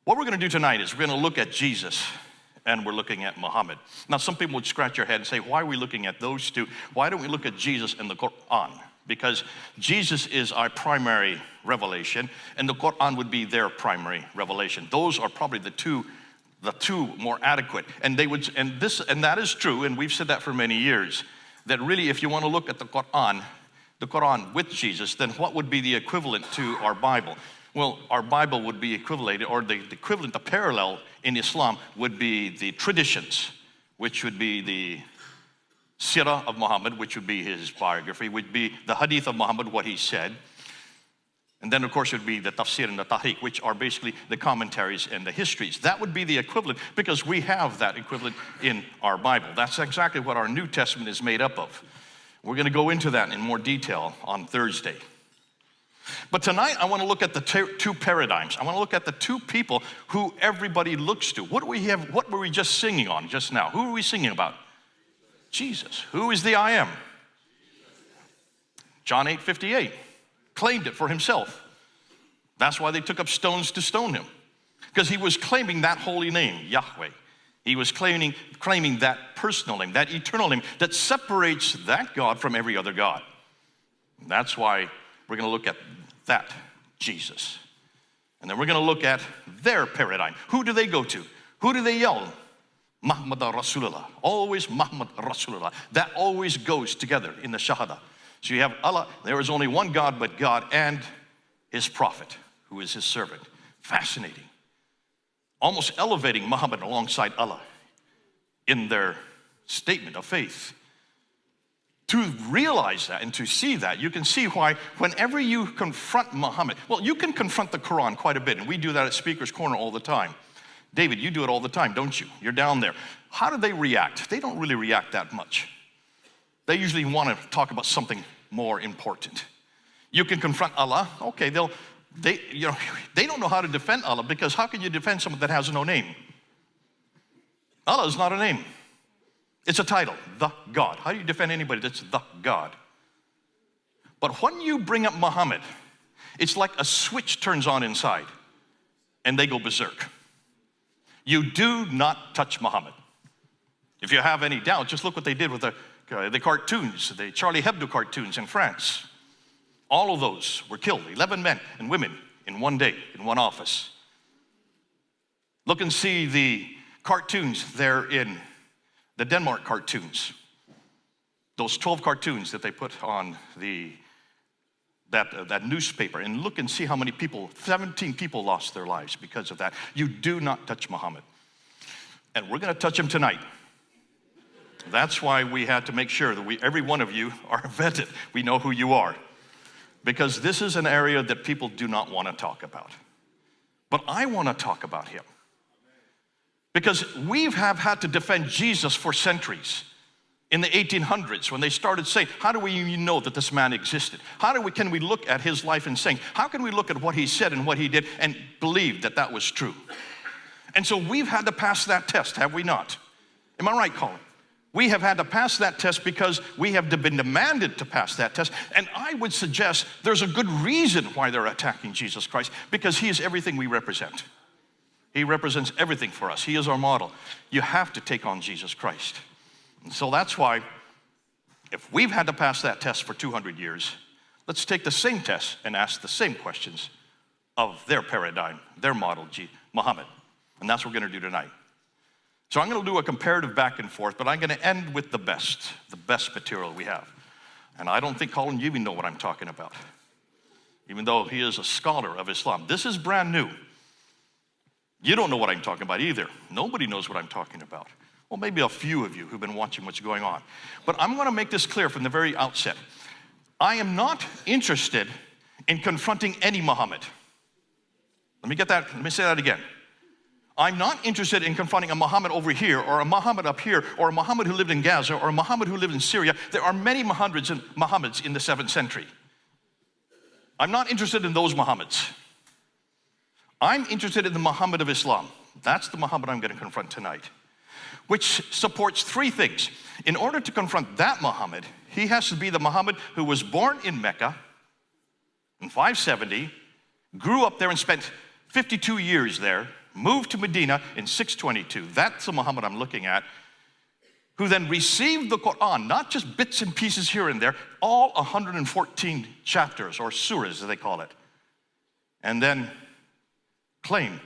What we're going to do tonight is we're going to look at Jesus and we're looking at Muhammad. Now, some people would scratch their head and say, why are we looking at those two? Why don't we look at Jesus and the Qur'an? Because Jesus is our primary revelation, and the Qur'an would be their primary revelation. Those are probably the two more adequate. And that is true, and we've said that for many years, that really if you want to look at the Qur'an with Jesus, then what would be the equivalent to our Bible? Well, our Bible would be equivalent, or the equivalent, the parallel in Islam would be the traditions, which would be the Sirah of Muhammad, which would be his biography, would be the Hadith of Muhammad, what he said. And then, of course, it would be the Tafsir and the Tahqiq, which are basically the commentaries and the histories. That would be the equivalent, because we have that equivalent in our Bible. That's exactly what our New Testament is made up of. We're going to go into that in more detail on Thursday. But tonight, I want to look at the two paradigms. I want to look at the two people who everybody looks to. What were we just singing on just now? Who are we singing about? Jesus. Who is the I am? John 8:58. Claimed it for himself. That's why they took up stones to stone him. Because he was claiming that holy name, Yahweh. He was claiming that personal name, that eternal name that separates that God from every other God. That's why we're going to look at that Jesus. And then we're going to look at their paradigm. Who do they go to? Who do they yell? Muhammad Rasulullah. Always Muhammad Rasulullah. That always goes together in the Shahada. So you have Allah. There is only one God but God, and his prophet, who is his servant. Fascinating. Almost elevating Muhammad alongside Allah in their statement of faith. To realize that and to see that, you can see why whenever you confront Muhammad, well, you can confront the Quran quite a bit, and we do that at Speaker's Corner all the time. David, you do it all the time, don't you? You're down there. How do they react? They don't really react that much. They usually want to talk about something more important. You can confront Allah. Okay, they don't know how to defend Allah, because how can you defend someone that has no name? Allah is not a name. It's a title, the God. How do you defend anybody that's the God? But when you bring up Muhammad, it's like a switch turns on inside, and they go berserk. You do not touch Muhammad. If you have any doubt, just look what they did with the cartoons, the Charlie Hebdo cartoons in France. All of those were killed, 11 men and women in one day, in one office. Look and see the cartoons there in the Denmark cartoons. Those 12 cartoons that they put on that newspaper, and look and see how many people, 17 people lost their lives because of that. You do not touch Muhammad. And we're going to touch him tonight. That's why we had to make sure that every one of you are vetted. We know who you are. Because this is an area that people do not want to talk about. But I want to talk about him. Because we have had to defend Jesus for centuries. In the 1800s, when they started saying, how do we even know that this man existed? Can we look at his life and saying, how can we look at what he said and what he did and believe that that was true? And so we've had to pass that test, have we not? Am I right, Colin? We have had to pass that test because we have been demanded to pass that test. And I would suggest there's a good reason why they're attacking Jesus Christ, because he is everything we represent. He represents everything for us. He is our model. You have to take on Jesus Christ. And so that's why, if we've had to pass that test for 200 years, let's take the same test and ask the same questions of their paradigm, their model, Muhammad. And that's what we're going to do tonight. So I'm going to do a comparative back and forth, but I'm going to end with the best material we have. And I don't think, Colin, you even know what I'm talking about, even though he is a scholar of Islam. This is brand new. You don't know what I'm talking about either. Nobody knows what I'm talking about. Well, maybe a few of you who've been watching what's going on. But I'm going to make this clear from the very outset. I am not interested in confronting any Muhammad. Let me say that again. I'm not interested in confronting a Muhammad over here, or a Muhammad up here, or a Muhammad who lived in Gaza, or a Muhammad who lived in Syria. There are many Muhammads in the 7th century. I'm not interested in those Muhammads. I'm interested in the Muhammad of Islam. That's the Muhammad I'm going to confront tonight, which supports three things. In order to confront that Muhammad, he has to be the Muhammad who was born in Mecca in 570, grew up there and spent 52 years there, moved to Medina in 622. That's the Muhammad I'm looking at, who then received the Qur'an, not just bits and pieces here and there, all 114 chapters, or surahs as they call it, and then claimed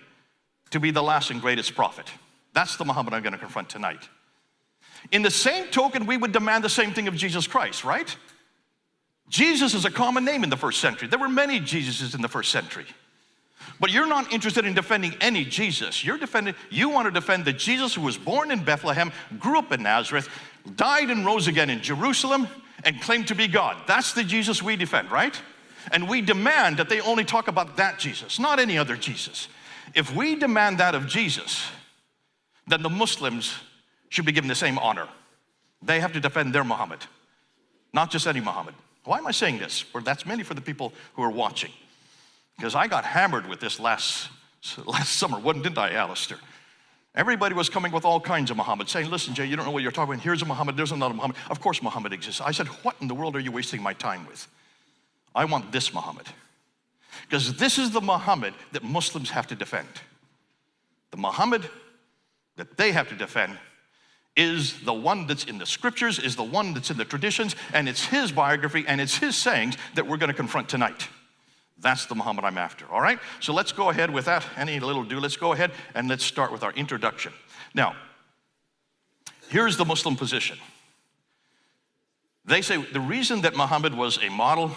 to be the last and greatest prophet. That's the Muhammad I'm going to confront tonight. In the same token, we would demand the same thing of Jesus Christ, right? Jesus is a common name in the first century. There were many Jesuses in the first century. But you're not interested in defending any Jesus. You want to defend the Jesus who was born in Bethlehem, grew up in Nazareth, died and rose again in Jerusalem, and claimed to be God. That's the Jesus we defend, right? And we demand that they only talk about that Jesus, not any other Jesus. If we demand that of Jesus, then the Muslims should be given the same honor. They have to defend their Muhammad, not just any Muhammad. Why am I saying this? Well, that's mainly for the people who are watching. Because I got hammered with this last summer, didn't I, Alistair? Everybody was coming with all kinds of Muhammad, saying, listen, Jay, you don't know what you're talking about. Here's a Muhammad, there's another Muhammad. Of course Muhammad exists. I said, what in the world are you wasting my time with? I want this Muhammad. Because this is the Muhammad that Muslims have to defend. The Muhammad that they have to defend is the one that's in the scriptures, is the one that's in the traditions, and it's his biography and it's his sayings that we're going to confront tonight. That's the Muhammad I'm after, all right? So let's go ahead without any little ado. Let's go ahead and let's start with our introduction. Now, here's the Muslim position. They say the reason that Muhammad was a model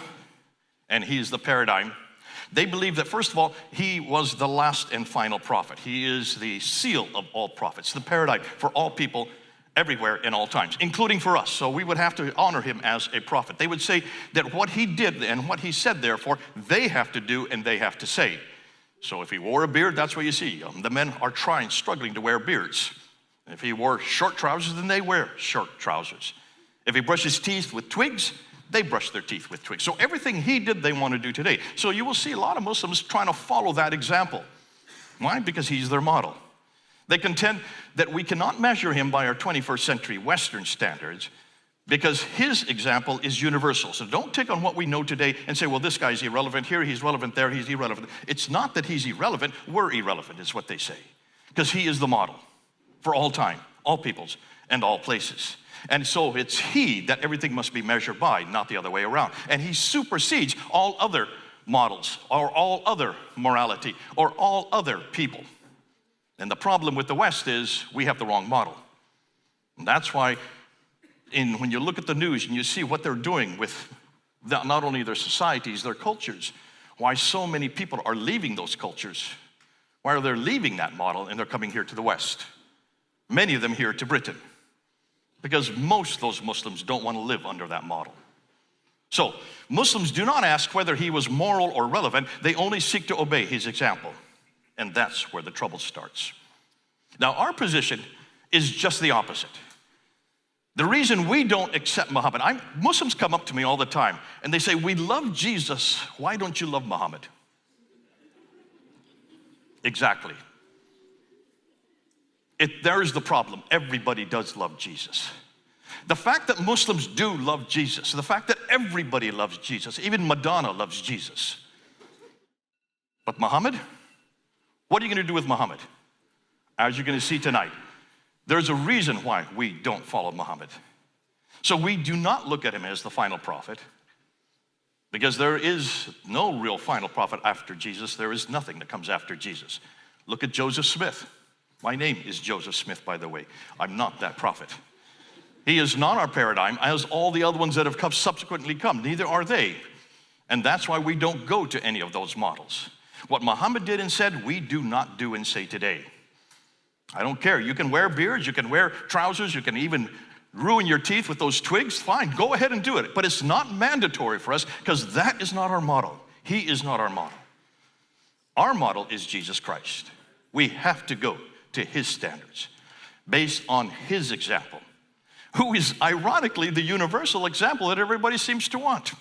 and he's the paradigm, they believe that, first of all, he was the last and final prophet. He is the seal of all prophets, the paradigm for all people everywhere in all times, including for us. So we would have to honor him as a prophet. They would say that what he did and what he said, therefore, they have to do and they have to say. So if he wore a beard, that's what you see. The men are struggling to wear beards. If he wore short trousers, then they wear short trousers. If he brushed his teeth with twigs, they brush their teeth with twigs. So everything he did, they want to do today. So you will see a lot of Muslims trying to follow that example. Why? Because he's their model. They contend that we cannot measure him by our 21st century Western standards because his example is universal. So don't take on what we know today and say, well, this guy's irrelevant here, he's relevant there, he's irrelevant. It's not that he's irrelevant, we're irrelevant is what they say. Because he is the model for all time, all peoples, and all places. And so it's he that everything must be measured by, not the other way around. And he supersedes all other models or all other morality or all other people. And the problem with the West is we have the wrong model. And that's why when you look at the news and you see what they're doing with not only their societies, their cultures, why so many people are leaving those cultures. Why are they leaving that model and they're coming here to the West? Many of them here to Britain. Because most of those Muslims don't want to live under that model. So Muslims do not ask whether he was moral or relevant. They only seek to obey his example. And that's where the trouble starts. Now, our position is just the opposite. The reason we don't accept Muhammad, Muslims come up to me all the time and they say, we love Jesus, why don't you love Muhammad? Exactly. There's the problem. Everybody does love Jesus. The fact that Muslims do love Jesus, the fact that everybody loves Jesus, even Madonna loves Jesus. But Muhammad? What are you going to do with Muhammad? As you're going to see tonight, there's a reason why we don't follow Muhammad. So we do not look at him as the final prophet because there is no real final prophet after Jesus. There is nothing that comes after Jesus. Look at Joseph Smith. My name is Joseph Smith, by the way. I'm not that prophet. He is not our paradigm as all the other ones that have subsequently come. Neither are they. And that's why we don't go to any of those models. What Muhammad did and said, we do not do and say today. I don't care. You can wear beards, you can wear trousers, you can even ruin your teeth with those twigs. Fine, go ahead and do it. But it's not mandatory for us because that is not our model. He is not our model. Our model is Jesus Christ. We have to go to his standards based on his example, who is ironically the universal example that everybody seems to want.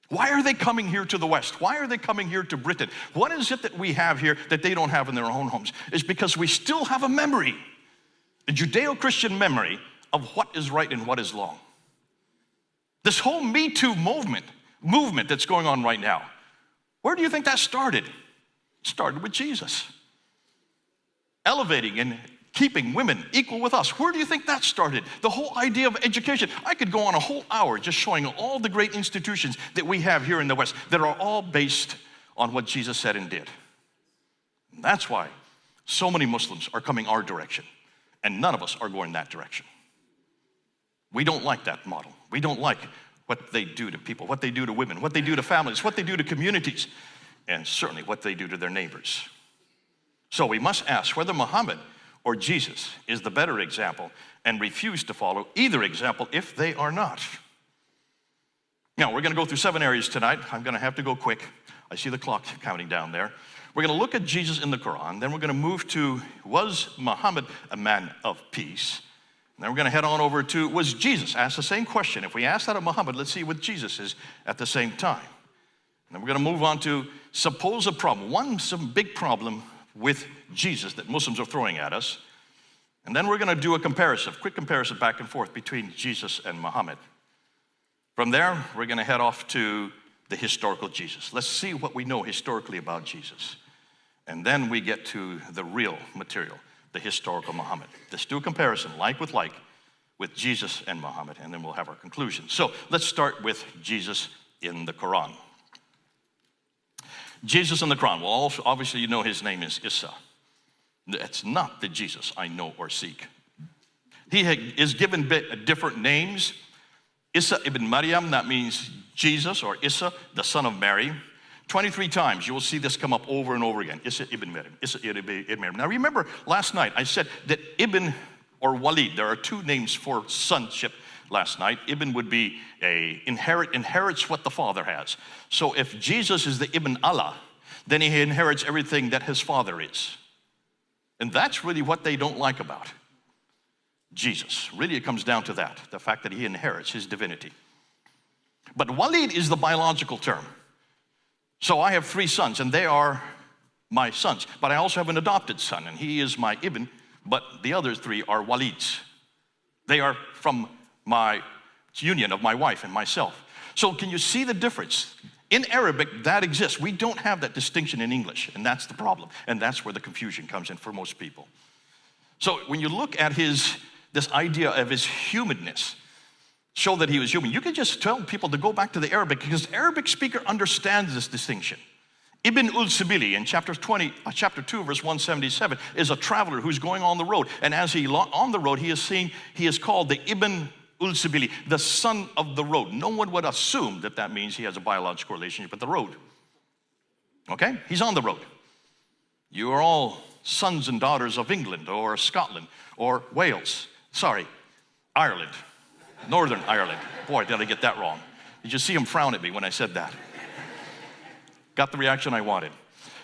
Why are they coming here to the West? Why are they coming here to Britain? What is it that we have here that they don't have in their own homes? It's because we still have a memory, a Judeo-Christian memory of what is right and what is wrong. This whole Me Too movement that's going on right now, where do you think that started? It started with Jesus. elevating and keeping women equal with us. Where do you think that started? The whole idea of education. I could go on a whole hour just showing all the great institutions that we have here in the West that are all based on what Jesus said and did. And that's why so many Muslims are coming our direction, and none of us are going that direction. We don't like that model. We don't like what they do to people, what they do to women, what they do to families, what they do to communities, and certainly what they do to their neighbors. So we must ask whether Muhammad or Jesus is the better example and refuse to follow either example if they are not. Now, we're going to go through 7 areas tonight. I'm going to have to go quick. I see the clock counting down there. We're going to look at Jesus in the Quran. Then we're going to move to, was Muhammad a man of peace? And then we're going to head on over to, was Jesus? Ask the same question. If we ask that of Muhammad, let's see what Jesus is at the same time. And then we're going to move on to, suppose a problem. Some big problem with Jesus that Muslims are throwing at us. And then we're going to do a comparison, quick comparison back and forth between Jesus and Muhammad. From there, we're going to head off to the historical Jesus. Let's see what we know historically about Jesus. And then we get to the real material, the historical Muhammad. Let's do a comparison, like, with Jesus and Muhammad, and then we'll have our conclusion. So let's start with Jesus in the Quran. Jesus in the Quran, well, obviously you know his name is Isa. That's not the Jesus I know or seek. He is given different names. Isa ibn Maryam, that means Jesus, or Isa, the son of Mary. 23 times you will see this come up over and over again. Isa ibn Maryam, Isa ibn Maryam. Now remember, last night I said that Ibn or Walid, there are 2 names for sonship last night. Ibn would be inherits what the father has. So if Jesus is the Ibn Allah, then he inherits everything that his father is. And that's really what they don't like about Jesus. Really, it comes down to that, the fact that he inherits his divinity. But Walid is the biological term. So I have 3 sons, and they are my sons. But I also have an adopted son, and he is my Ibn, but the other 3 are Walids. They are from my union of my wife and myself. So can you see the difference? In Arabic, that exists. We don't have that distinction in English, and that's the problem. And that's where the confusion comes in for most people. So when you look at this idea of his humanness, show that he was human, you can just tell people to go back to the Arabic, because the Arabic speaker understands this distinction. Ibn al-Sabili in chapter 2, verse 177, is a traveler who's going on the road. And as on the road, he is called the Ibn al-Sabili, the son of the road. No one would assume that means he has a biological relationship with the road. Okay? He's on the road. You are all sons and daughters of England or Scotland or Wales. Sorry, Ireland, Northern Ireland. Boy, did I get that wrong. Did you see him frown at me when I said that? Got the reaction I wanted.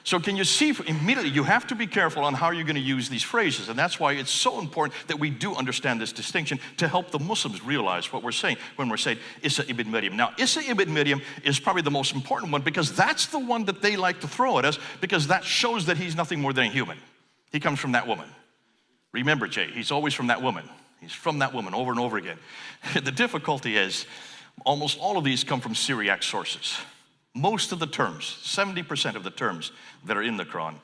So can you see immediately, you have to be careful on how you're going to use these phrases. And that's why it's so important that we do understand this distinction to help the Muslims realize what we're saying when we're saying Isa ibn Maryam. Now, Isa ibn Maryam is probably the most important one, because that's the one that they like to throw at us, because that shows that he's nothing more than a human. He comes from that woman. Remember, Jay, he's always from that woman. He's from that woman over and over again. The difficulty is almost all of these come from Syriac sources. Most of the terms, 70% of the terms that are in the Quran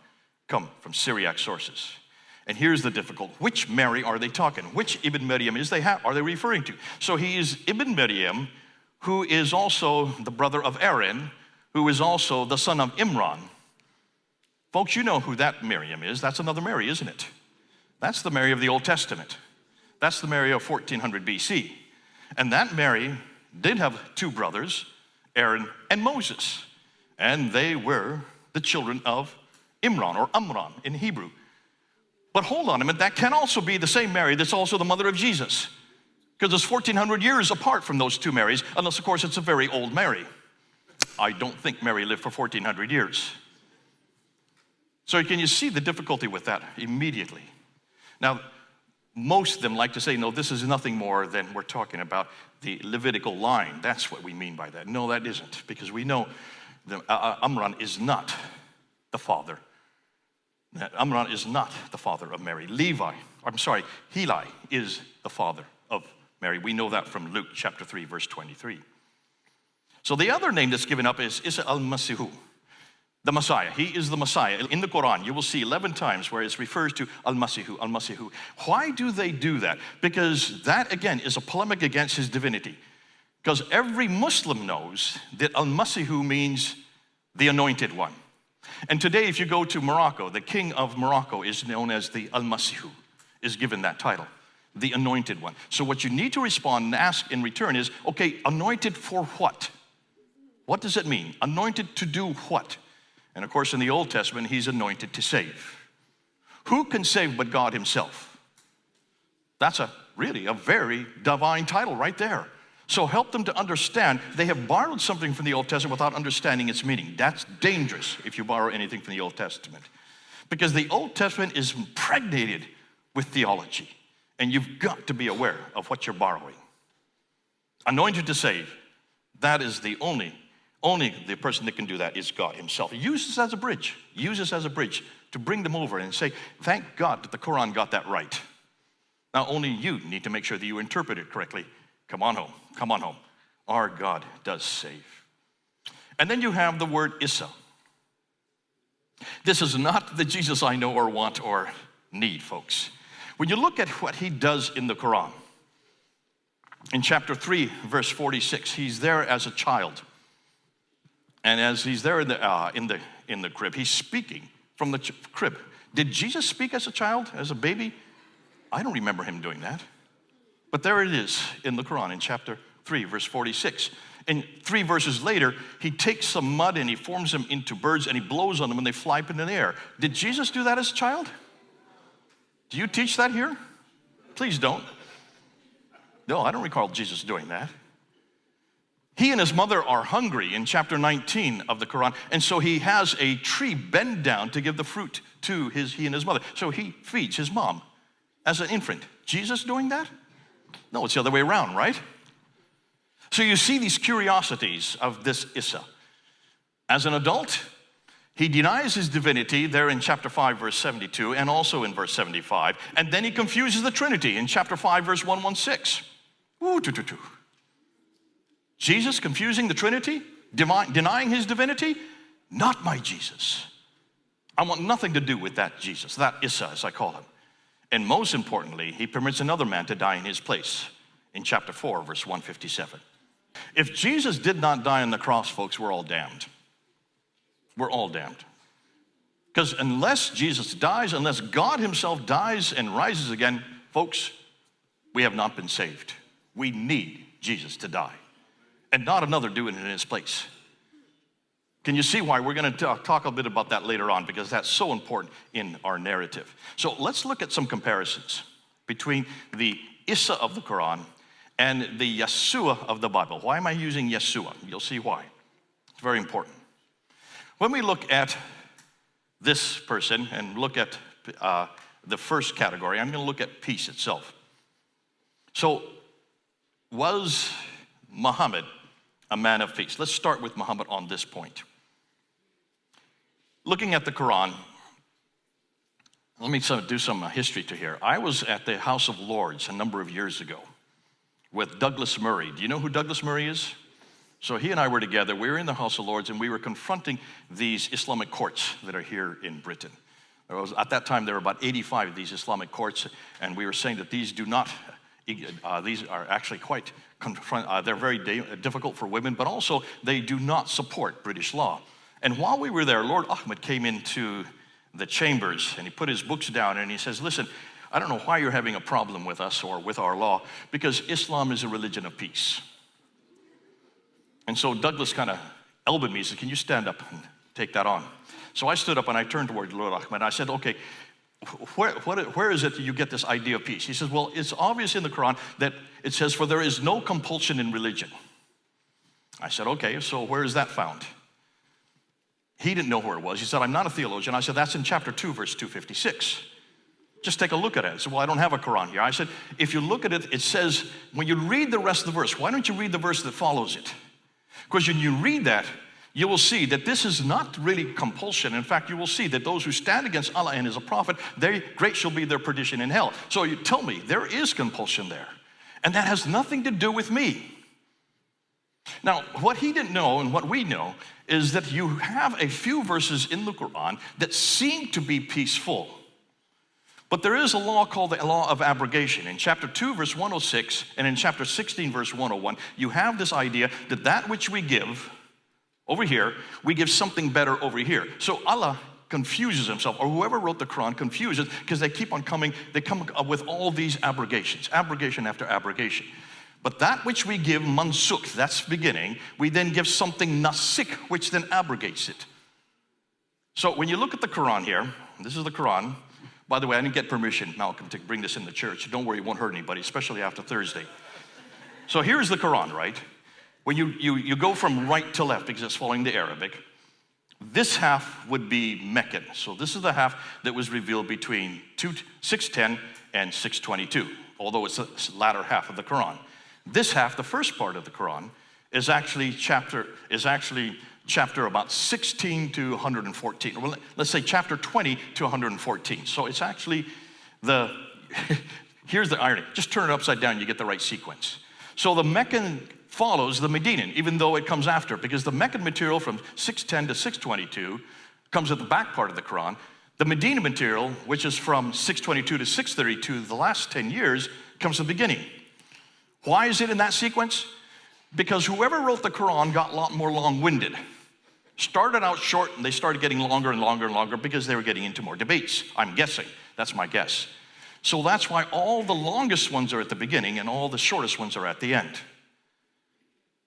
come from Syriac sources. And here's the difficult. Which Mary are they talking? Which Ibn Maryam are they referring to? So he is Ibn Maryam, who is also the brother of Aaron, who is also the son of Imran. Folks, you know who that Miriam is. That's another Mary, isn't it? That's the Mary of the Old Testament. That's the Mary of 1400 BC. And that Mary did have 2 brothers, Aaron and Moses. And they were the children of Imran, or Amran in Hebrew. But hold on a minute, that can also be the same Mary that's also the mother of Jesus, because it's 1400 years apart from those 2 Marys, unless of course it's a very old Mary. I don't think Mary lived for 1400 years. So can you see the difficulty with that immediately? Now, most of them like to say, no, this is nothing more than we're talking about the Levitical line. That's what we mean by that. No, that isn't, because we know that Amran is not the father. Amran is not the father of Mary. Heli is the father of Mary. We know that from Luke chapter 3, verse 23. So the other name that's given up is Isa al-Masihu. The Messiah. He is the Messiah. In the Qur'an, you will see 11 times where it refers to Al-Masihu, Al-Masihu. Why do they do that? Because that, again, is a polemic against his divinity. Because every Muslim knows that Al-Masihu means the anointed one. And today, if you go to Morocco, the king of Morocco is known as the Al-Masihu, is given that title, the anointed one. So what you need to respond and ask in return is, okay, anointed for what? What does it mean? Anointed to do what? And of course, in the Old Testament, he's anointed to save. Who can save but God himself? That's really a very divine title right there. So help them to understand they have borrowed something from the Old Testament without understanding its meaning. That's dangerous if you borrow anything from the Old Testament. Because the Old Testament is impregnated with theology. And you've got to be aware of what you're borrowing. Anointed to save, that is the only the person that can do that is God himself. He uses this as a bridge. Use this as a bridge to bring them over and say, thank God that the Quran got that right. Now only you need to make sure that you interpret it correctly. Come on home. Come on home. Our God does save. And then you have the word Isa. This is not the Jesus I know or want or need, folks. When you look at what he does in the Quran, in chapter 3, verse 46, he's there as a child. And as he's there in the crib, he's speaking from the crib. Did Jesus speak as a child, as a baby? I don't remember him doing that. But there it is in the Quran in chapter 3, verse 46. And 3 verses later, he takes some mud and he forms them into birds and he blows on them and they fly up in the air. Did Jesus do that as a child? Do you teach that here? Please don't. No, I don't recall Jesus doing that. He and his mother are hungry in chapter 19 of the Quran, and so he has a tree bend down to give the fruit to he and his mother. So he feeds his mom as an infant. Jesus doing that? No, it's the other way around, right? So you see these curiosities of this Isa. As an adult, he denies his divinity there in chapter 5, verse 72, and also in verse 75. And then he confuses the Trinity in chapter 5, verse 116. Ooh, Jesus confusing the Trinity, denying his divinity? Not my Jesus. I want nothing to do with that Jesus, that Isa as I call him. And most importantly, he permits another man to die in his place in chapter 4, verse 157. If Jesus did not die on the cross, folks, we're all damned. We're all damned. Because unless Jesus dies, unless God himself dies and rises again, folks, we have not been saved. We need Jesus to die. And not another doing it in his place. Can you see why? We're going to talk a bit about that later on because that's so important in our narrative. So let's look at some comparisons between the Isa of the Quran and the Yeshua of the Bible. Why am I using Yeshua? You'll see why. It's very important. When we look at this person and look at the first category, I'm going to look at peace itself. So was Muhammad a man of peace? Let's start with Muhammad on this point. Looking at the Quran, let me do some history to here. I was at the House of Lords a number of years ago with Douglas Murray. Do you know who Douglas Murray is? So he and I were together. We were in the House of Lords and we were confronting these Islamic courts that are here in Britain. At that time, there were about 85 of these Islamic courts, and we were saying that these are actually quite they're very difficult for women, but also they do not support British law. And while we were there, Lord Ahmed came into the chambers and he put his books down and he says, listen, I don't know why you're having a problem with us or with our law, because Islam is a religion of peace. And so Douglas kind of elbowed me. He said, can you stand up and take that on? So I stood up and I turned toward Lord Ahmed. I said, okay, where is it that you get this idea of peace? He says, well, it's obvious in the Quran that it says, for there is no compulsion in religion. I said, okay, so where is that found? He didn't know where it was. He said, I'm not a theologian. I said, that's in chapter 2, verse 256. Just take a look at it. I said, well, I don't have a Quran here. I said, if you look at it, it says, when you read the rest of the verse, why don't you read the verse that follows it? Because when you read that, you will see that this is not really compulsion. In fact, you will see that those who stand against Allah and his prophet, great shall be their perdition in hell. So you tell me, there is compulsion there. And that has nothing to do with me. Now, what he didn't know and what we know is that you have a few verses in the Quran that seem to be peaceful. But there is a law called the law of abrogation. In chapter 2, verse 106, and in chapter 16, verse 101, you have this idea that that which we give over here, we give something better over here. So Allah confuses himself, or whoever wrote the Quran confuses, because they keep on coming, they come up with all these abrogations, abrogation after abrogation. But that which we give mansuk, that's beginning, we then give something nasik, which then abrogates it. So when you look at the Quran here, this is the Quran. By the way, I didn't get permission, Malcolm, to bring this in the church. Don't worry, it won't hurt anybody, especially after Thursday. So here's the Quran, right? When you go from right to left, because it's following the Arabic, this half would be Meccan. So this is the half that was revealed between 610 and 622, although it's the latter half of the Quran. This half, the first part of the Quran, is actually chapter about 16 to 114. Well, let's say chapter 20 to 114. So it's actually here's the irony. Just turn it upside down, you get the right sequence. So the Meccan follows the Medinan, even though it comes after, because the Meccan material from 610 to 622 comes at the back part of the Quran. The Medina material, which is from 622 to 632, the last 10 years, comes at the beginning. Why is it in that sequence? Because whoever wrote the Quran got a lot more long-winded. Started out short, and they started getting longer and longer and longer because they were getting into more debates. I'm guessing. That's my guess. So that's why all the longest ones are at the beginning and all the shortest ones are at the end.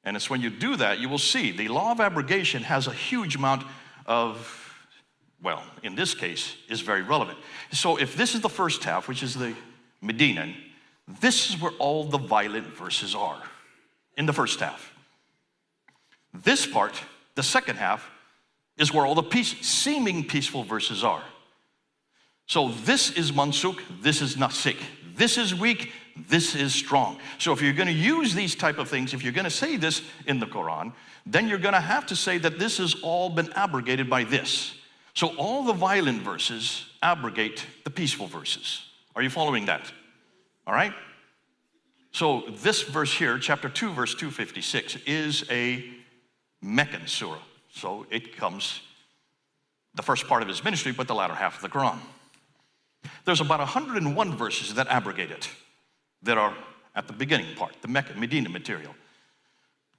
And it's when you do that, you will see the law of abrogation has a huge amount of, well, in this case, is very relevant. So if this is the first half, which is the Medinan, this is where all the violent verses are, in the first half. This part, the second half, is where all the seeming peaceful verses are. So this is mansuk, this is nasik. This is weak, this is strong. So if you're going to use these type of things, if you're going to say this in the Quran, then you're going to have to say that this has all been abrogated by this. So all the violent verses abrogate the peaceful verses. Are you following that? All right? So this verse here, chapter 2, verse 256, is a Meccan surah. So it comes the first part of his ministry, but the latter half of the Quran. There's about 101 verses that abrogate it, that are at the beginning part, the Medina material.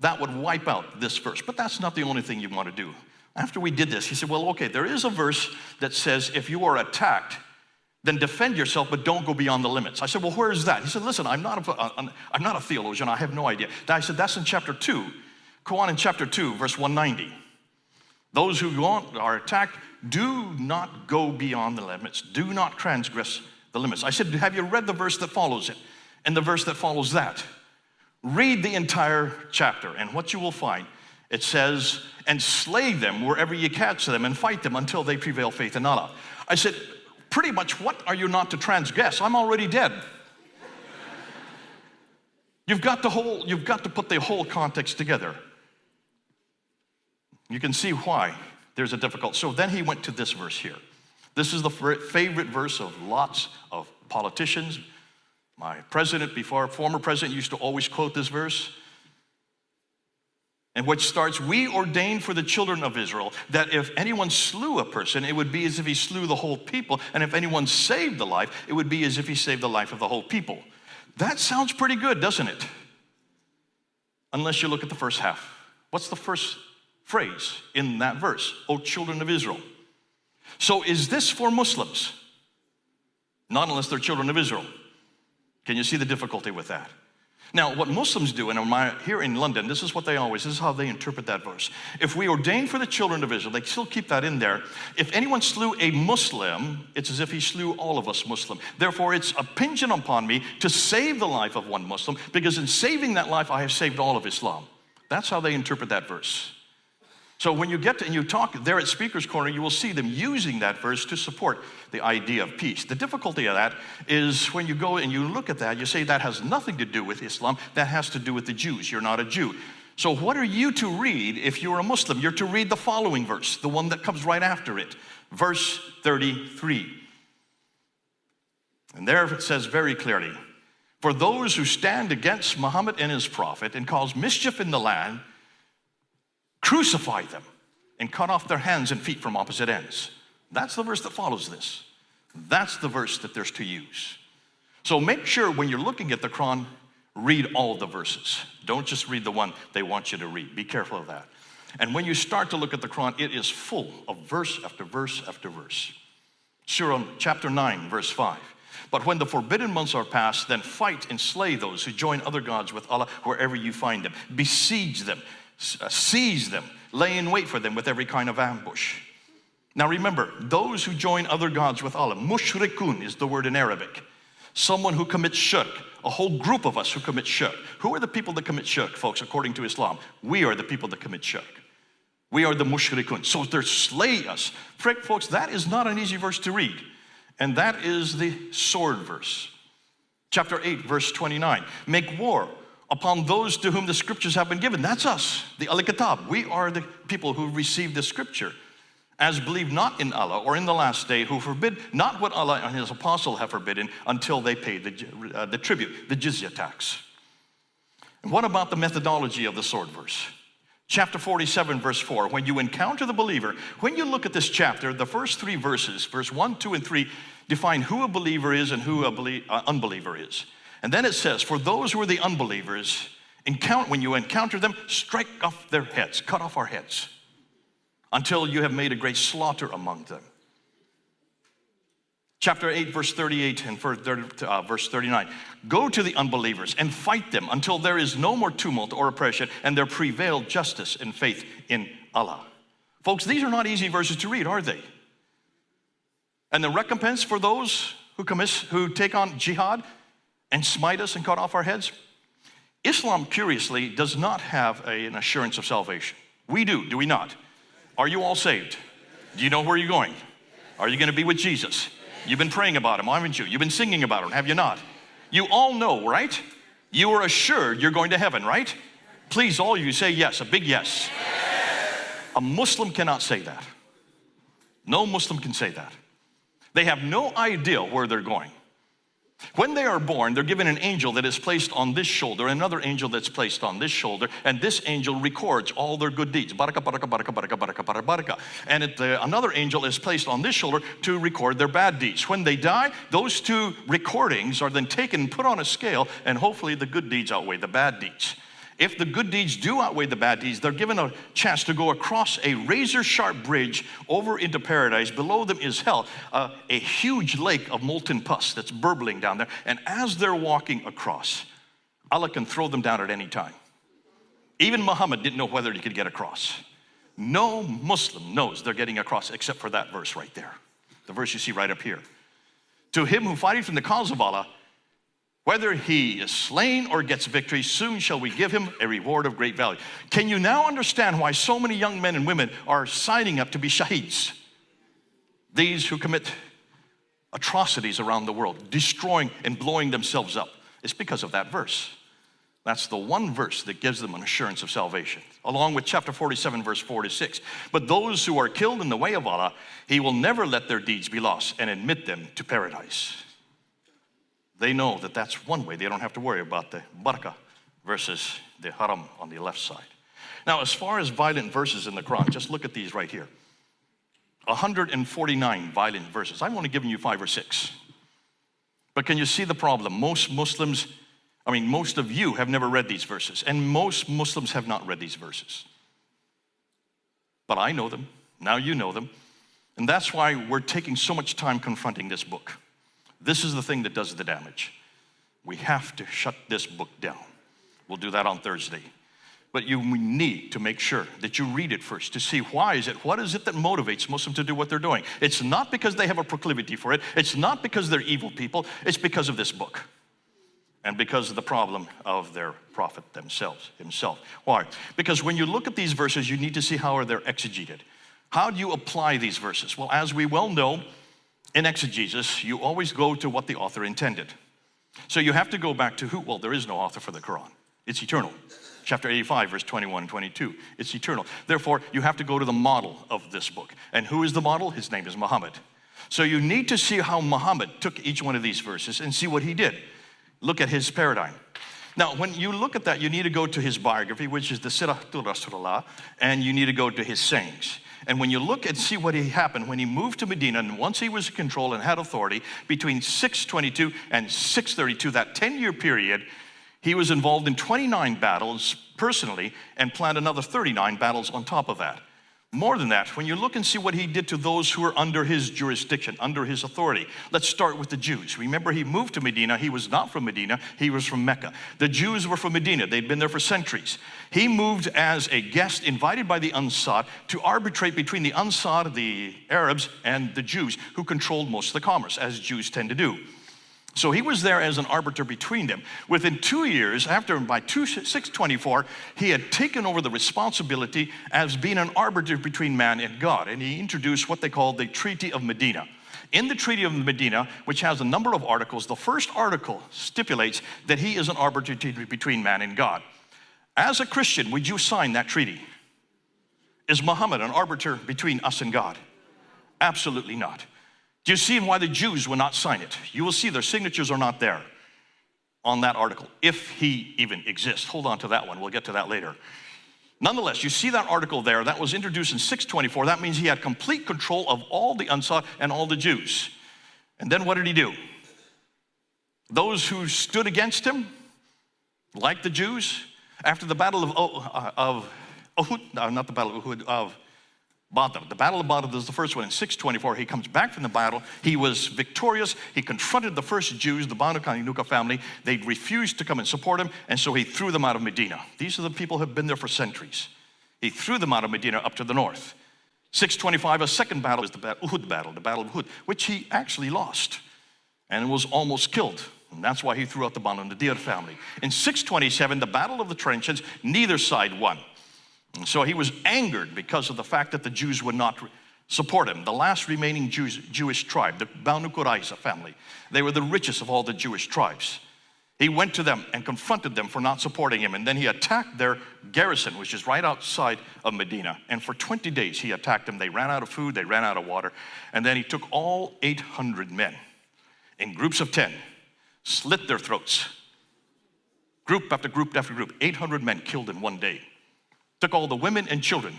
That would wipe out this verse, but that's not the only thing you want to do. After we did this, he said, well, okay, there is a verse that says if you are attacked, then defend yourself, but don't go beyond the limits. I said, well, where is that? He said, listen, I'm not a theologian. I have no idea. I said, that's in chapter 2. Quran in chapter 2, verse 190. Those who are attacked, do not go beyond the limits. Do not transgress the limits. I said, have you read the verse that follows it? And the verse that follows that? Read the entire chapter, and what you will find, it says, and slay them wherever you catch them, and fight them until they prevail faith in Allah. I said, pretty much, what are you not to transgress? I'm already dead. You've got to put the whole context together. You can see why there's a difficult. So then he went to this verse here. This is the favorite verse of lots of politicians. My former president used to always quote this verse. And which starts, we ordained for the children of Israel that if anyone slew a person, it would be as if he slew the whole people. And if anyone saved the life, it would be as if he saved the life of the whole people. That sounds pretty good, doesn't it? Unless you look at the first half. What's the first phrase in that verse? O children of Israel. So is this for Muslims? Not unless they're children of Israel. Can you see the difficulty with that? Now, what Muslims do, and here in London, this is how they interpret that verse. If we ordain for the children of Israel, they still keep that in there. If anyone slew a Muslim, it's as if he slew all of us Muslim. Therefore, it's impingent upon me to save the life of one Muslim, because in saving that life, I have saved all of Islam. That's how they interpret that verse. So when you get to, and you talk there at Speaker's Corner, you will see them using that verse to support the idea of peace. The difficulty of that is when you go and you look at that, you say that has nothing to do with Islam, that has to do with the Jews. You're not a Jew. So what are you to read if you're a Muslim? You're to read the following verse, the one that comes right after it, verse 33. And there it says very clearly, for those who stand against Muhammad and his prophet and cause mischief in the land, crucify them, and cut off their hands and feet from opposite ends. That's the verse that follows this. That's the verse that there's to use. So make sure when you're looking at the Quran, read all the verses. Don't just read the one they want you to read. Be careful of that. And when you start to look at the Quran, it is full of verse after verse after verse. Surah chapter 9, verse 5. But when the forbidden months are past, then fight and slay those who join other gods with Allah wherever you find them. Besiege them, seize them, lay in wait for them with every kind of ambush. Now remember, those who join other gods with Allah, mushrikun is the word in Arabic. Someone who commits shirk, a whole group of us who commit shirk. Who are the people that commit shirk, folks, according to Islam? We are the people that commit shirk. We are the mushrikun. So they're slay us. Folks, that is not an easy verse to read. And that is the sword verse. Chapter 8, verse 29. Make war upon those to whom the scriptures have been given. That's us, the Al-Kitab. We are the people who received the scripture. As believe not in Allah or in the last day, who forbid not what Allah and his apostle have forbidden until they pay the tribute, the jizya tax. And what about the methodology of the sword verse? Chapter 47, verse 4, when you encounter the believer, when you look at this chapter, the first three verses, verse 1, 2, and 3, define who a believer is and who an unbeliever is. And then it says, for those who are the unbelievers, when you encounter them, strike off their heads, cut off our heads, until you have made a great slaughter among them. Chapter 8, verse 38 and verse 39. Go to the unbelievers and fight them until there is no more tumult or oppression and there prevail justice and faith in Allah. Folks, these are not easy verses to read, are they? And the recompense for those who take on jihad and smite us and cut off our heads? Islam, curiously, does not have an assurance of salvation. We do we not? Are you all saved? Do you know where you're going? Are you going to be with Jesus? You've been praying about him, haven't you? You've been singing about him, have you not? You all know, right? You are assured you're going to heaven, right? Please, all of you say yes, a big yes. A Muslim cannot say that. No Muslim can say that. They have no idea where they're going. When they are born, they're given an angel that is placed on this shoulder, another angel that's placed on this shoulder, and this angel records all their good deeds. Baraka, baraka, baraka, baraka, baraka, baraka, baraka. And another angel is placed on this shoulder to record their bad deeds. When they die, those two recordings are then taken and put on a scale, and hopefully the good deeds outweigh the bad deeds. If the good deeds do outweigh the bad deeds, they're given a chance to go across a razor-sharp bridge over into paradise. Below them is hell, a huge lake of molten pus that's burbling down there. And as they're walking across, Allah can throw them down at any time. Even Muhammad didn't know whether he could get across. No Muslim knows they're getting across except for that verse right there. The verse you see right up here. To him who fighteth in the cause of Allah, whether he is slain or gets victory, soon shall we give him a reward of great value. Can you now understand why so many young men and women are signing up to be shaheeds? These who commit atrocities around the world, destroying and blowing themselves up. It's because of that verse. That's the one verse that gives them an assurance of salvation, along with chapter 47, verse 4 to 6. But those who are killed in the way of Allah, he will never let their deeds be lost and admit them to paradise. They know that that's one way. They don't have to worry about the barakah versus the haram on the left side. Now, as far as violent verses in the Quran, just look at these right here. 149 violent verses. I've only given you 5 or 6. But can you see the problem? Most of you have never read these verses, and most Muslims have not read these verses. But I know them. Now you know them. And that's why we're taking so much time confronting this book. This is the thing that does the damage. We have to shut this book down. We'll do that on Thursday. But we need to make sure that you read it first to see what is it that motivates Muslims to do what they're doing. It's not because they have a proclivity for it. It's not because they're evil people. It's because of this book. And because of the problem of their prophet himself. Why? Because when you look at these verses, you need to see how they're exegeted. How do you apply these verses? Well, as we well know, in exegesis, you always go to what the author intended. So you have to go back to who? Well, there is no author for the Quran. It's eternal. Chapter 85, verse 21 and 22. It's eternal. Therefore, you have to go to the model of this book. And who is the model? His name is Muhammad. So you need to see how Muhammad took each one of these verses and see what he did. Look at his paradigm. Now, when you look at that, you need to go to his biography, which is the Siratul Rasulullah, and you need to go to his sayings. And when you look and see what happened when he moved to Medina, and once he was in control and had authority, between 622 and 632, that 10-year period, he was involved in 29 battles personally and planned another 39 battles on top of that. More than that, when you look and see what he did to those who were under his jurisdiction, under his authority. Let's start with the Jews. Remember, he moved to Medina. He was not from Medina. He was from Mecca. The Jews were from Medina. They'd been there for centuries. He moved as a guest invited by the Ansar to arbitrate between the Ansar, the Arabs, and the Jews, who controlled most of the commerce, as Jews tend to do. So he was there as an arbiter between them. Within 2 years, by 624, he had taken over the responsibility as being an arbiter between man and God. And he introduced what they called the Treaty of Medina. In the Treaty of Medina, which has a number of articles, the first article stipulates that he is an arbiter between man and God. As a Christian, would you sign that treaty? Is Muhammad an arbiter between us and God? Absolutely not. Do you see why the Jews will not sign it? You will see their signatures are not there on that article, if he even exists. Hold on to that one. We'll get to that later. Nonetheless, you see that article there. That was introduced in 624. That means he had complete control of all the Ansar and all the Jews. And then what did he do? Those who stood against him, like the Jews, after the battle of Uhud, not the battle of Uhud, of Badr. The Battle of Badr is the first one in 624. He comes back from the battle. He was victorious. He confronted the first Jews, the Banu Qaynuqa family. They refused to come and support him, and so he threw them out of Medina. These are the people who have been there for centuries. He threw them out of Medina up to the north. 625, a second battle is the Uhud battle, the Battle of Uhud, which he actually lost and was almost killed. And that's why he threw out the Banu Nadir family. In 627, the Battle of the Trenches, neither side won. And so he was angered because of the fact that the Jews would not support him. The last remaining Jewish tribe, the Banu Qurayza family, they were the richest of all the Jewish tribes. He went to them and confronted them for not supporting him. And then he attacked their garrison, which is right outside of Medina. And for 20 days he attacked them. They ran out of food, they ran out of water. And then he took all 800 men in groups of 10, slit their throats. Group after group after group, 800 men killed in one day. Took all the women and children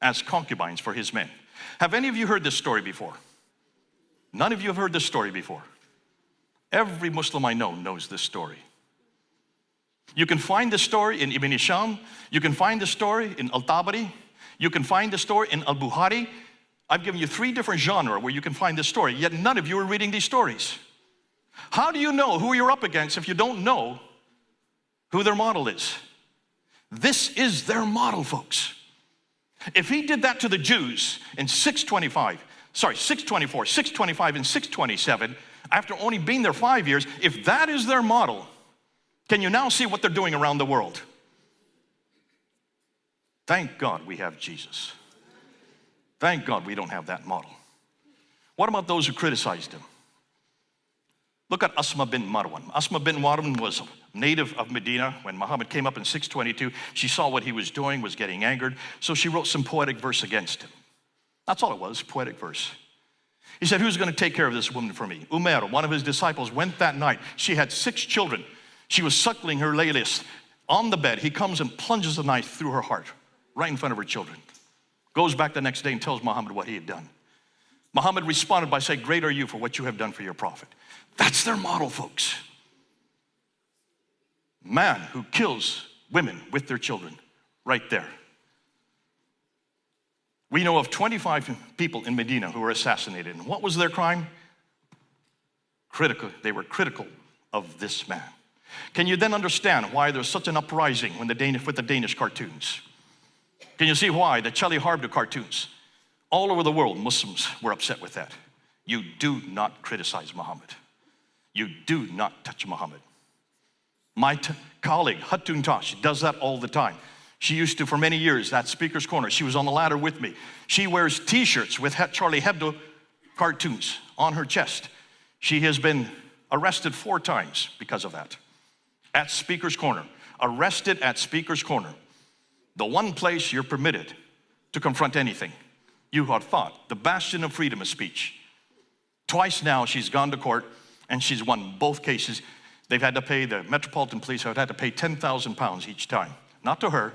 as concubines for his men. Have any of you heard this story before? None of you have heard this story before. Every Muslim I know knows this story. You can find this story in Ibn Hisham. You can find this story in Al-Tabari. You can find this story in Al-Bukhari. I've given you 3 different genres where you can find this story, yet none of you are reading these stories. How do you know who you're up against if you don't know who their model is? This is their model, folks. If he did that to the Jews in 624, 625, and 627, after only being there 5 years, if that is their model, can you now see what they're doing around the world? Thank God we have Jesus. Thank God we don't have that model. What about those who criticized him? Look at Asma bin Marwan. Asma bin Marwan was a native of Medina. When Muhammad came up in 622, she saw what he was doing, was getting angered, so she wrote some poetic verse against him. That's all it was, poetic verse. He said, who's going to take care of this woman for me? Umair, one of his disciples, went that night. She had 6 children. She was suckling her latest. On the bed, he comes and plunges a knife through her heart, right in front of her children. Goes back the next day and tells Muhammad what he had done. Muhammad responded by saying, great are you for what you have done for your prophet. That's their model, folks. Man who kills women with their children, right there. We know of 25 people in Medina who were assassinated. And what was their crime? They were critical of this man. Can you then understand why there's such an uprising with the Danish cartoons? Can you see why the Charlie Hebdo cartoons? All over the world, Muslims were upset with that. You do not criticize Muhammad. You do not touch Muhammad. My colleague, Hatun Tosh, does that all the time. She used to, for many years, at Speaker's Corner. She was on the ladder with me. She wears t-shirts with Charlie Hebdo cartoons on her chest. She has been arrested 4 times because of that. At Speaker's Corner. Arrested at Speaker's Corner. The one place you're permitted to confront anything. You had thought, the bastion of freedom of speech. Twice now she's gone to court and she's won both cases. they've had to pay, the Metropolitan Police have had to pay 10,000 pounds each time. Not to her.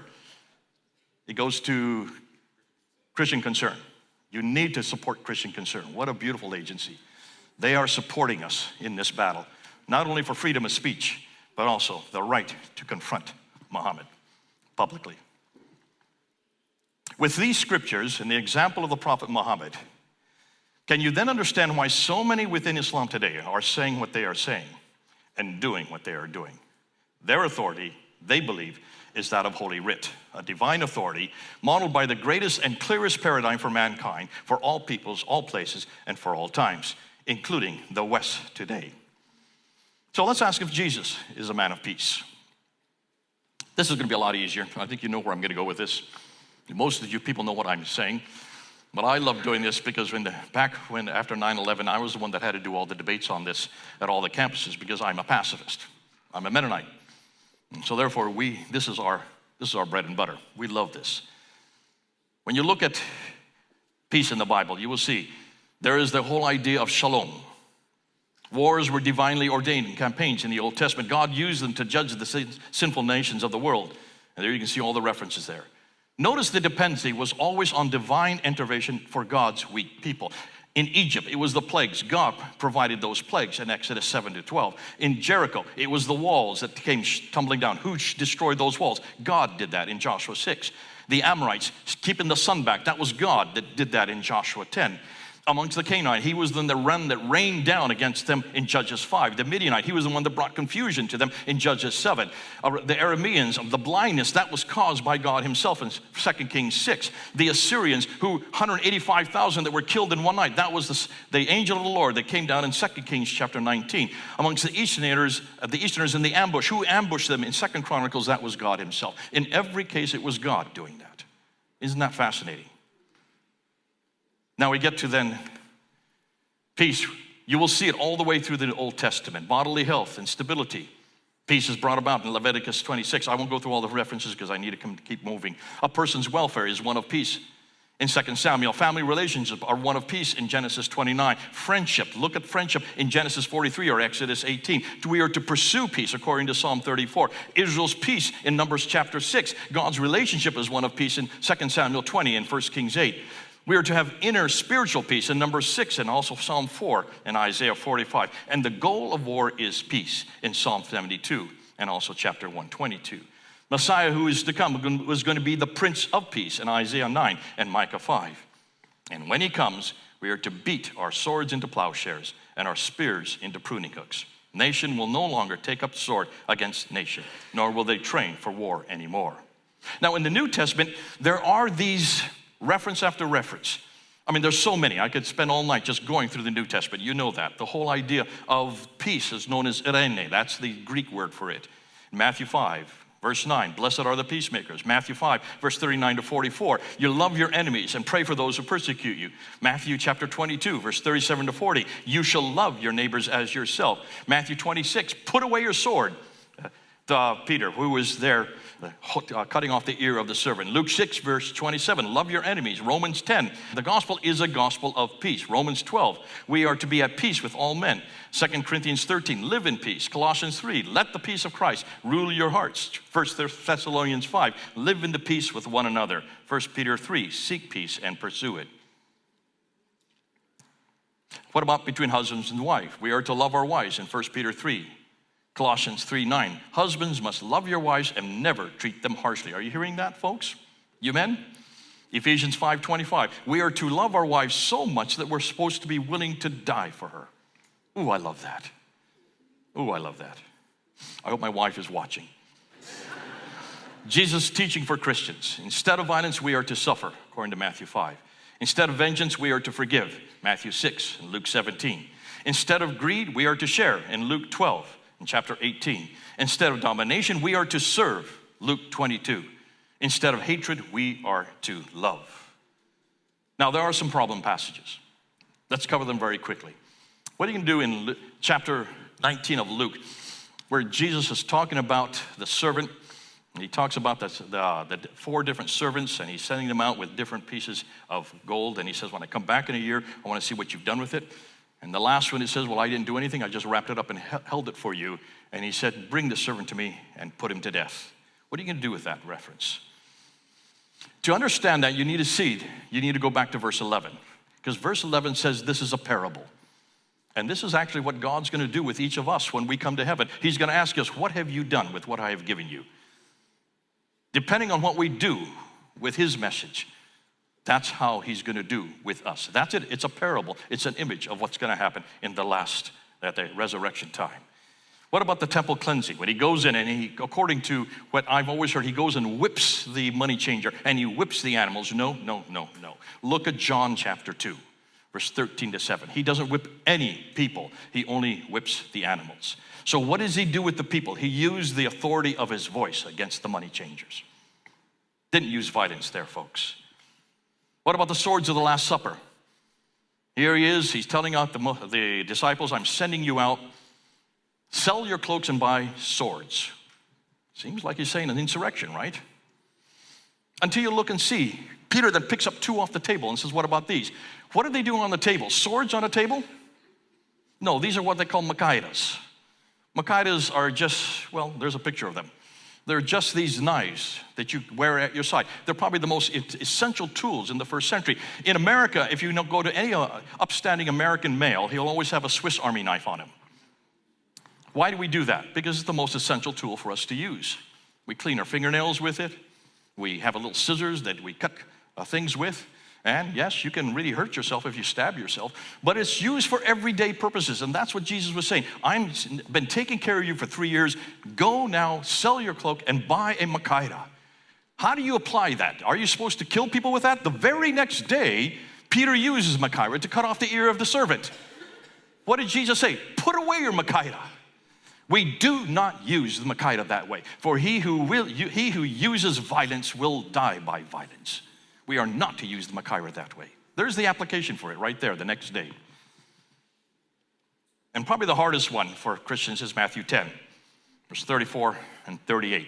It goes to Christian Concern. You need to support Christian Concern. What a beautiful agency. They are supporting us in this battle, not only for freedom of speech, but also the right to confront Muhammad publicly. With these scriptures and the example of the Prophet Muhammad, can you then understand why so many within Islam today are saying what they are saying and doing what they are doing? Their authority, they believe, is that of Holy Writ, a divine authority modeled by the greatest and clearest paradigm for mankind, for all peoples, all places, and for all times, including the West today. So let's ask if Jesus is a man of peace. This is going to be a lot easier. I think you know where I'm going to go with this. Most of you people know what I'm saying. But I love doing this because after 9/11, I was the one that had to do all the debates on this at all the campuses because I'm a pacifist. I'm a Mennonite. And so therefore, this is our bread and butter. We love this. When you look at peace in the Bible, you will see there is the whole idea of shalom. Wars were divinely ordained in campaigns in the Old Testament. God used them to judge the sinful nations of the world. And there you can see all the references there. Notice the dependency was always on divine intervention for God's weak people. In Egypt, it was the plagues. God provided those plagues in Exodus 7-12. In Jericho, it was the walls that came tumbling down. Who destroyed those walls? God did that in Joshua 6. The Amorites keeping the sun back, that was God that did that in Joshua 10. Amongst the Canaanite, he was then the one that rained down against them in Judges 5. The Midianite, he was the one that brought confusion to them in Judges 7. The Arameans, the blindness, that was caused by God himself in 2 Kings 6. The Assyrians, 185,000 that were killed in one night, that was the angel of the Lord that came down in 2 Kings chapter 19. Amongst the Easterners in the ambush, who ambushed them in 2 Chronicles, that was God himself. In every case, it was God doing that. Isn't that fascinating? Now we get to then peace. You will see it all the way through the Old Testament. Bodily health and stability. Peace is brought about in Leviticus 26. I won't go through all the references because I need to keep moving. A person's welfare is one of peace in 2 Samuel. Family relationships are one of peace in Genesis 29. Friendship, look at friendship in Genesis 43 or Exodus 18. We are to pursue peace according to Psalm 34. Israel's peace in Numbers chapter 6. God's relationship is one of peace in 2 Samuel 20 and 1 Kings 8. We are to have inner spiritual peace in Numbers 6 and also Psalm 4 and Isaiah 45. And the goal of war is peace in Psalm 72 and also chapter 122. Messiah who is to come was going to be the Prince of Peace in Isaiah 9 and Micah 5. And when he comes, we are to beat our swords into plowshares and our spears into pruning hooks. Nation will no longer take up the sword against nation, nor will they train for war anymore. Now in the New Testament, there are these reference after reference. I mean, there's so many. I could spend all night just going through the New Testament. You know that. The whole idea of peace is known as eirene. That's the Greek word for it. Matthew 5, verse 9, blessed are the peacemakers. Matthew 5, verse 39-44, you love your enemies and pray for those who persecute you. Matthew chapter 22, verse 37-40, you shall love your neighbors as yourself. Matthew 26, put away your sword. Peter, who was there cutting off the ear of the servant. Luke 6, verse 27, love your enemies. Romans 10, the gospel is a gospel of peace. Romans 12, we are to be at peace with all men. 2 Corinthians 13, live in peace. Colossians 3, let the peace of Christ rule your hearts. 1 Thessalonians 5, live in the peace with one another. 1 Peter 3, seek peace and pursue it. What about between husbands and wife? We are to love our wives in 1 Peter 3. Colossians 3:9, husbands must love your wives and never treat them harshly. Are you hearing that, folks? You men? Ephesians 5:25, we are to love our wives so much that we're supposed to be willing to die for her. Ooh, I love that. Ooh, I love that. I hope my wife is watching. Jesus' teaching for Christians. Instead of violence, we are to suffer, according to Matthew 5. Instead of vengeance, we are to forgive, Matthew 6 and Luke 17. Instead of greed, we are to share, in Luke 12. In chapter 18, instead of domination, we are to serve, Luke 22. Instead of hatred, we are to love. Now, there are some problem passages. Let's cover them very quickly. What are you going to do in chapter 19 of Luke, where Jesus is talking about the servant? He talks about the 4 different servants, and he's sending them out with different pieces of gold. And he says, when I come back in a year, I want to see what you've done with it. And the last one, it says, well, I didn't do anything. I just wrapped it up and held it for you. And he said, bring the servant to me and put him to death. What are you going to do with that reference? To understand that, you need to go back to verse 11. Because verse 11 says this is a parable. And this is actually what God's going to do with each of us when we come to heaven. He's going to ask us, what have you done with what I have given you? Depending on what we do with his message, that's how he's going to do with us. That's it. It's a parable. It's an image of what's going to happen in at the resurrection time. What about the temple cleansing? When he goes in and he, according to what I've always heard, he goes and whips the money changer and he whips the animals. No. Look at John chapter 2, verse 13 to 7. He doesn't whip any people. He only whips the animals. So what does he do with the people? He used the authority of his voice against the money changers. Didn't use violence there, folks. What about the swords of the Last Supper? Here he is. He's telling out the disciples, I'm sending you out. Sell your cloaks and buy swords. Seems like he's saying an insurrection, right? Until you look and see. Peter then picks up 2 off the table and says, what about these? What are they doing on the table? Swords on a table? No, these are what they call makaidas. Makaidas are just, well, there's a picture of them. They're just these knives that you wear at your side. They're probably the most essential tools in the first century. In America, if you go to any upstanding American male, he'll always have a Swiss Army knife on him. Why do we do that? Because it's the most essential tool for us to use. We clean our fingernails with it. We have a little scissors that we cut things with. And yes, you can really hurt yourself if you stab yourself, but it's used for everyday purposes. And that's what Jesus was saying. I've been taking care of you for 3 years. Go now, sell your cloak and buy a makaida. How do you apply that? Are you supposed to kill people with that? The very next day, Peter uses makaida to cut off the ear of the servant. What did Jesus say? Put away your makaida. We do not use the makaida that way. For he who uses violence will die by violence. We are not to use the makaida that way. There's the application for it right there the next day. And probably the hardest one for Christians is Matthew 10, verse 34 and 38.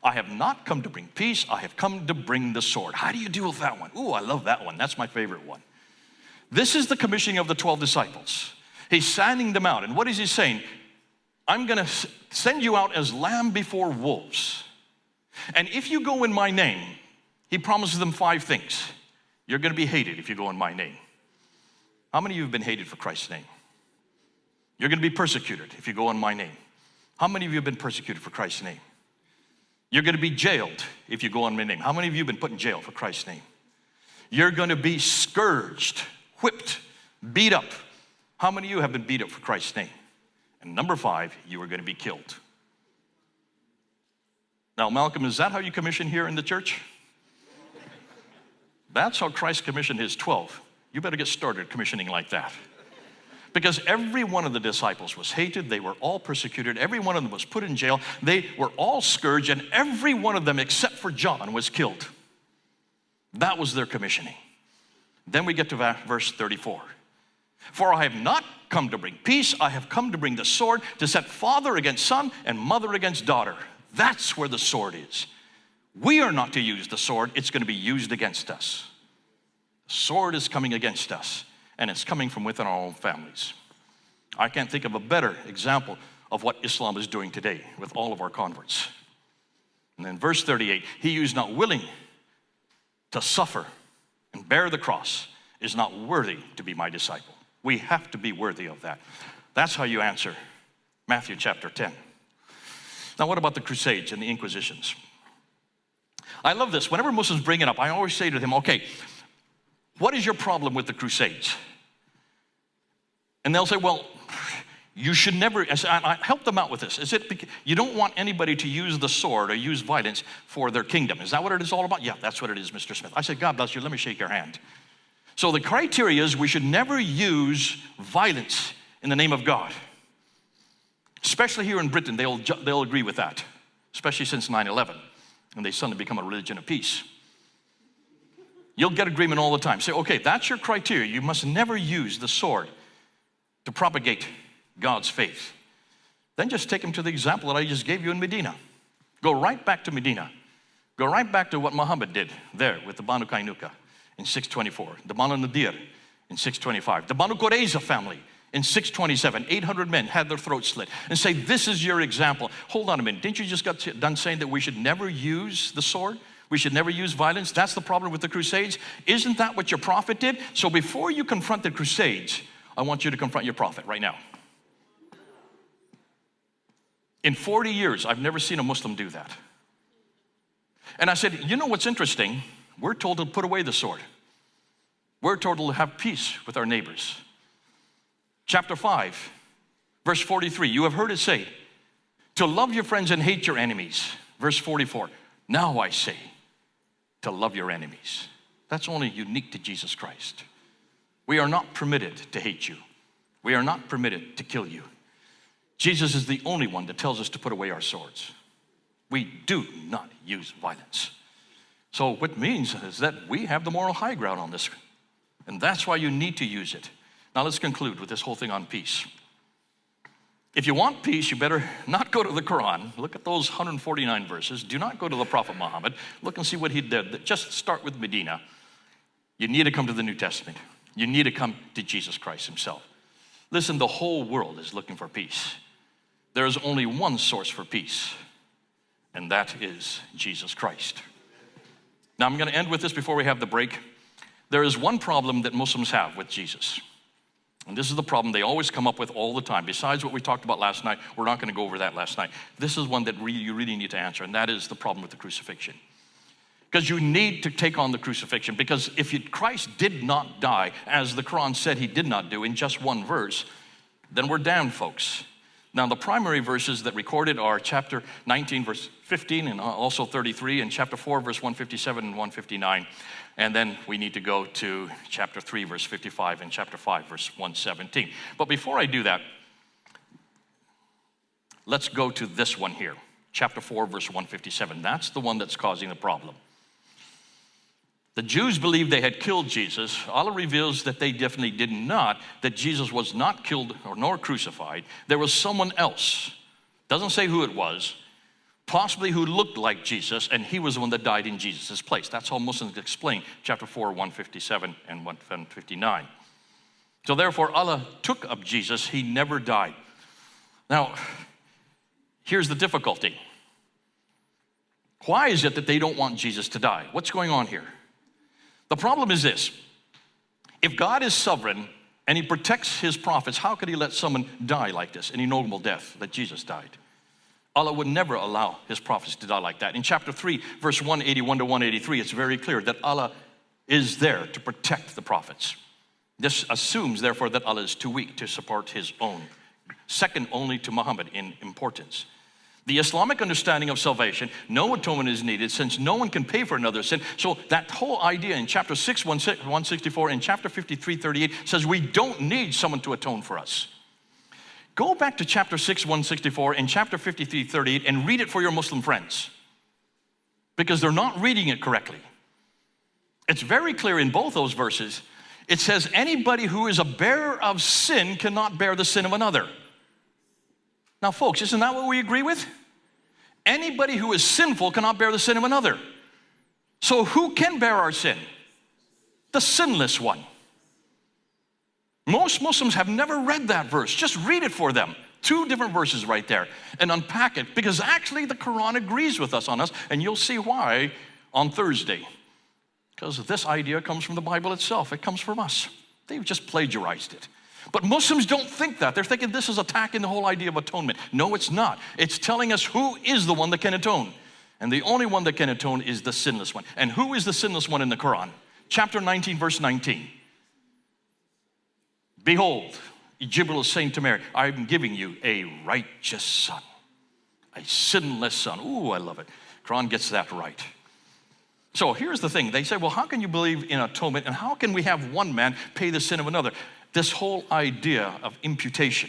I have not come to bring peace, I have come to bring the sword. How do you deal with that one? Ooh, I love that one. That's my favorite one. This is the commissioning of the 12 disciples. He's sending them out. And what is he saying? I'm going to send you out as lamb before wolves. And if you go in my name, he promises them 5 things. You're going to be hated if you go in my name. How many of you have been hated for Christ's name? You're going to be persecuted if you go in my name. How many of you have been persecuted for Christ's name? You're going to be jailed if you go in my name. How many of you have been put in jail for Christ's name? You're going to be scourged, whipped, beat up. How many of you have been beat up for Christ's name? And number 5, you are going to be killed. Now, Malcolm, is that how you commission here in the church? That's how Christ commissioned his 12. You better get started commissioning like that. Because every one of the disciples was hated. They were all persecuted. Every one of them was put in jail. They were all scourged, and every one of them except for John was killed. That was their commissioning. Then we get to verse 34. For I have not come to bring peace, I have come to bring the sword, to set father against son and mother against daughter. That's where the sword is. We are not to use the sword, it's going to be used against us. The sword is coming against us, and it's coming from within our own families. I can't think of a better example of what Islam is doing today with all of our converts. And then verse 38, he who is not willing to suffer and bear the cross is not worthy to be my disciple. We have to be worthy of that. That's how you answer Matthew chapter 10. Now, what about the Crusades and the Inquisitions? I love this. Whenever Muslims bring it up, I always say to them, okay, what is your problem with the Crusades? And they'll say, well, you should never, I help them out with this. Is it because you don't want anybody to use the sword or use violence for their kingdom? Is that what it is all about? Yeah, that's what it is, Mr. Smith. I said, God bless you, let me shake your hand. So the criteria is we should never use violence in the name of God. Especially here in Britain, they'll agree with that, especially since 9/11, and they suddenly become a religion of peace. You'll get agreement all the time. Say, okay, that's your criteria. You must never use the sword to propagate God's faith. Then just take them to the example that I just gave you in Medina. Go right back to Medina. Go right back to what Muhammad did there with the Banu Kainuka in 624, the Banu Nadir in 625, the Banu Qurayza family In 627, 800 men had their throats slit, and say, this is your example. Hold on a minute. Didn't you just got done saying that we should never use the sword? We should never use violence? That's the problem with the Crusades. Isn't that what your prophet did? So before you confront the Crusades, I want you to confront your prophet right now. In 40 years, I've never seen a Muslim do that. And I said, you know what's interesting? We're told to put away the sword. We're told to have peace with our neighbors. Chapter 5, verse 43, you have heard it say, to love your friends and hate your enemies. Verse 44, now I say, to love your enemies. That's only unique to Jesus Christ. We are not permitted to hate you. We are not permitted to kill you. Jesus is the only one that tells us to put away our swords. We do not use violence. So what it means is that we have the moral high ground on this. And that's why you need to use it. Now let's conclude with this whole thing on peace. If you want peace, you better not go to the Qur'an. Look at those 149 verses. Do not go to the Prophet Muhammad. Look and see what he did. Just start with Medina. You need to come to the New Testament. You need to come to Jesus Christ himself. Listen, the whole world is looking for peace. There is only one source for peace, and that is Jesus Christ. Now I'm going to end with this before we have the break. There is one problem that Muslims have with Jesus. And this is the problem they always come up with all the time. Besides what we talked about last night, we're not going to go over that last night. This is one that you really need to answer, and that is the problem with the crucifixion. Because you need to take on the crucifixion. Because if Christ did not die, as the Quran said he did not do in just one verse, then we're damned, folks. Now, the primary verses that recorded are chapter 19, verse 15, and also 33, and chapter 4, verse 157 and 159. And then we need to go to chapter 3, verse 55, and chapter 5, verse 117. But before I do that, let's go to this one here, chapter 4, verse 157. That's the one that's causing the problem. The Jews believed they had killed Jesus. Allah reveals that they definitely did not, that Jesus was not killed nor crucified. There was someone else. Doesn't say who it was, possibly who looked like Jesus, and he was the one that died in Jesus' place. That's how Muslims explain chapter 4, 157 and 159. So therefore, Allah took up Jesus. He never died. Now, here's the difficulty. Why is it that they don't want Jesus to die? What's going on here? The problem is this. If God is sovereign and he protects his prophets, how could he let someone die like this, an ignoble death that Jesus died? Allah would never allow his prophets to die like that. In chapter 3, verse 181 to 183, it's very clear that Allah is there to protect the prophets. This assumes, therefore, that Allah is too weak to support his own, second only to Muhammad in importance. The Islamic understanding of salvation, no atonement is needed since no one can pay for another sin. So that whole idea in chapter 6, 164, and chapter 53, 38 says we don't need someone to atone for us. Go back to chapter 6, 164 and chapter 53, 38 and read it for your Muslim friends because they're not reading it correctly. It's very clear in both those verses. It says anybody who is a bearer of sin cannot bear the sin of another. Now, folks, isn't that what we agree with? Anybody who is sinful cannot bear the sin of another. So who can bear our sin? The sinless one. Most Muslims have never read that verse. Just read it for them. 2 different verses right there and unpack it because actually the Quran agrees with us on us, and you'll see why on Thursday. Because this idea comes from the Bible itself. It comes from us. They've just plagiarized it. But Muslims don't think that. They're thinking this is attacking the whole idea of atonement. No, it's not. It's telling us who is the one that can atone. And the only one that can atone is the sinless one. And who is the sinless one in the Quran? Chapter 19, verse 19. Behold, Jibril is saying to Mary, I'm giving you a righteous son, a sinless son. Ooh, I love it. Quran gets that right. So here's the thing. They say, well, how can you believe in atonement and how can we have one man pay the sin of another? This whole idea of imputation,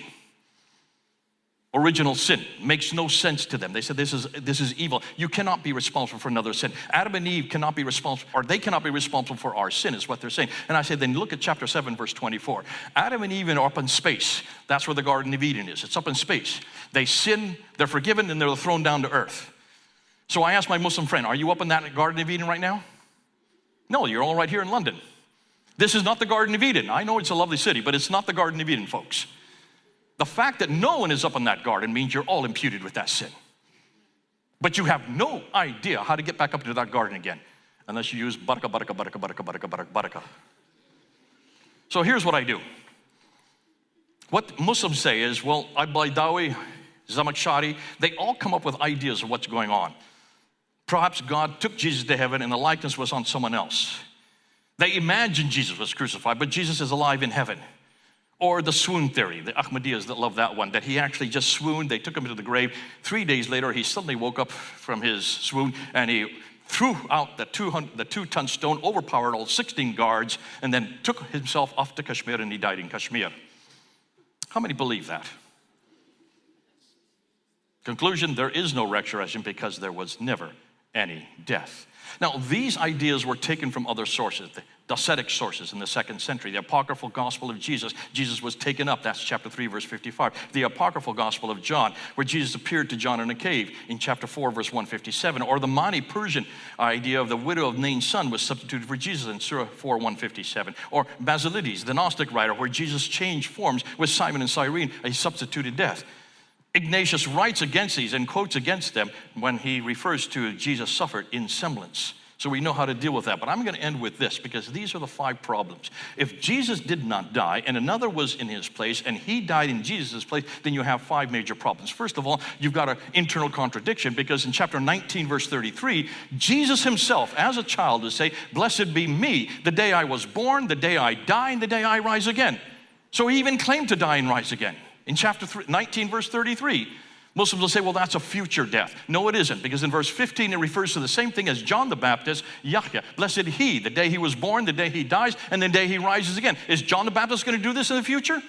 original sin, makes no sense to them. They said this is evil. You cannot be responsible for another sin. Adam and Eve cannot be responsible, or they cannot be responsible for our sin, is what they're saying. And I said, then look at chapter 7, verse 24. Adam and Eve are up in space. That's where the Garden of Eden is. It's up in space. They sin, they're forgiven, and they're thrown down to earth. So I asked my Muslim friend, are you up in that Garden of Eden right now? No, you're all right here in London. This is not the Garden of Eden. I know it's a lovely city, but it's not the Garden of Eden, folks. The fact that no one is up in that garden means you're all imputed with that sin. But you have no idea how to get back up into that garden again unless you use baraka, baraka, baraka, baraka, baraka, baraka, baraka. So here's what I do. What Muslims say is, well, Al-Baydawi, Zamakhshari, they all come up with ideas of what's going on. Perhaps God took Jesus to heaven and the likeness was on someone else. They imagine Jesus was crucified, but Jesus is alive in heaven. Or the swoon theory, the Ahmadiyas that love that one, that he actually just swooned, they took him to the grave. 3 days later, he suddenly woke up from his swoon and he threw out the 2-ton stone, overpowered all 16 guards, and then took himself off to Kashmir and he died in Kashmir. How many believe that? Conclusion, there is no resurrection because there was never any death. Now, these ideas were taken from other sources, the Docetic sources in the 2nd century. The apocryphal gospel of Jesus, Jesus was taken up, that's chapter 3, verse 55. The apocryphal gospel of John, where Jesus appeared to John in a cave in chapter 4, verse 157. Or the Mani Persian idea of the widow of Nain's son was substituted for Jesus in Surah 4, 157. Or Basilides, the Gnostic writer, where Jesus changed forms with Simon and Cyrene, a substituted death. Ignatius writes against these and quotes against them when he refers to Jesus suffered in semblance. So we know how to deal with that. But I'm going to end with this because these are the 5 problems. If Jesus did not die and another was in his place and he died in Jesus' place, then you have 5 major problems. First of all, you've got an internal contradiction because in chapter 19, verse 33, Jesus himself, as a child, would say, "Blessed be me, the day I was born, the day I die, and the day I rise again." So he even claimed to die and rise again. In chapter 19, verse 33, Muslims will say, well, that's a future death. No, it isn't, because in verse 15, it refers to the same thing as John the Baptist, Yahya. Blessed he, the day he was born, the day he dies, and the day he rises again. Is John the Baptist going to do this in the future?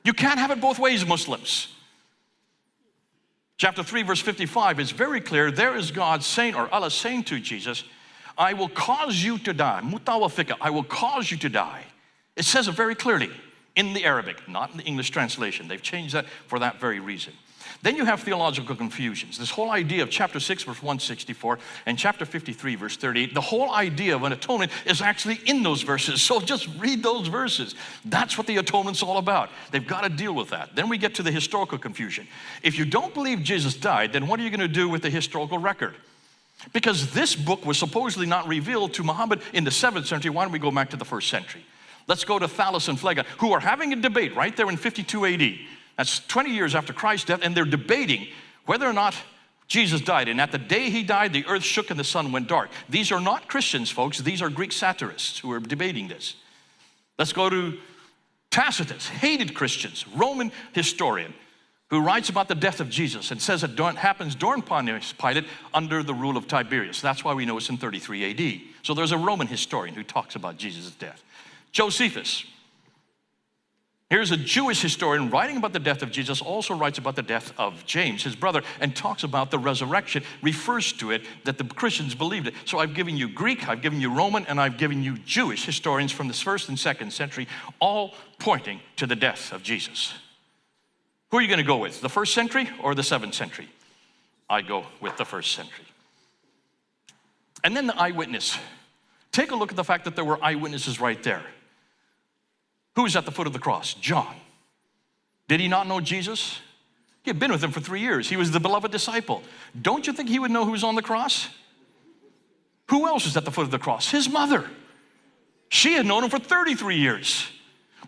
You can't have it both ways, Muslims. Chapter 3, verse 55 is very clear. There is God saying, or Allah saying to Jesus, I will cause you to die. Mutawafika, I will cause you to die. It says it very clearly in the Arabic, not in the English translation. They've changed that for that very reason. Then you have theological confusions. This whole idea of chapter 6, verse 164, and chapter 53, verse 38, the whole idea of an atonement is actually in those verses. So just read those verses. That's what the atonement's all about. They've got to deal with that. Then we get to the historical confusion. If you don't believe Jesus died, then what are you going to do with the historical record? Because this book was supposedly not revealed to Muhammad in the 7th century. Why don't we go back to the 1st century? Let's go to Thales and Phlegon, who are having a debate right there in 52 AD. That's 20 years after Christ's death, and they're debating whether or not Jesus died. And at the day he died, the earth shook and the sun went dark. These are not Christians, folks. These are Greek satirists who are debating this. Let's go to Tacitus, hated Christians, Roman historian, who writes about the death of Jesus and says it happens during Pontius Pilate under the rule of Tiberius. That's why we know it's in 33 AD. So there's a Roman historian who talks about Jesus' death. Josephus. Here's a Jewish historian writing about the death of Jesus, also writes about the death of James, his brother, and talks about the resurrection, refers to it, that the Christians believed it. So I've given you Greek, I've given you Roman, and I've given you Jewish historians from the 1st and 2nd century, all pointing to the death of Jesus. Who are you going to go with, the 1st century or the 7th century? I go with the 1st century. And then the eyewitness. Take a look at the fact that there were eyewitnesses right there. Who was at the foot of the cross? John. Did he not know Jesus? He had been with him for 3 years. He was the beloved disciple. Don't you think he would know who was on the cross? Who else was at the foot of the cross? His mother. She had known him for 33 years.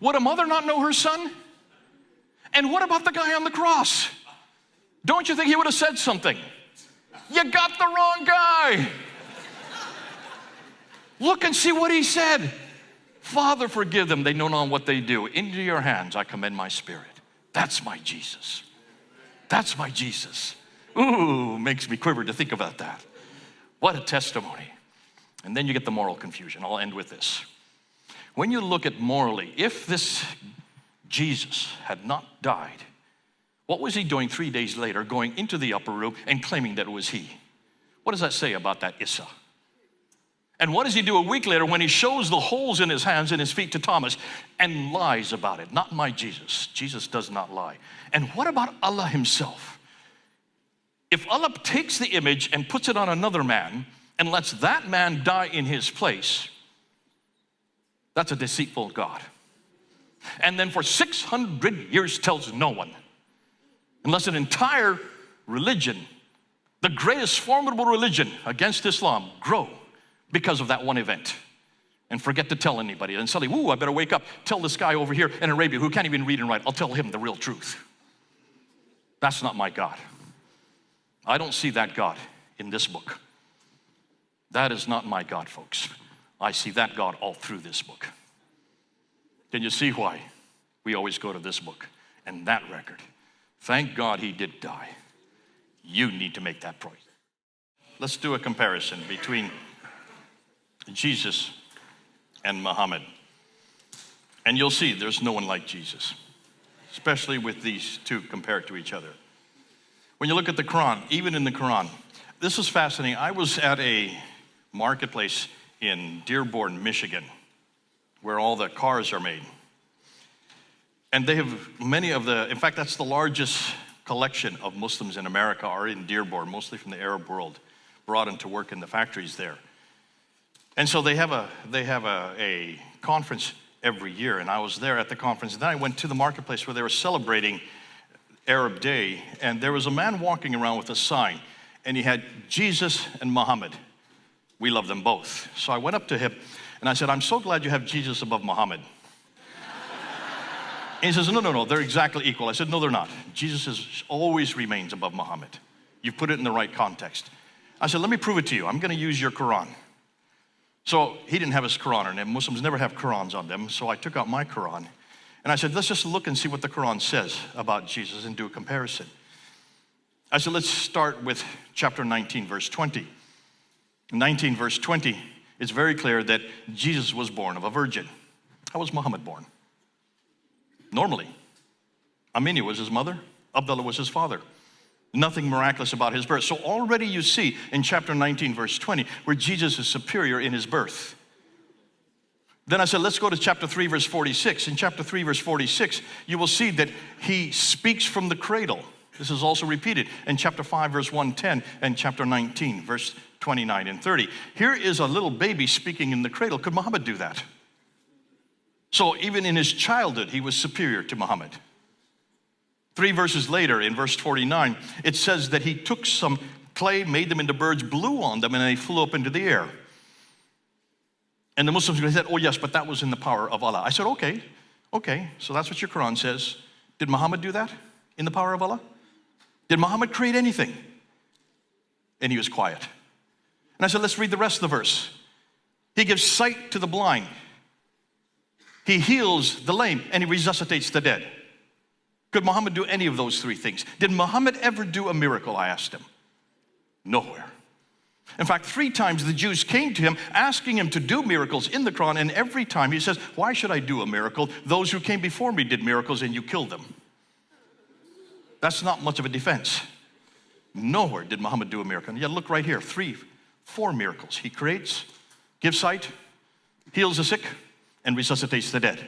Would a mother not know her son? And what about the guy on the cross? Don't you think he would have said something? You got the wrong guy. Look and see what he said. Father, forgive them. They know not what they do. Into your hands I commend my spirit. That's my Jesus. That's my Jesus. Ooh, makes me quiver to think about that. What a testimony. And then you get the moral confusion. I'll end with this. When you look at morally, if this Jesus had not died, what was he doing 3 days later, going into the upper room and claiming that it was he? What does that say about that Issa? And what does he do a week later when he shows the holes in his hands and his feet to Thomas and lies about it? Not my Jesus. Jesus does not lie. And what about Allah himself? If Allah takes the image and puts it on another man and lets that man die in his place, That's a deceitful God. And then for 600 years tells no one, unless an entire religion, the greatest formidable religion against Islam, grow because of that one event. And forget to tell anybody. And suddenly, ooh, I better wake up, tell this guy over here in Arabia who can't even read and write, I'll tell him the real truth. That's not my God. I don't see that God in this book. That is not my God, folks. I see that God all through this book. Can you see why we always go to this book and that record? Thank God he did die. You need to make that choice. Let's do a comparison between Jesus and Muhammad. And you'll see there's no one like Jesus, especially with these two compared to each other. When you look at the Qur'an, even in the Qur'an, this is fascinating. I was at a marketplace in Dearborn, Michigan, where all the cars are made. And they have many of the, in fact, that's the largest collection of Muslims in America are in Dearborn, mostly from the Arab world, brought in to work in the factories there. And so they have a conference every year, and I was there at the conference. And then I went to the marketplace where they were celebrating Arab Day, and there was a man walking around with a sign, and he had Jesus and Muhammad. We love them both. So I went up to him, and I said, I'm so glad you have Jesus above Muhammad. And he says, no, they're exactly equal. I said, no, they're not. Jesus always remains above Muhammad. You've put it in the right context. I said, let me prove it to you. I'm going to use your Qur'an. So he didn't have his Qur'an on him. Muslims never have Qur'ans on them. So I took out my Qur'an, and I said, let's just look and see what the Qur'an says about Jesus and do a comparison. I said, let's start with chapter 19, verse 20. 19, verse 20, it's very clear that Jesus was born of a virgin. How was Muhammad born? Normally. Aminah was his mother. Abdullah was his father. Nothing miraculous about his birth. So already you see in chapter 19, verse 20, where Jesus is superior in his birth. Then I said, let's go to chapter 3, verse 46. In chapter 3, verse 46, you will see that he speaks from the cradle. This is also repeated in chapter 5, verse 110, and chapter 19, verse 29 and 30. Here is a little baby speaking in the cradle. Could Muhammad do that? So even in his childhood, he was superior to Muhammad. 3 verses later, in verse 49, it says that he took some clay, made them into birds, blew on them, and they flew up into the air. And the Muslims said, oh yes, but that was in the power of Allah. I said, okay, so that's what your Quran says. Did Muhammad do that in the power of Allah? Did Muhammad create anything? And he was quiet. And I said, let's read the rest of the verse. He gives sight to the blind. He heals the lame, and he resuscitates the dead. Could Muhammad do any of those three things? Did Muhammad ever do a miracle, I asked him. Nowhere. In fact, 3 times the Jews came to him asking him to do miracles in the Quran, and every time he says, why should I do a miracle? Those who came before me did miracles and you killed them. That's not much of a defense. Nowhere did Muhammad do a miracle. And yeah, look right here, 3, 4 miracles. He creates, gives sight, heals the sick, and resuscitates the dead.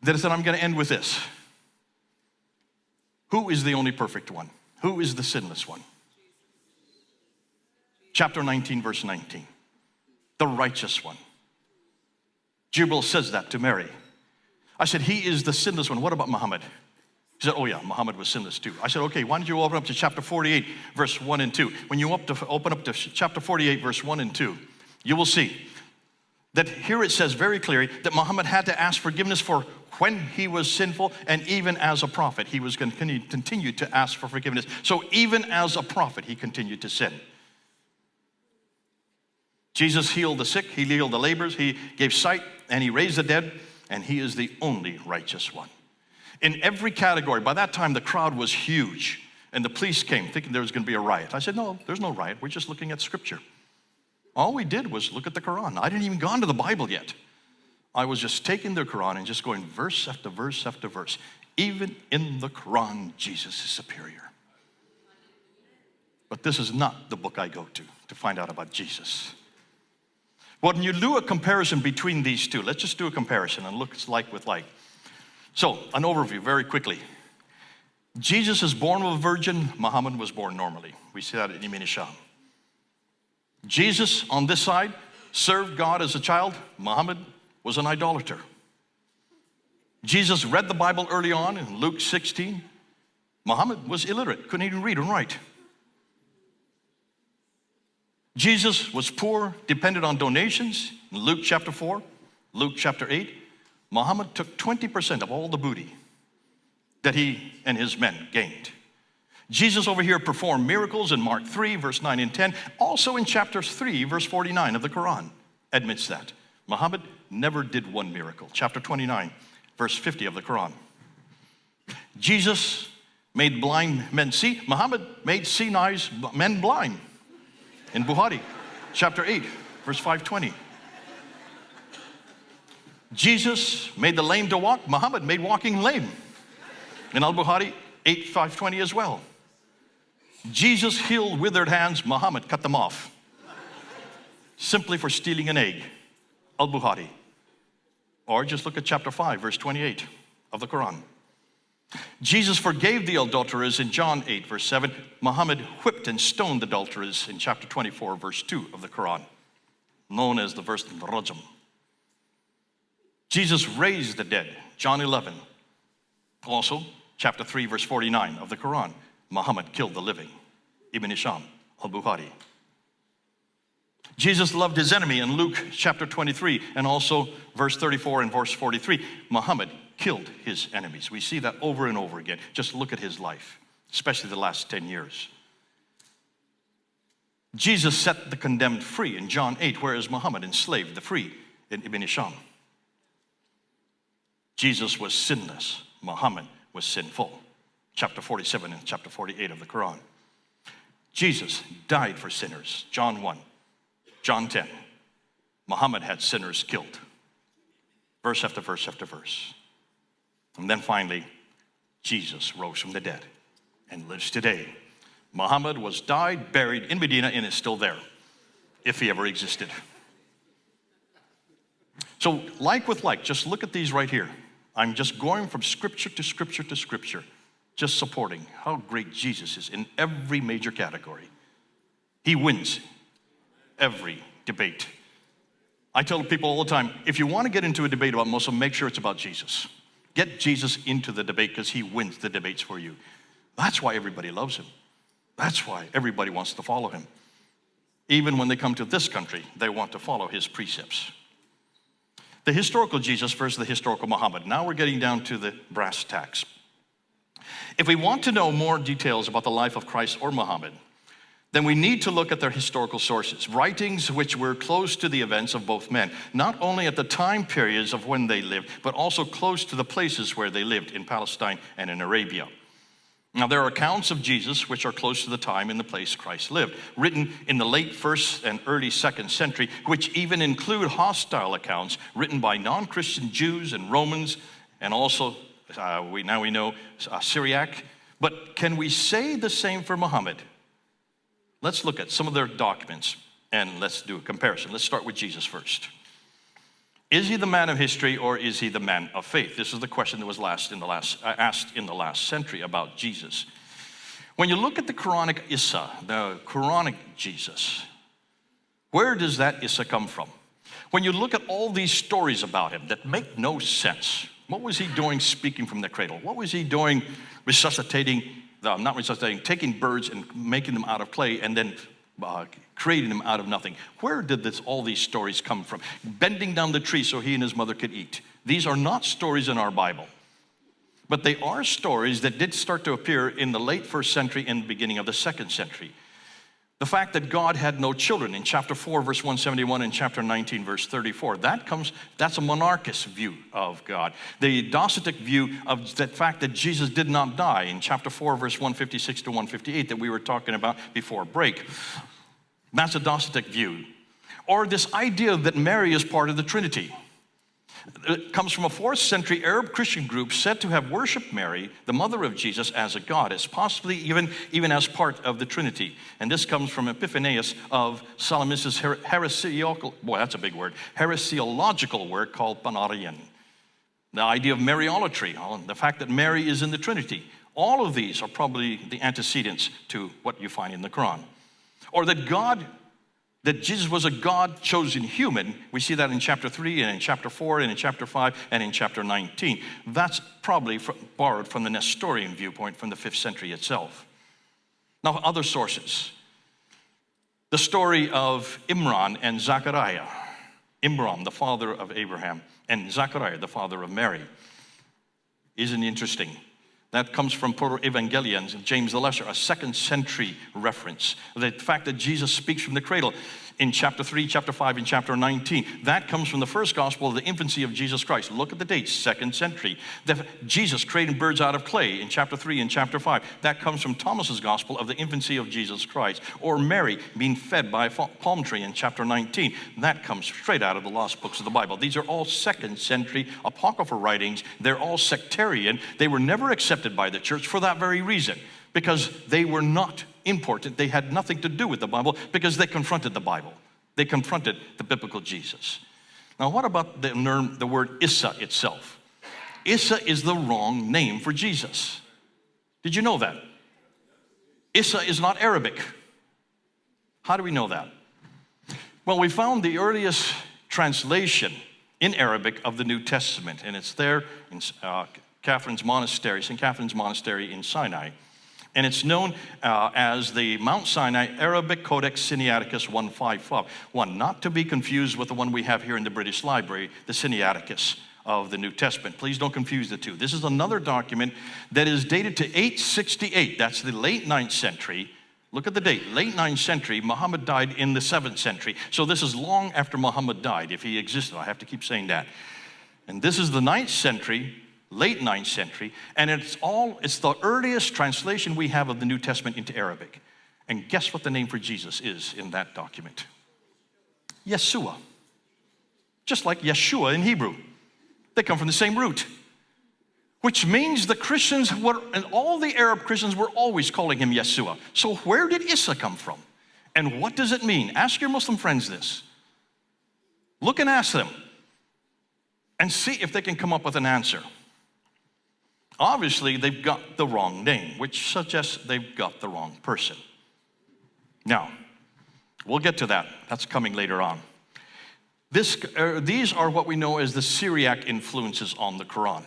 Then I said, I'm going to end with this. Who is the only perfect one? Who is the sinless one? Chapter 19, verse 19. The righteous one. Jibril says that to Mary. I said, he is the sinless one. What about Muhammad? He said, oh yeah, Muhammad was sinless too. I said, okay, why don't you open up to chapter 48, verse 1 and 2. When you open up to chapter 48, verse 1 and 2, you will see that here it says very clearly that Muhammad had to ask forgiveness for when he was sinful, and even as a prophet, he was going to continue to ask for forgiveness. So even as a prophet, he continued to sin. Jesus healed the sick, he healed the laborers, he gave sight, and he raised the dead, and he is the only righteous one. In every category, by that time the crowd was huge, and the police came thinking there was going to be a riot. I said, no, there's no riot, we're just looking at scripture. All we did was look at the Quran. I didn't even gone to the Bible yet. I was just taking the Quran and just going verse after verse after verse. Even in the Quran, Jesus is superior. But this is not the book I go to find out about Jesus. When you do a comparison between these two, let's just do a comparison and look like with like. So, an overview very quickly. Jesus is born of a virgin. Muhammad was born normally. We see that in Ibn Hisham. Jesus on this side served God as a child, Muhammad was an idolater. Jesus read the Bible early on in Luke 16. Muhammad was illiterate, couldn't even read and write. Jesus was poor, depended on donations in Luke chapter 4, Luke chapter 8. Muhammad took 20% of all the booty that he and his men gained. Jesus over here performed miracles in Mark 3, verse 9 and 10. Also in chapter 3, verse 49 of the Qur'an admits that. Muhammad never did one miracle. Chapter 29, verse 50 of the Qur'an. Jesus made blind men see. Muhammad made senile men blind in Bukhari, chapter 8, verse 520. Jesus made the lame to walk. Muhammad made walking lame in Al-Bukhari 8, 520 as well. Jesus healed withered hands. Muhammad cut them off simply for stealing an egg. Al-Bukhari. Or just look at chapter 5, verse 28 of the Quran. Jesus forgave the adulterers in John 8, verse 7. Muhammad whipped and stoned the adulterers in chapter 24, verse 2 of the Quran, known as the verse of the Rajam. Jesus raised the dead, John 11. Also, chapter 3, verse 49 of the Quran. Muhammad killed the living, Ibn Hisham, Al-Bukhari. Jesus loved his enemy in Luke chapter 23, and also verse 34 and verse 43. Muhammad killed his enemies. We see that over and over again. Just look at his life, especially the last 10 years. Jesus set the condemned free in John 8, whereas Muhammad enslaved the free in Ibn Hisham. Jesus was sinless. Muhammad was sinful. Chapter 47 and chapter 48 of the Quran. Jesus died for sinners. John 1, John 10. Muhammad had sinners killed. Verse after verse after verse. And then finally, Jesus rose from the dead and lives today. Muhammad was died, buried in Medina, and is still there, if he ever existed. So like with like, just look at these right here. I'm just going from scripture to scripture to scripture, just supporting how great Jesus is in every major category. He wins every debate. I tell people all the time, if you want to get into a debate about Muslim, make sure it's about Jesus. Get Jesus into the debate because he wins the debates for you. That's why everybody loves him. That's why everybody wants to follow him. Even when they come to this country, they want to follow his precepts. The historical Jesus versus the historical Muhammad. Now we're getting down to the brass tacks. If we want to know more details about the life of Christ or Muhammad, then we need to look at their historical sources, writings which were close to the events of both men, not only at the time periods of when they lived, but also close to the places where they lived in Palestine and in Arabia. Now, there are accounts of Jesus which are close to the time and the place Christ lived, written in the late 1st and early 2nd century, which even include hostile accounts written by non-Christian Jews and Romans, and also, we know, Syriac. But can we say the same for Muhammad? Let's look at some of their documents, and let's do a comparison. Let's start with Jesus first. Is he the man of history, or is he the man of faith? This is the question that was asked in the last century about Jesus. When you look at the Quranic Isa, the Quranic Jesus, where does that Isa come from? When you look at all these stories about him that make no sense, what was he doing speaking from the cradle? What was he doing taking birds and making them out of clay and then creating them out of nothing? Where did all these stories come from? Bending down the tree so he and his mother could eat. These are not stories in our Bible, but they are stories that did start to appear in the late 1st century and beginning of the 2nd century. The fact that God had no children in chapter 4, verse 171 and chapter 19, verse 34, that's a monarchist view of God. The Docetic view of the fact that Jesus did not die in chapter 4, verse 156 to 158 that we were talking about before break. That's a Docetic view. Or this idea that Mary is part of the Trinity. It comes from a 4th century Arab Christian group said to have worshiped Mary, the mother of Jesus, as a goddess, possibly even as part of the Trinity. And this comes from Epiphanius of Salamis' heresiological work called Panarion. The idea of Mariolatry, the fact that Mary is in the Trinity. All of these are probably the antecedents to what you find in the Quran. Or that God that Jesus was a God-chosen human. We see that in chapter 3 and in chapter 4 and in chapter 5 and in chapter 19. That's probably borrowed from the Nestorian viewpoint from the 5th century itself. Now, other sources. The story of Imran and Zachariah. Imran, the father of Abraham, and Zachariah, the father of Mary. Isn't it interesting? That comes from Proto-Evangelions and James the Lesser, a 2nd century reference. The fact that Jesus speaks from the cradle in chapter 3, chapter 5, and chapter 19. That comes from the first gospel of the infancy of Jesus Christ. Look at the dates, 2nd century. Jesus creating birds out of clay in chapter 3 and chapter 5. That comes from Thomas's gospel of the infancy of Jesus Christ. Or Mary being fed by a palm tree in chapter 19. That comes straight out of the lost books of the Bible. These are all 2nd century apocryphal writings. They're all sectarian. They were never accepted by the church for that very reason, because they were not important. They had nothing to do with the Bible because they confronted the Bible. They confronted the biblical Jesus. Now, what about the word Isa itself? Isa is the wrong name for Jesus. Did you know that? Isa is not Arabic. How do we know that? Well, we found the earliest translation in Arabic of the New Testament, and it's there in Catherine's Monastery, St. Catherine's Monastery in Sinai. And it's known as the Mount Sinai Arabic Codex Sinaiticus 1551, not to be confused with the one we have here in the British Library, the Sinaiticus of the New Testament. Please don't confuse the two. This is another document that is dated to 868. That's the late 9th century. Look at the date, late 9th century. Muhammad died in the 7th century. So this is long after Muhammad died, if he existed. I have to keep saying that. And this is the 9th century, late 9th century, and it's the earliest translation we have of the New Testament into Arabic. And guess what the name for Jesus is in that document? Yeshua. Just like Yeshua in Hebrew. They come from the same root. Which means the Christians and all the Arab Christians were always calling him Yeshua. So where did Isa come from? And what does it mean? Ask your Muslim friends this. Look and ask them. And see if they can come up with an answer. Obviously, they've got the wrong name, which suggests they've got the wrong person. Now, we'll get to that. That's coming later on. These are what we know as the Syriac influences on the Qur'an.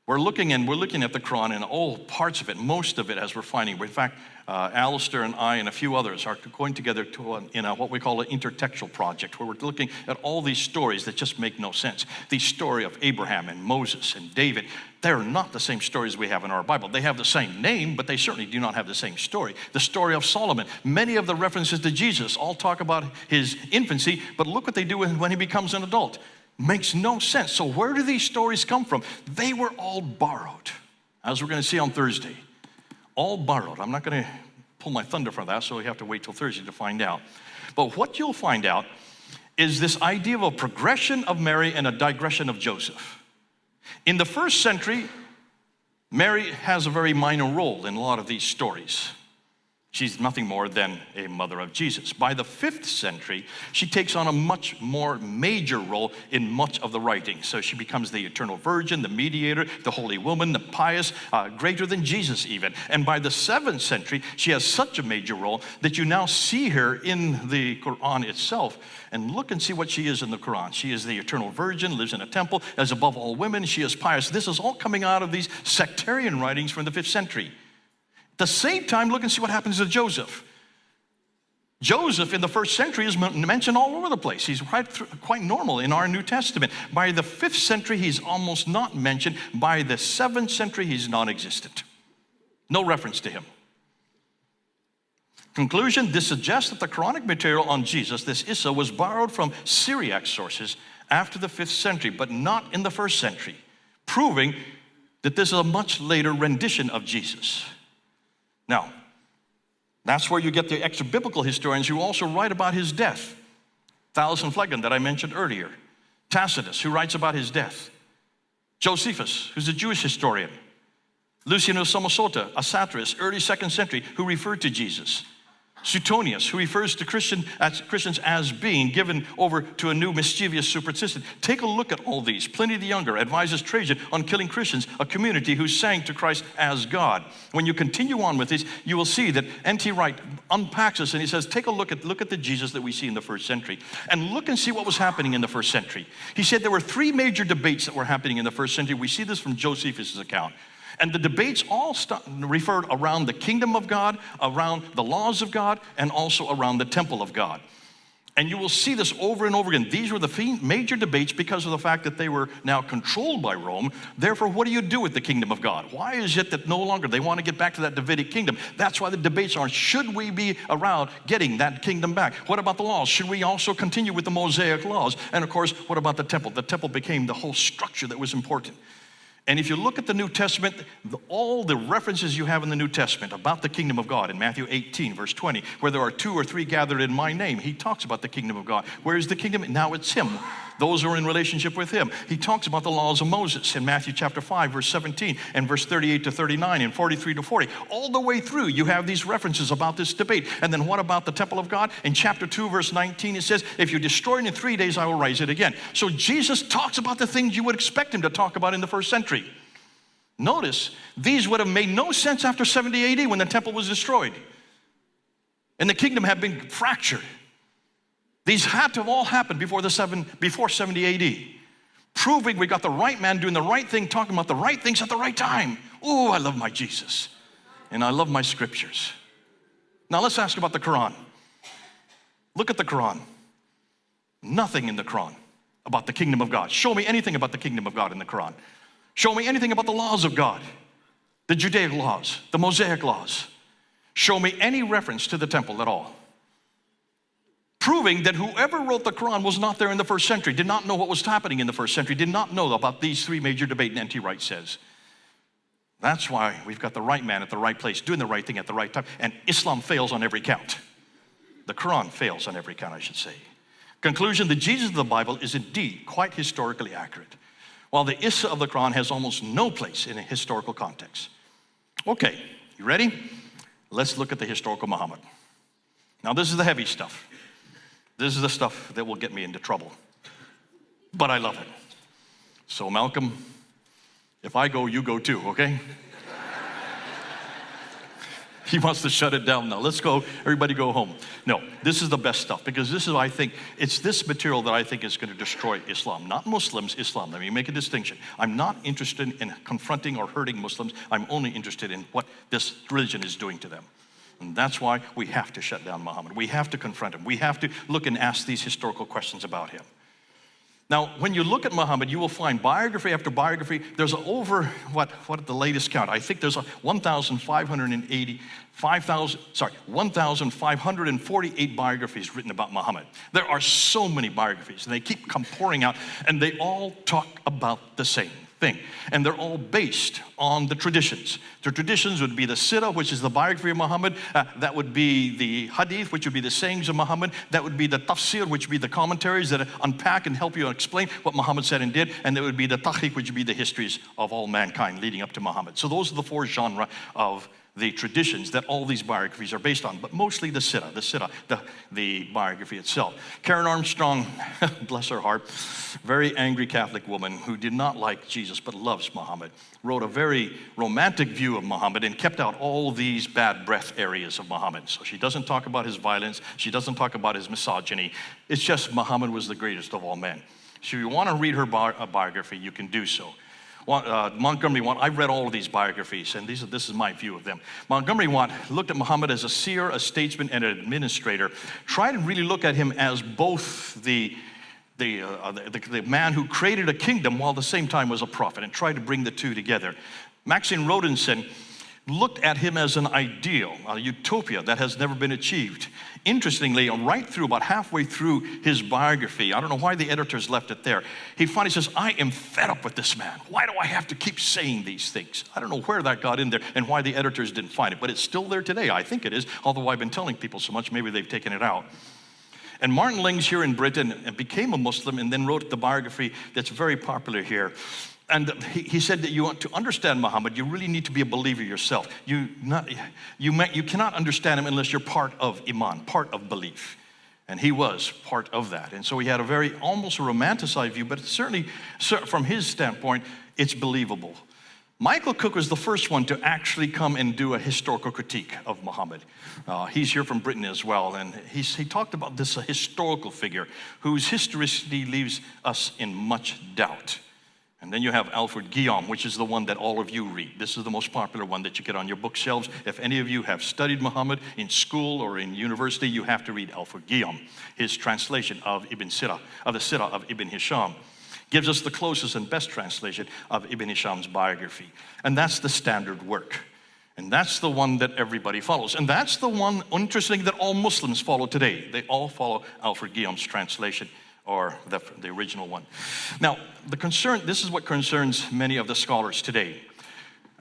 We're looking at the Qur'an and all parts of it, most of it, as we're finding. In fact, Alistair and I and a few others are going together in what we call an intertextual project, where we're looking at all these stories that just make no sense. The story of Abraham and Moses and David, they're not the same stories we have in our Bible. They have the same name, but they certainly do not have the same story. The story of Solomon, many of the references to Jesus all talk about his infancy, but look what they do when he becomes an adult. Makes no sense. So where do these stories come from? They were all borrowed, as we're going to see on Thursday. All borrowed. I'm not going to pull my thunder from that, so we have to wait till Thursday to find out. But what you'll find out is this idea of a progression of Mary and a digression of Joseph. In the 1st century, Mary has a very minor role in a lot of these stories. She's nothing more than a mother of Jesus. By the 5th century, she takes on a much more major role in much of the writing. So she becomes the eternal virgin, the mediator, the holy woman, the pious, greater than Jesus even. And by the 7th century, she has such a major role that you now see her in the Qur'an itself. And look and see what she is in the Qur'an. She is the eternal virgin, lives in a temple, as above all women. She is pious. This is all coming out of these sectarian writings from the 5th century. At the same time, look and see what happens to Joseph. Joseph in the 1st century is mentioned all over the place. He's quite normal in our New Testament. By the 5th century, he's almost not mentioned. By the 7th century, he's non-existent. No reference to him. Conclusion, this suggests that the Quranic material on Jesus, this Isa, was borrowed from Syriac sources after the 5th century, but not in the 1st century, proving that this is a much later rendition of Jesus. Now, that's where you get the extra-biblical historians who also write about his death. Thales and Phlegon that I mentioned earlier. Tacitus, who writes about his death. Josephus, who's a Jewish historian. Lucian of Samosata, a satirist, early 2nd century, who referred to Jesus. Suetonius, who refers to Christians as being given over to a new mischievous superstition. Take a look at all these. Pliny the Younger advises Trajan on killing Christians, a community who sang to Christ as God. When you continue on with this, you will see that N.T. Wright unpacks this and he says, take a look at the Jesus that we see in the first century and look and see what was happening in the first century. He said there were three major debates that were happening in the first century. We see this from Josephus' account. And the debates all referred around the kingdom of God, around the laws of God, and also around the temple of God. And you will see this over and over again. These were the major debates because of the fact that they were now controlled by Rome. Therefore, what do you do with the kingdom of God? Why is it that no longer they want to get back to that Davidic kingdom? That's why the debates are, should we be around getting that kingdom back? What about the laws? Should we also continue with the Mosaic laws? And of course, what about the temple? The temple became the whole structure that was important. And if you look at the New Testament, all the references you have in the New Testament about the kingdom of God, in Matthew 18, verse 20, where there are 2 or 3 gathered in my name, he talks about the kingdom of God. Where is the kingdom? Now it's him. Those who are in relationship with him. He talks about the laws of Moses in Matthew chapter 5, verse 17, and verse 38 to 39, and 43 to 40. All the way through, you have these references about this debate. And then what about the temple of God? In chapter 2, verse 19, it says, if you destroy it in 3 days, I will raise it again. So Jesus talks about the things you would expect him to talk about in the first century. Notice, these would have made no sense after 70 AD when the temple was destroyed and the kingdom had been fractured. These had to have all happened before 70 AD, proving we got the right man doing the right thing, talking about the right things at the right time. Oh, I love my Jesus, and I love my scriptures. Now let's ask about the Qur'an. Look at the Qur'an. Nothing in the Qur'an about the kingdom of God. Show me anything about the kingdom of God in the Qur'an. Show me anything about the laws of God, the Judaic laws, the Mosaic laws. Show me any reference to the temple at all. Proving that whoever wrote the Quran was not there in the first century, did not know what was happening in the first century, did not know about these 3 major debates, N.T. Wright says. That's why we've got the right man at the right place, doing the right thing at the right time, and Islam fails on every count. The Quran fails on every count, I should say. Conclusion, the Jesus of the Bible is indeed quite historically accurate, while the Isa of the Quran has almost no place in a historical context. Okay, you ready? Let's look at the historical Muhammad. Now this is the heavy stuff. This is the stuff that will get me into trouble. But I love it. So Malcolm, if I go, you go too, okay? He wants to shut it down now. Let's go, everybody go home. No, this is the best stuff because this is, I think, it's this material that I think is going to destroy Islam. Not Muslims, Islam. Let me make a distinction. I'm not interested in confronting or hurting Muslims. I'm only interested in what this religion is doing to them. And that's why we have to shut down Muhammad. We have to confront him. We have to look and ask these historical questions about him. Now, when you look at Muhammad, you will find biography after biography. There's over, what at the latest count? I think there's 1,548 biographies written about Muhammad. There are so many biographies, and they keep pouring out, and they all talk about the same thing. And they're all based on the traditions. The traditions would be the Sirah, which is the biography of Muhammad. That would be the Hadith, which would be the sayings of Muhammad. That would be the Tafsir, which would be the commentaries that unpack and help you explain what Muhammad said and did. And there would be the Taqriq, which would be the histories of all mankind leading up to Muhammad. So those are the 4 genres of the traditions that all these biographies are based on, but mostly the Sirah, the biography itself. Karen Armstrong, bless her heart, very angry Catholic woman who did not like Jesus but loves Muhammad, wrote a very romantic view of Muhammad and kept out all these bad breath areas of Muhammad. So she doesn't talk about his violence, she doesn't talk about his misogyny. It's just Muhammad was the greatest of all men. So if you want to read her biography, you can do so. Montgomery Watt, I've read all of these biographies, and this is my view of them. Montgomery Watt looked at Muhammad as a seer, a statesman, and an administrator. Tried to really look at him as both the man who created a kingdom while at the same time was a prophet, and tried to bring the two together. Maxine Rodinson looked at him as an ideal, a utopia that has never been achieved. Interestingly, right through, about halfway through his biography, I don't know why the editors left it there, he finally says, I am fed up with this man. Why do I have to keep saying these things? I don't know where that got in there and why the editors didn't find it, but it's still there today. I think it is, although I've been telling people so much, maybe they've taken it out. And Martin Lings here in Britain became a Muslim and then wrote the biography that's very popular here. And he said that you want to understand Muhammad, you really need to be a believer yourself. You cannot understand him unless you're part of Iman, part of belief. And he was part of that. And so he had a very almost a romanticized view, but certainly from his standpoint, it's believable. Michael Cook was the first one to actually come and do a historical critique of Muhammad. He's here from Britain as well, and he talked about this historical figure whose historicity leaves us in much doubt. And then you have Alfred Guillaume, which is the one that all of you read. This is the most popular one that you get on your bookshelves. If any of you have studied Muhammad in school or in university, you have to read Alfred Guillaume. His translation of the Sirah of Ibn Hisham gives us the closest and best translation of Ibn Hisham's biography. And that's the standard work. And that's the one that everybody follows. And that's the one, interesting, that all Muslims follow today. They all follow Alfred Guillaume's translation, or the original one. Now, this is what concerns many of the scholars today.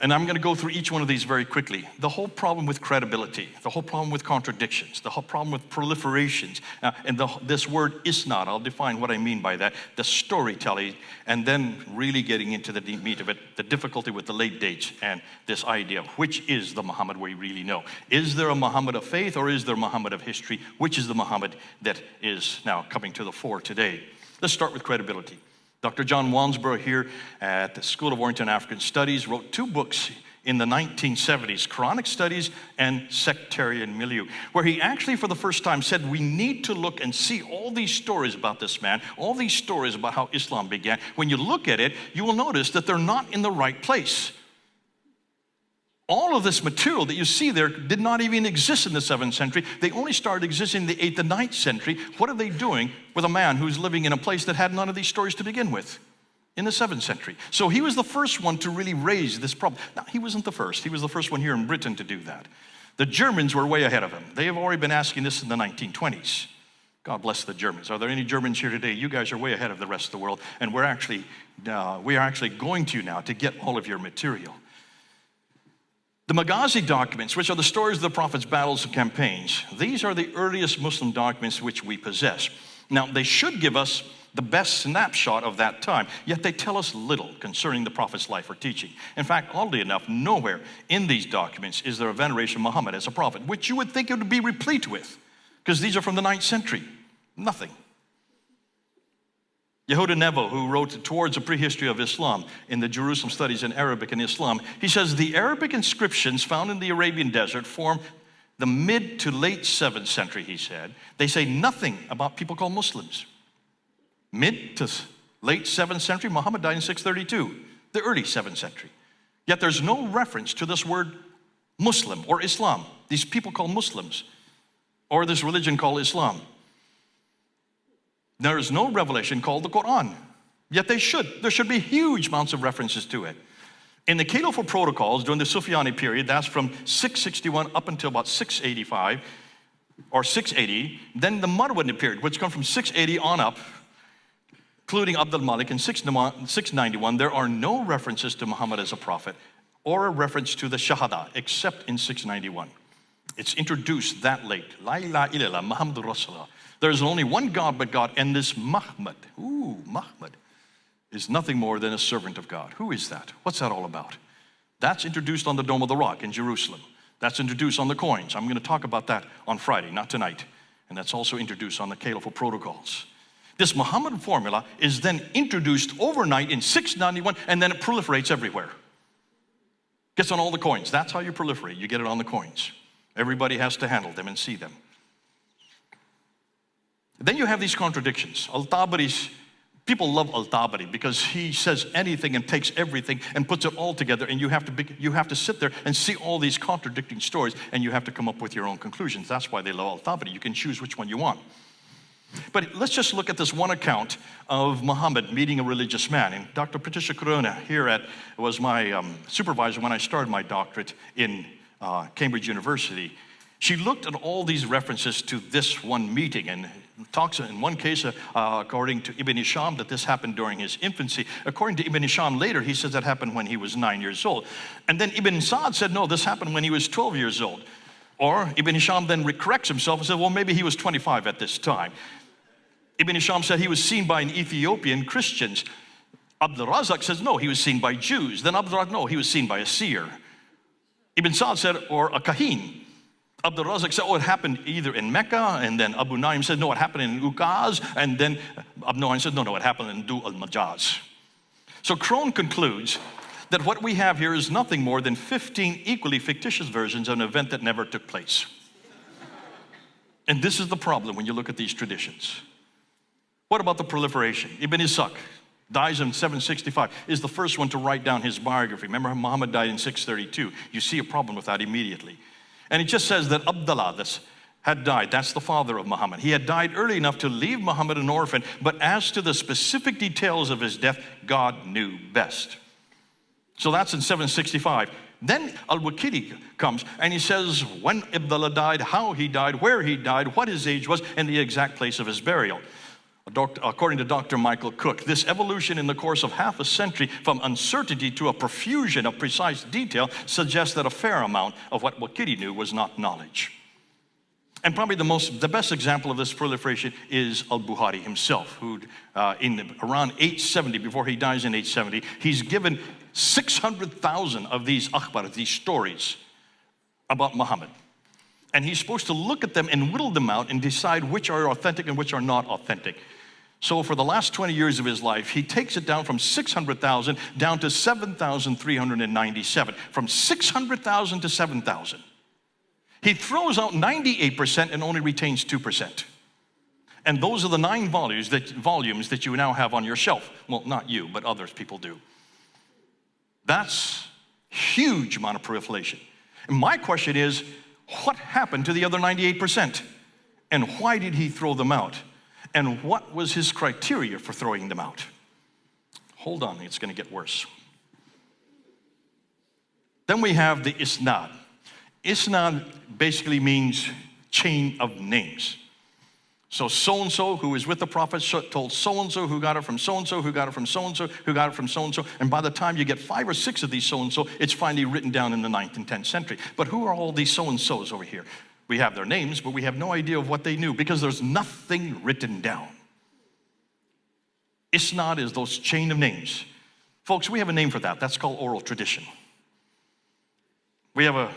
And I'm going to go through each one of these very quickly. The whole problem with credibility, the whole problem with contradictions, the whole problem with proliferations, and this word isnad, I'll define what I mean by that, the storytelling, and then really getting into the deep meat of it, the difficulty with the late dates, and this idea of which is the Muhammad we really know. Is there a Muhammad of faith, or is there a Muhammad of history? Which is the Muhammad that is now coming to the fore today? Let's start with credibility. Dr. John Wansborough here at the School of Oriental and African Studies wrote 2 books in the 1970s, Quranic Studies and Sectarian Milieu, where he actually for the first time said we need to look and see all these stories about this man, all these stories about how Islam began. When you look at it, you will notice that they're not in the right place. All of this material that you see there did not even exist in the 7th century. They only started existing in the 8th and 9th century. What are they doing with a man who's living in a place that had none of these stories to begin with in the 7th century? So he was the first one to really raise this problem. Now, he wasn't the first. He was the first one here in Britain to do that. The Germans were way ahead of him. They have already been asking this in the 1920s. God bless the Germans. Are there any Germans here today? You guys are way ahead of the rest of the world, and we are actually going to now to get all of your material. The Maghazi documents, which are the stories of the Prophet's battles and campaigns, these are the earliest Muslim documents which we possess. Now, they should give us the best snapshot of that time, yet they tell us little concerning the Prophet's life or teaching. In fact, oddly enough, nowhere in these documents is there a veneration of Muhammad as a prophet, which you would think it would be replete with, because these are from the 9th century. Nothing. Yehuda Nevo, who wrote Towards a Prehistory of Islam in the Jerusalem Studies in Arabic and Islam, he says the Arabic inscriptions found in the Arabian desert form the mid to late 7th century, he said. They say nothing about people called Muslims. Mid to late 7th century, Muhammad died in 632, the early 7th century. Yet there's no reference to this word Muslim or Islam, these people called Muslims, or this religion called Islam. There is no revelation called the Qur'an, yet there should be huge amounts of references to it. In the Caliphal protocols during the Sufyani period, that's from 661 up until about 685 or 680, then the Marwani period, which comes from 680 on up, including Abdul Malik in 691, there are no references to Muhammad as a prophet or a reference to the Shahada, except in 691. It's introduced that late. La ilaha illallah, Muhammadur Rasulullah. There's only one God but God, and this Muhammad, Muhammad, is nothing more than a servant of God. Who is that? What's that all about? That's introduced on the Dome of the Rock in Jerusalem. That's introduced on the coins. I'm going to talk about that on Friday, not tonight. And that's also introduced on the Caliphal protocols. This Muhammad formula is then introduced overnight in 691, and then it proliferates everywhere. Gets on all the coins. That's how you proliferate. You get it on the coins. Everybody has to handle them and see them. Then you have these contradictions. Al-Tabari's, people love Al-Tabari because he says anything and takes everything and puts it all together, and you have to sit there and see all these contradicting stories, and you have to come up with your own conclusions. That's why they love Al-Tabari. You can choose which one you want. But let's just look at this one account of Muhammad meeting a religious man. And Dr. Patricia Corona here was my supervisor when I started my doctorate in Cambridge University. She looked at all these references to this one meeting and talks in one case, according to Ibn Hisham, that this happened during his infancy. According to Ibn Hisham later, he says that happened when he was 9 years old. And then Ibn Sa'd said, no, this happened when he was 12 years old. Or Ibn Hisham then corrects himself and said, well, maybe he was 25 at this time. Ibn Hisham said he was seen by an Ethiopian Christians Abdul Razak says, no, he was seen by Jews. Then Abdul Razak, no, he was seen by a seer. Ibn Sa'd said, or a kahin. Abdul Razak said, oh, it happened either in Mecca, and then Abu Naim said, no, it happened in Ukaz, and then Abu Naim said, no, it happened in Du al-Majaz. So Crone concludes that what we have here is nothing more than 15 equally fictitious versions of an event that never took place. And this is the problem when you look at these traditions. What about the proliferation? Ibn Ishaq dies in 765, is the first one to write down his biography. Remember, Muhammad died in 632. You see a problem with that immediately. And it just says that Abdullah had died. That's the father of Muhammad. He had died early enough to leave Muhammad an orphan, but as to the specific details of his death, God knew best. So that's in 765. Then Al-Waqidi comes and he says when Abdullah died, how he died, where he died, what his age was, and the exact place of his burial. According to Dr. Michael Cook, this evolution in the course of half a century from uncertainty to a profusion of precise detail suggests that a fair amount of what Waqidi knew was not knowledge. And probably the best example of this proliferation is Al-Bukhari himself, who around 870, before he dies in 870, he's given 600,000 of these akhbar, these stories about Muhammad. And he's supposed to look at them and whittle them out and decide which are authentic and which are not authentic. So for the last 20 years of his life, he takes it down from 600,000 down to 7,397, from 600,000 to 7,000. He throws out 98% and only retains 2%. And those are the 9 volumes that you now have on your shelf. Well, not you, but others people do. That's huge amount of proliferation. And my question is, what happened to the other 98%? And why did he throw them out? And what was his criteria for throwing them out? Hold on, it's going to get worse. Then we have the isnad. Isnad basically means chain of names. So so-and-so who was with the prophet told so-and-so who got it from so-and-so, who got it from so-and-so, who got it from so-and-so. And by the time you get 5 or 6 of these so-and-so, it's finally written down in the 9th and 10th century. But who are all these so-and-sos over here? We have their names, but we have no idea of what they knew because there's nothing written down. Isnad is those chain of names. Folks, we have a name for that. That's called oral tradition. We have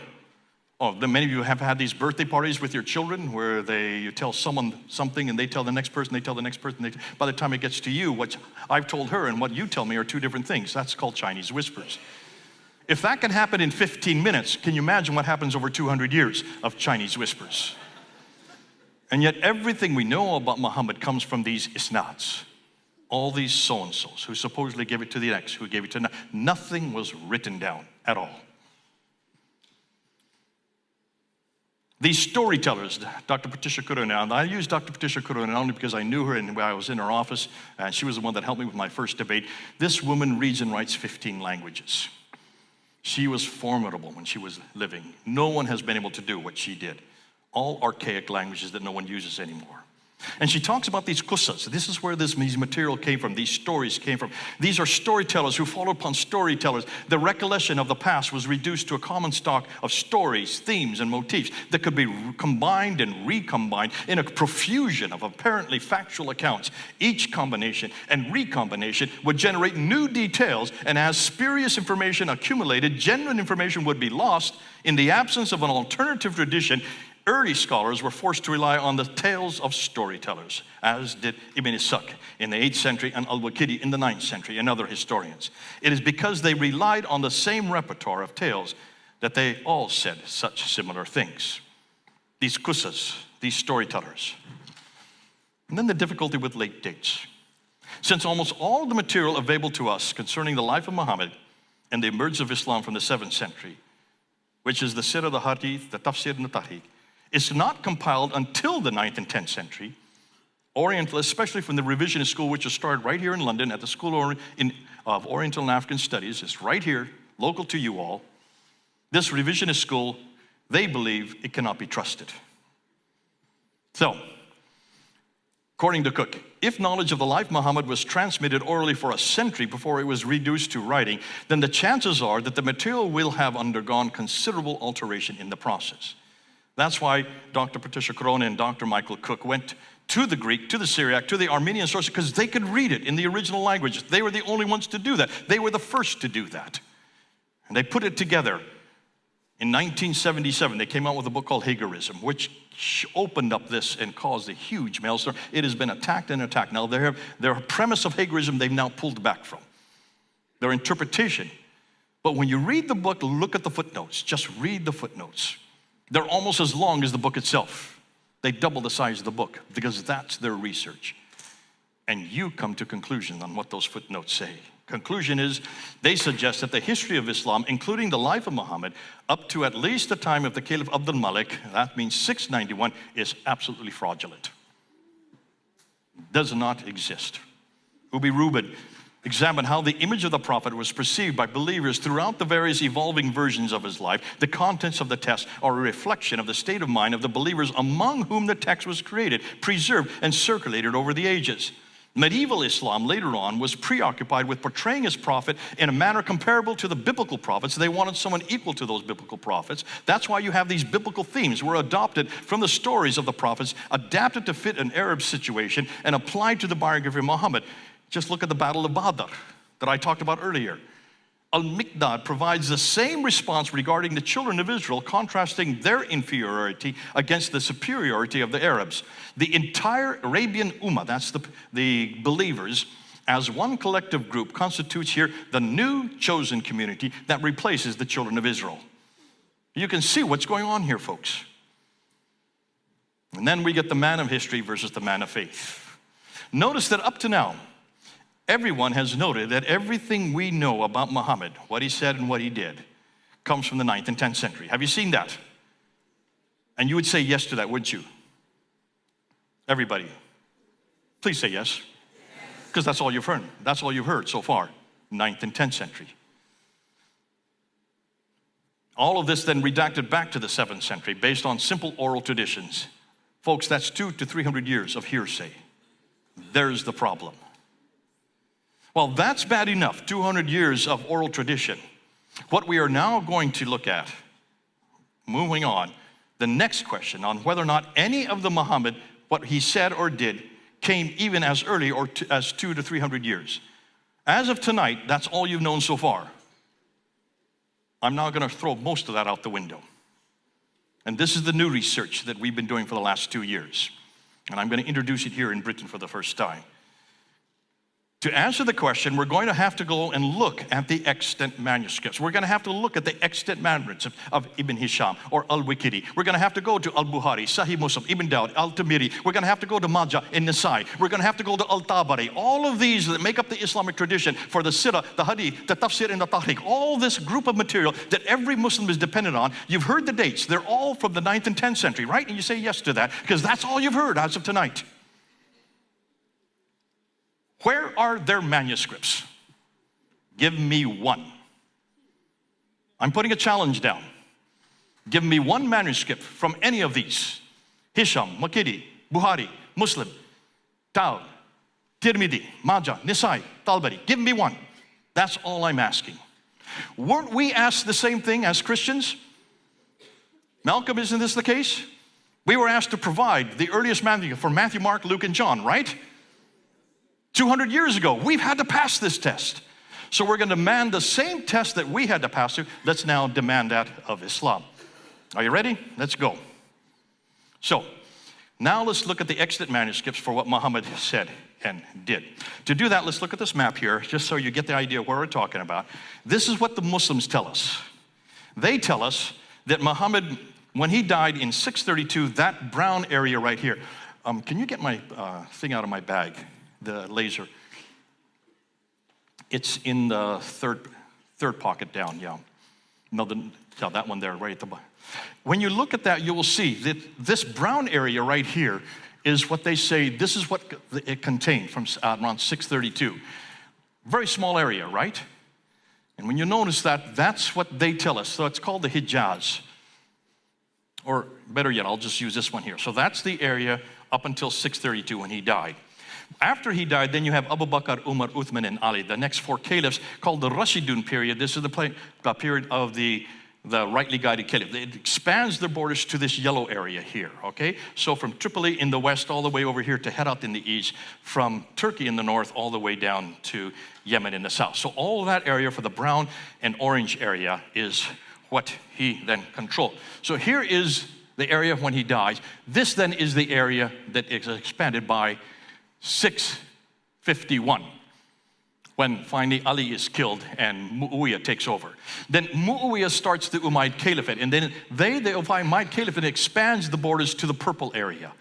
many of you have had these birthday parties with your children where you tell someone something and they tell the next person, they tell the next person. By the time it gets to you, what I've told her and what you tell me are 2 different things. That's called Chinese whispers. If that can happen in 15 minutes, can you imagine what happens over 200 years of Chinese whispers? And yet everything we know about Muhammad comes from these isnads. All these so-and-sos who supposedly gave it to the next, who gave it to nothing was written down at all. These storytellers, Dr. Patricia Corona, and I use Dr. Patricia Corona only because I knew her and I was in her office, and she was the one that helped me with my first debate. This woman reads and writes 15 languages. She was formidable when she was living. No one has been able to do what she did. All archaic languages that no one uses anymore. And she talks about these qusas. This is where this material came from, these stories came from. These are storytellers who followed upon storytellers. The recollection of the past was reduced to a common stock of stories, themes, and motifs that could be combined and recombined in a profusion of apparently factual accounts. Each combination and recombination would generate new details, and as spurious information accumulated, genuine information would be lost. In the absence of an alternative tradition, early scholars were forced to rely on the tales of storytellers, as did Ibn Ishaq in the 8th century and Al-Waqidi in the 9th century and other historians. It is because they relied on the same repertoire of tales that they all said such similar things. These qusas, these storytellers. And then the difficulty with late dates. Since almost all the material available to us concerning the life of Muhammad and the emergence of Islam from the 7th century, which is the Sirah, the Hadith, the Tafsir, and the Tariq, is not compiled until the 9th and 10th century. Oriental, especially from the revisionist school, which was started right here in London at the School of Oriental and African Studies. It's right here, local to you all. This revisionist school, they believe it cannot be trusted. So, according to Cook, if knowledge of the life of Muhammad was transmitted orally for a century before it was reduced to writing, then the chances are that the material will have undergone considerable alteration in the process. That's why Dr. Patricia Corona and Dr. Michael Cook went to the Greek, to the Syriac, to the Armenian sources, because they could read it in the original language. They were the only ones to do that. They were the first to do that. And they put it together. In 1977, they came out with a book called Hagerism, which opened up this and caused a huge maelstrom. It has been attacked and attacked. Now, their premise of Hagerism, they've now pulled back from. Their interpretation. But when you read the book, look at the footnotes. Just read the footnotes. They're almost as long as the book itself. They double the size of the book because that's their research. And you come to conclusions on what those footnotes say. Conclusion is, they suggest that the history of Islam, including the life of Muhammad, up to at least the time of the Caliph Abdul Malik, that means 691, is absolutely fraudulent. Does not exist. Ubi Rubin examined how the image of the prophet was perceived by believers throughout the various evolving versions of his life. The contents of the text are a reflection of the state of mind of the believers among whom the text was created, preserved, and circulated over the ages. Medieval Islam later on was preoccupied with portraying his prophet in a manner comparable to the biblical prophets. They wanted someone equal to those biblical prophets. That's why you have these biblical themes were adopted from the stories of the prophets, adapted to fit an Arab situation, and applied to the biography of Muhammad. Just look at the Battle of Badr that I talked about earlier. Al-Miqdad provides the same response regarding the children of Israel, contrasting their inferiority against the superiority of the Arabs. The entire Arabian Ummah, that's the believers, as one collective group constitutes here the new chosen community that replaces the children of Israel. You can see what's going on here, folks. And then we get the man of history versus the man of faith. Notice that up to now, everyone has noted that everything we know about Muhammad, what he said and what he did, comes from the 9th and 10th century. Have you seen that? And you would say yes to that, wouldn't you? Everybody. Please say yes. Because that's all you've heard. That's all you've heard so far, 9th and 10th century. All of this then redacted back to the 7th century based on simple oral traditions. Folks, that's 200 to 300 years of hearsay. There's the problem. Well, that's bad enough, 200 years of oral tradition. What we are now going to look at, moving on, the next question on whether or not any of the Muhammad, what he said or did, came even as early or as 200 to 300 years. As of tonight, that's all you've known so far. I'm now going to throw most of that out the window. And this is the new research that we've been doing for the last 2 years. And I'm going to introduce it here in Britain for the first time. To answer the question, we're going to have to go and look at the extant manuscripts. We're going to have to look at the extant manuscripts of Ibn Hisham or Al-Waqidi. We're going to have to go to Al-Bukhari, Sahih Muslim, Ibn Dawud, Al-Tamiri. We're going to have to go to Majah and Nasai. We're going to have to go to Al-Tabari. All of these that make up the Islamic tradition for the Sirah, the Hadith, the Tafsir, and the Tariq. All this group of material that every Muslim is dependent on. You've heard the dates. They're all from the 9th and 10th century, right? And you say yes to that because that's all you've heard as of tonight. Where are their manuscripts? Give me one. I'm putting a challenge down. Give me one manuscript from any of these. Hisham, Waqidi, Bukhari, Muslim, Dawud, Tirmidhi, Majah, Nisai, Talbari. Give me one. That's all I'm asking. Weren't we asked the same thing as Christians? Malcolm, isn't this the case? We were asked to provide the earliest manuscript for Matthew, Mark, Luke, and John, right? 200 years ago, we've had to pass this test. So we're going to demand the same test that we had to pass through. Let's now demand that of Islam. Are you ready? Let's go. So now let's look at the extant manuscripts for what Muhammad said and did. To do that, let's look at this map here, just so you get the idea of what we're talking about. This is what the Muslims tell us. They tell us that Muhammad, when he died in 632, that brown area right here. Can you get my thing out of my bag? The laser. It's in the third pocket down, yeah. No, that one there, right at the bottom. When you look at that, you will see that this brown area right here is what they say, this is what it contained from around 632. Very small area, right? And when you notice that, that's what they tell us. So it's called the Hijaz. Or better yet, I'll just use this one here. So that's the area up until 632 when he died. After he died, then you have Abu Bakr, Umar, Uthman, and Ali, the next four caliphs called the Rashidun period. This is the period of the the rightly guided caliph. It expands their borders to this yellow area here, okay? So from Tripoli in the west all the way over here to Herat in the east, from Turkey in the north all the way down to Yemen in the south. So all that area for the brown and orange area is what he then controlled. So here is the area when he dies. This then is the area that is expanded by 651. When finally Ali is killed and Muawiyah takes over. Then Muawiyah starts the Umayyad Caliphate, and then the Umayyad Caliphate expands the borders to the purple area.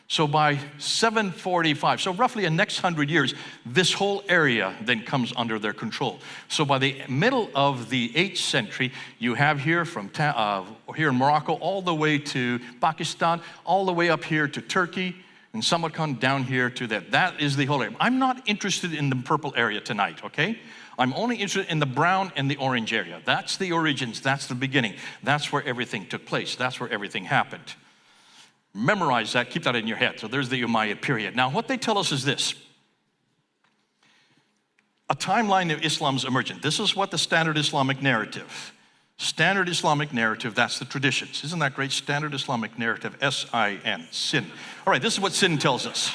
So by 745, so roughly the next 100 years, this whole area then comes under their control. So by the middle of the 8th century, you have here from here in Morocco all the way to Pakistan, all the way up here to Turkey, and Samarkand down here to that. That is the whole area. I'm not interested in the purple area tonight, okay? I'm only interested in the brown and the orange area. That's the origins, that's the beginning. That's where everything took place. That's where everything happened. Memorize that, keep that in your head. So there's the Umayyad period. Now what they tell us is this. A timeline of Islam's emergence. This is what the standard Islamic narrative. Standard Islamic narrative, that's the traditions. Isn't that great? Standard Islamic narrative, S-I-N, sin. All right, this is what sin tells us.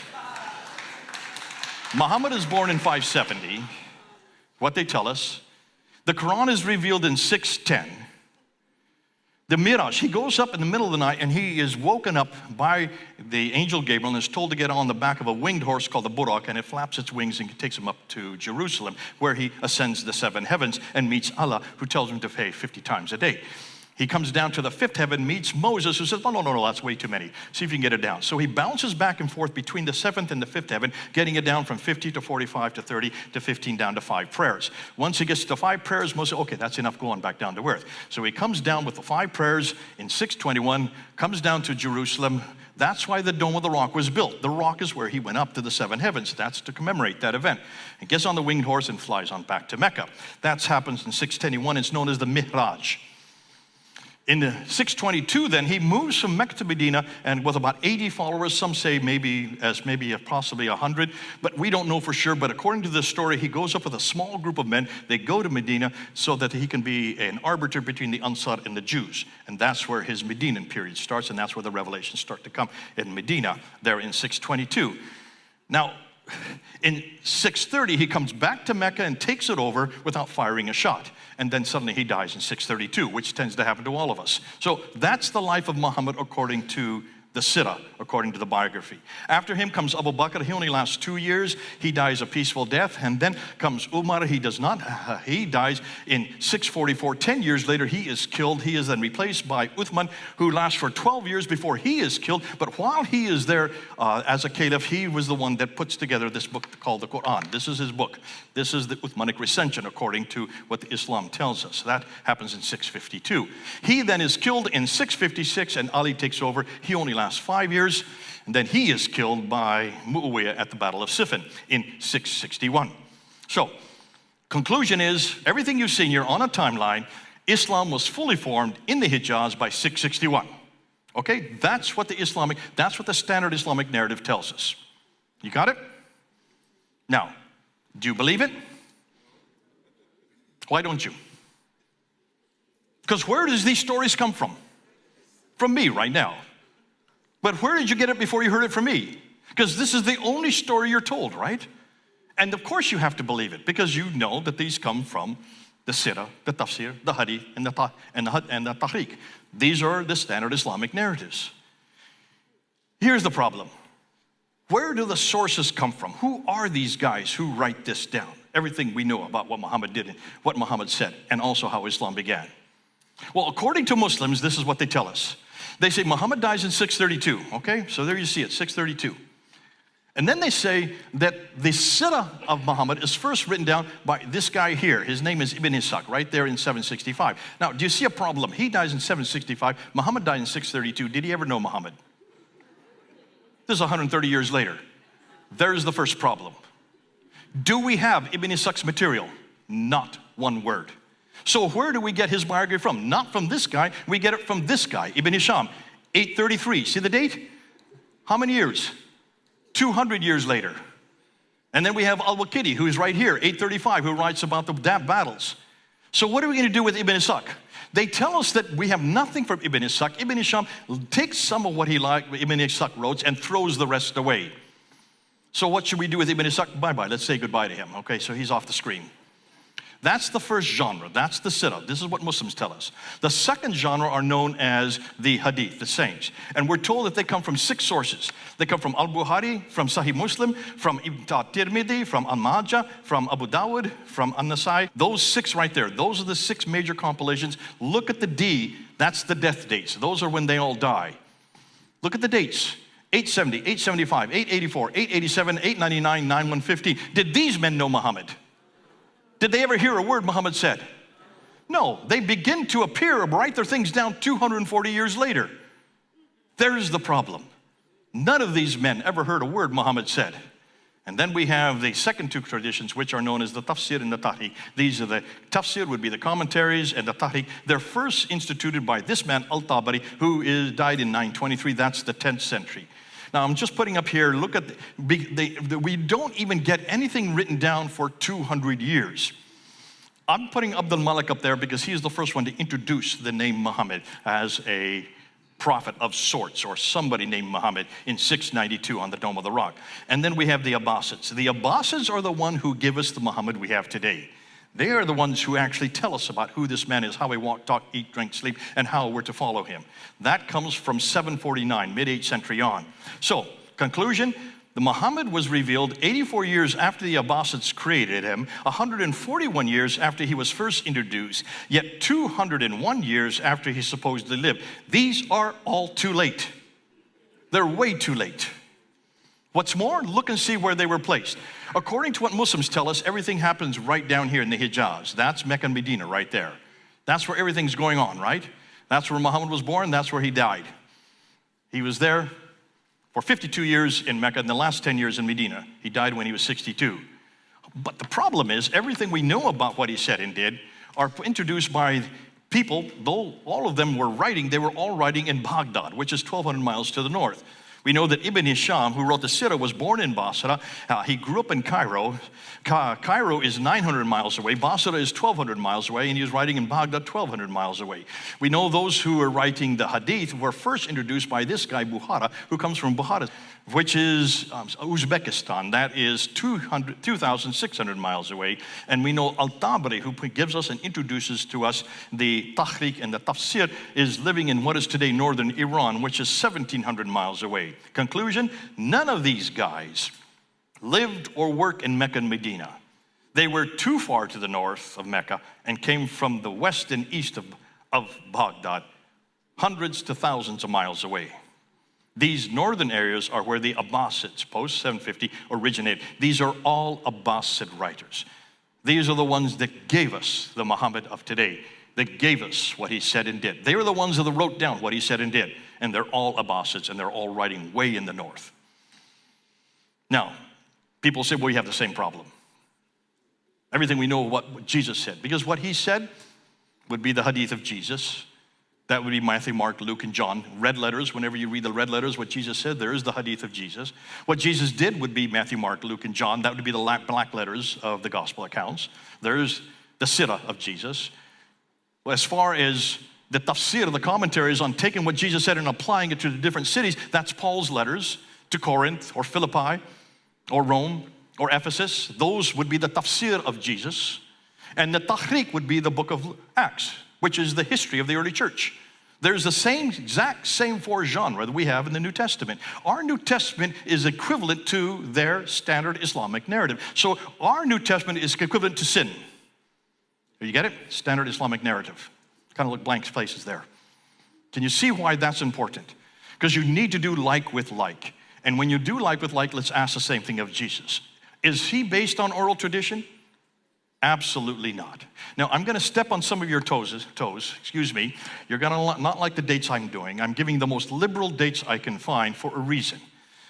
Muhammad is born in 570, what they tell us. The Qur'an is revealed in 610. The Miraj, he goes up in the middle of the night and he is woken up by the angel Gabriel and is told to get on the back of a winged horse called the Burak, and it flaps its wings and takes him up to Jerusalem, where he ascends the 7 heavens and meets Allah, who tells him to pray 50 times a day. He comes down to the 5th heaven, meets Moses, who says, oh, no, that's way too many. See if you can get it down. So he bounces back and forth between the 7th and the 5th heaven, getting it down from 50 to 45 to 30 to 15 down to 5 prayers. Once he gets to 5 prayers, Moses says, okay, that's enough, go on back down to earth. So he comes down with the 5 prayers in 621, comes down to Jerusalem. That's why the Dome of the Rock was built. The rock is where he went up to the 7 heavens. That's to commemorate that event. He gets on the winged horse and flies on back to Mecca. That happens in 621. It's known as the Mihraj. In 622, then, he moves from Mecca to Medina, and with about 80 followers, some say maybe possibly 100, but we don't know for sure. But according to this story, he goes up with a small group of men. They go to Medina so that he can be an arbiter between the Ansar and the Jews. And that's where his Medinan period starts, and that's where the revelations start to come in Medina, there in 622. Now, in 630, he comes back to Mecca and takes it over without firing a shot. And then suddenly he dies in 632, which tends to happen to all of us. So that's the life of Muhammad according to the Sirah, according to the biography. After him comes Abu Bakr. He only lasts 2 years. He dies a peaceful death. And then comes Umar. He does not. He dies in 644. 10 years later, he is killed. He is then replaced by Uthman, who lasts for 12 years before he is killed. But while he is there as a caliph, he was the one that puts together this book called the Qur'an. This is his book. This is the Uthmanic recension, according to what the Islam tells us. That happens in 652. He then is killed in 656, and Ali takes over. He only lasts 5 years, and then he is killed by Muawiyah at the Battle of Siffin in 661. So, conclusion is, everything you've seen here on a timeline, Islam was fully formed in the Hijaz by 661. Okay, that's what the standard Islamic narrative tells us. You got it? Now, do you believe it? Why don't you? Because where does these stories come from? From me right now. But where did you get it before you heard it from me? Because this is the only story you're told, right? And of course you have to believe it, because you know that these come from the Sirah, the Tafsir, the Hadith, and the Tahriq. These are the standard Islamic narratives. Here's the problem. Where do the sources come from? Who are these guys who write this down? Everything we know about what Muhammad did and what Muhammad said, and also how Islam began. Well, according to Muslims, this is what they tell us. They say Muhammad dies in 632, okay? So there you see it, 632. And then they say that the Sirah of Muhammad is first written down by this guy here. His name is Ibn Ishaq, right there in 765. Now, do you see a problem? He dies in 765. Muhammad died in 632. Did he ever know Muhammad? This is 130 years later. There's the first problem. Do we have Ibn Ishaq's material? Not one word. So where do we get his biography from? Not from this guy. We get it from this guy, Ibn Hisham, 833. See the date? How many years? 200 years later. And then we have Al-Waqidi, who is right here, 835, who writes about the battles. So what are we going to do with Ibn Ishaq? They tell us that we have nothing from Ibn Ishaq. Ibn Hisham takes some of what Ibn Ishaq wrote and throws the rest away. So what should we do with Ibn Ishaq? Bye-bye. Let's say goodbye to him. Okay, so he's off the screen. That's the first genre. That's the sirah. This is what Muslims tell us. The second genre are known as the hadith, the sayings. And we're told that they come from 6 sources. They come from Al-Bukhari, from Sahih Muslim, from Ibn Tirmidhi, from Al-Majah, from Abu Dawud, from An-Nasai. Those 6 right there, those are the 6 major compilations. Look at the D, that's the death dates. Those are when they all die. Look at the dates. 870, 875, 884, 887, 899, 9150. Did these men know Muhammad? Did they ever hear a word Muhammad said? No, they begin to appear, write their things down 240 years later. There's the problem. None of these men ever heard a word Muhammad said. And then we have the second 2 traditions, which are known as the tafsir and the tahqiq. These are the tafsir would be the commentaries, and the tahqiq. They're first instituted by this man, Al-Tabari, who died in 923. That's the 10th century. Now, I'm just putting up here, look at, we don't even get anything written down for 200 years. I'm putting Abdul Malik up there because he's the first one to introduce the name Muhammad as a prophet of sorts, or somebody named Muhammad in 692 on the Dome of the Rock. And then we have the Abbasids. The Abbasids are the one who give us the Muhammad we have today. They are the ones who actually tell us about who this man is, how he walked, talked, eat, drink, sleep, and how we're to follow him. That comes from 749, mid-8th century on. So, conclusion, the Muhammad was revealed 84 years after the Abbasids created him, 141 years after he was first introduced, yet 201 years after he supposedly lived. These are all too late. They're way too late. What's more, look and see where they were placed. According to what Muslims tell us, everything happens right down here in the Hijaz. That's Mecca and Medina right there. That's where everything's going on, right? That's where Muhammad was born. That's where he died. He was there for 52 years in Mecca and the last 10 years in Medina. He died when he was 62. But the problem is, everything we know about what he said and did are introduced by people, though all of them were writing, they were all writing in Baghdad, which is 1,200 miles to the north. We know that Ibn Hisham, who wrote the Sirah, was born in Basra. He grew up in Cairo. Cairo is 900 miles away. Basra is 1,200 miles away, and he was writing in Baghdad 1,200 miles away. We know those who were writing the Hadith were first introduced by this guy, Bukhara, who comes from Bukhara, which is Uzbekistan. That is 2,600 miles away. And we know Al-Tabari, who gives us and introduces to us the Tahqiq and the Tafsir, is living in what is today northern Iran, which is 1,700 miles away. Conclusion, none of these guys lived or worked in Mecca and Medina. They were too far to the north of Mecca and came from the west and east of Baghdad, hundreds to thousands of miles away. These northern areas are where the Abbasids, post-750, originated. These are all Abbasid writers. These are the ones that gave us the Muhammad of today, that gave us what he said and did. They were the ones that wrote down what he said and did. And they're all Abbasids, and they're all writing way in the north. Now, people say, well, we have the same problem. Everything we know what Jesus said, because what he said would be the hadith of Jesus. That would be Matthew, Mark, Luke, and John. Red letters, whenever you read the red letters, what Jesus said, there is the hadith of Jesus. What Jesus did would be Matthew, Mark, Luke, and John. That would be the black letters of the gospel accounts. There's the sirah of Jesus. As far as the tafsir, the commentaries on taking what Jesus said and applying it to the different cities, that's Paul's letters to Corinth or Philippi or Rome or Ephesus. Those would be the tafsir of Jesus. And the tahqiq would be the book of Acts, which is the history of the early church. There's the exact same 4 genre that we have in the New Testament. Our New Testament is equivalent to their standard Islamic narrative. So our New Testament is equivalent to sin. You get it? Standard Islamic narrative. Kind of look blank places there. Can you see why that's important? Because you need to do like with like. And when you do like with like, let's ask the same thing of Jesus. Is he based on oral tradition? Absolutely not. Now, I'm going to step on some of your toes, excuse me. You're going to not like the dates I'm doing. I'm giving the most liberal dates I can find for a reason.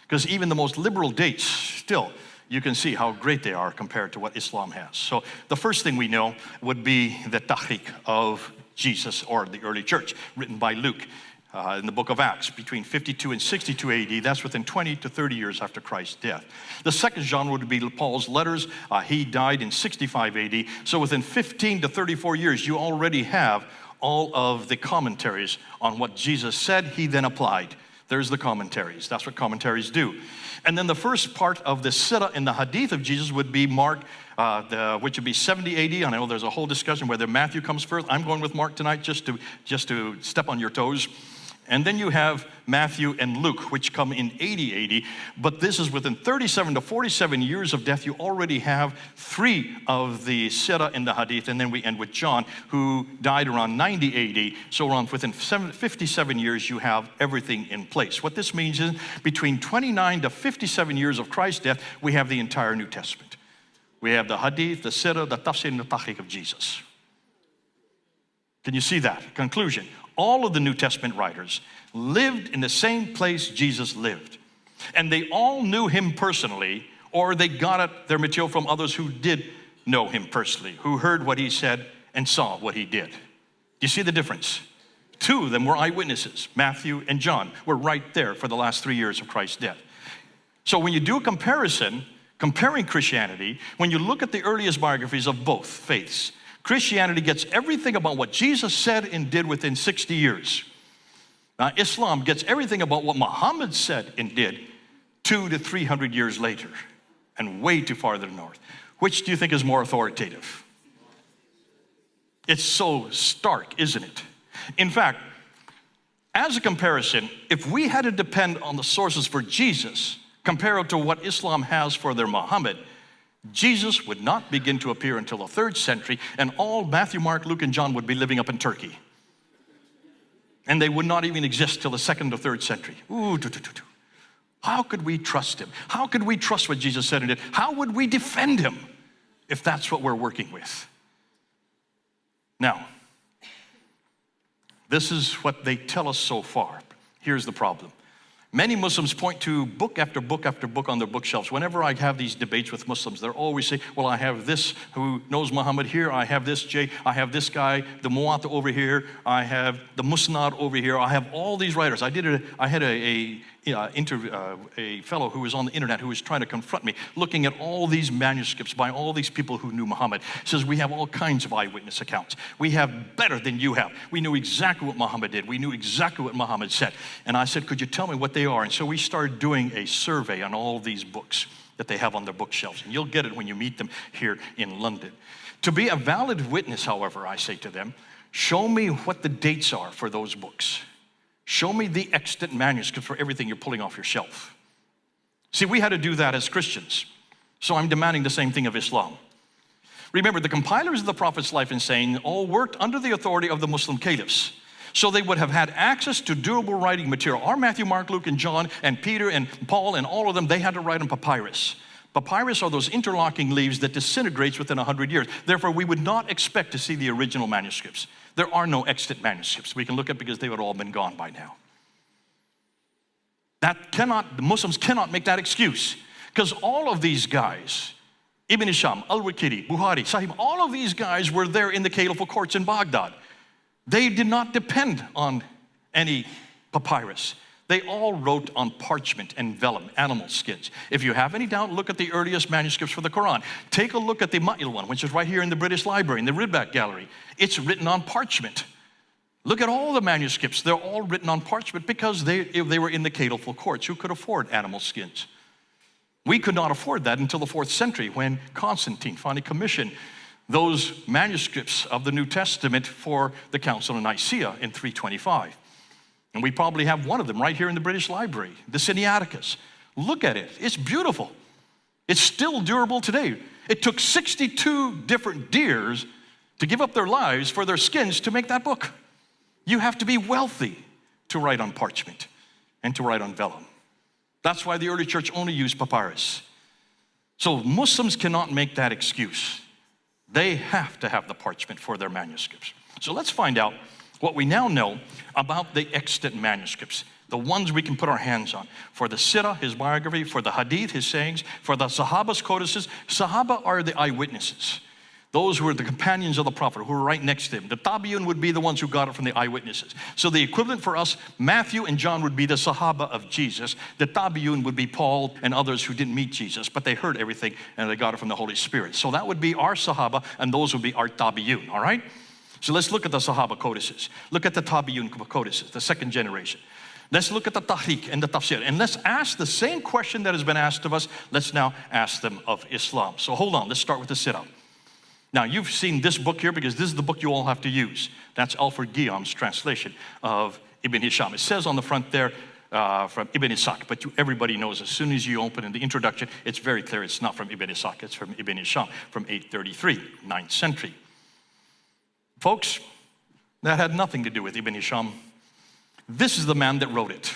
Because even the most liberal dates, still, you can see how great they are compared to what Islam has. So the first thing we know would be the tahqiq of Jesus or the early church, written by Luke. in the book of Acts, between 52 and 62 AD. That's within 20 to 30 years after Christ's death. The second genre would be Paul's letters. He died in 65 AD. So within 15 to 34 years, you already have all of the commentaries on what Jesus said, he then applied. There's the commentaries. That's what commentaries do. And then the first part of the Sirah in the Hadith of Jesus would be Mark, which would be 70 AD. I know there's a whole discussion whether Matthew comes first. I'm going with Mark tonight just to step on your toes. And then you have Matthew and Luke, which come in 80 AD. But this is within 37 to 47 years of death. You already have 3 of the Sirah in the Hadith. And then we end with John, who died around 90 AD. So around within 57 years, you have everything in place. What this means is between 29 to 57 years of Christ's death, we have the entire New Testament. We have the Hadith, the Sirah, the Tafsir, and the Tahqiq of Jesus. Can you see that? Conclusion. All of the New Testament writers lived in the same place Jesus lived. And they all knew him personally, or they got their material from others who did know him personally, who heard what he said and saw what he did. Do you see the difference? 2 of them were eyewitnesses. Matthew and John were right there for the last 3 years of Christ's death. So when you do a comparison, comparing Christianity, when you look at the earliest biographies of both faiths, Christianity gets everything about what Jesus said and did within 60 years. Now, Islam gets everything about what Muhammad said and did 200 to 300 years later, and way too farther north. Which do you think is more authoritative? It's so stark, isn't it? In fact, as a comparison, if we had to depend on the sources for Jesus compared to what Islam has for their Muhammad, Jesus would not begin to appear until the 3rd century, and all Matthew, Mark, Luke, and John would be living up in Turkey. And they would not even exist till the 2nd or 3rd century. How could we trust him? How could we trust what Jesus said and did? How would we defend him if that's what we're working with? Now, this is what they tell us so far. Here's the problem. Many Muslims point to book after book after book on their bookshelves. Whenever I have these debates with Muslims, they're always saying, well, I have this who knows Muhammad here, I have this I have this guy, the Muwatta over here, I have the Musnad over here, I have all these writers. I had a fellow who was on the internet who was trying to confront me, looking at all these manuscripts by all these people who knew Muhammad. He says, we have all kinds of eyewitness accounts. We have better than you have. We knew exactly what Muhammad did. We knew exactly what Muhammad said. And I said, could you tell me what they are? And so we started doing a survey on all these books that they have on their bookshelves. And you'll get it when you meet them here in London. To be a valid witness, however, I say to them, show me what the dates are for those books. Show me the extant manuscript for everything you're pulling off your shelf. See, we had to do that as Christians. So I'm demanding the same thing of Islam. Remember, the compilers of the Prophet's life and saying all worked under the authority of the Muslim caliphs. So they would have had access to durable writing material. Our Matthew, Mark, Luke, and John, and Peter, and Paul, and all of them, they had to write on papyrus. Papyrus are those interlocking leaves that disintegrates within 100 years. Therefore, we would not expect to see the original manuscripts. There are no extant manuscripts we can look at because they would all been gone by now. The Muslims cannot make that excuse, because all of these guys, Ibn Hisham, Al-Waqidi, Bukhari, Sahih, all of these guys were there in the caliphal courts in Baghdad. They did not depend on any papyrus. They all wrote on parchment and vellum, animal skins. If you have any doubt, look at the earliest manuscripts for the Qur'an. Take a look at the Ma'il one, which is right here in the British Library, in the Ridback Gallery. It's written on parchment. Look at all the manuscripts. They're all written on parchment because they were in the caliphal courts. Who could afford animal skins? We could not afford that until the 4th century when Constantine finally commissioned those manuscripts of the New Testament for the Council of Nicaea in 325. And we probably have one of them right here in the British Library, the Sinaiticus. Look at it. It's beautiful. It's still durable today. It took 62 different deers to give up their lives for their skins to make that book. You have to be wealthy to write on parchment and to write on vellum. That's why the early church only used papyrus. So Muslims cannot make that excuse. They have to have the parchment for their manuscripts. So let's find out what we now know about the extant manuscripts, the ones we can put our hands on. For the Sirah, his biography, for the Hadith, his sayings, for the Sahaba's codices. Sahaba are the eyewitnesses. Those who were the companions of the prophet, who were right next to him. The tabi'un would be the ones who got it from the eyewitnesses. So the equivalent for us, Matthew and John would be the Sahaba of Jesus. The tabi'un would be Paul and others who didn't meet Jesus, but they heard everything and they got it from the Holy Spirit. So that would be our Sahaba, and those would be our tabi'un, all right? So let's look at the Sahaba codices. Look at the tabi'un codices, the second generation. Let's look at the tahriq and the tafsir, and let's ask the same question that has been asked of us. Let's now ask them of Islam. So hold on, let's start with the Sirah. Now, you've seen this book here because this is the book you all have to use. That's Alfred Guillaume's translation of Ibn Hisham. It says on the front there from Ibn Ishaq, but everybody knows as soon as you open in the introduction, it's very clear it's not from Ibn Ishaq, it's from Ibn Hisham from 833, 9th century. Folks, that had nothing to do with Ibn Hisham. This is the man that wrote it.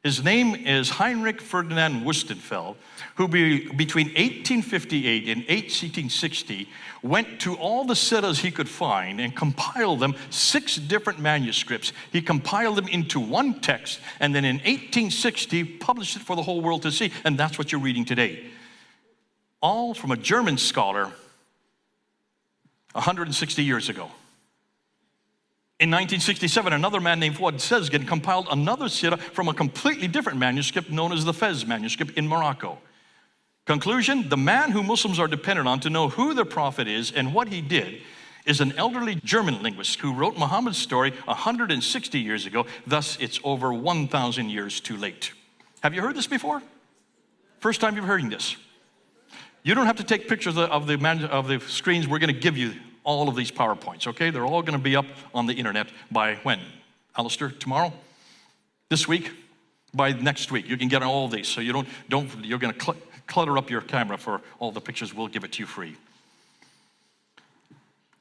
His name is Heinrich Ferdinand Wüstenfeld, who between 1858 and 1860 went to all the siras he could find and compiled them, 6 different manuscripts. He compiled them into one text, and then in 1860 published it for the whole world to see, and that's what you're reading today. All from a German scholar 160 years ago. In 1967, another man named Fuad Sezgin compiled another sirah from a completely different manuscript known as the Fez manuscript in Morocco. Conclusion, the man who Muslims are dependent on to know who their prophet is and what he did is an elderly German linguist who wrote Muhammad's story 160 years ago. Thus, it's over 1,000 years too late. Have you heard this before? First time you're hearing this. You don't have to take pictures of the screens. We're going to give you all of these PowerPoints, okay? They're all going to be up on the internet by when? Alistair, tomorrow? This week? By next week. You can get all of these, so you're going to clutter up your camera for all the pictures. We'll give it to you free.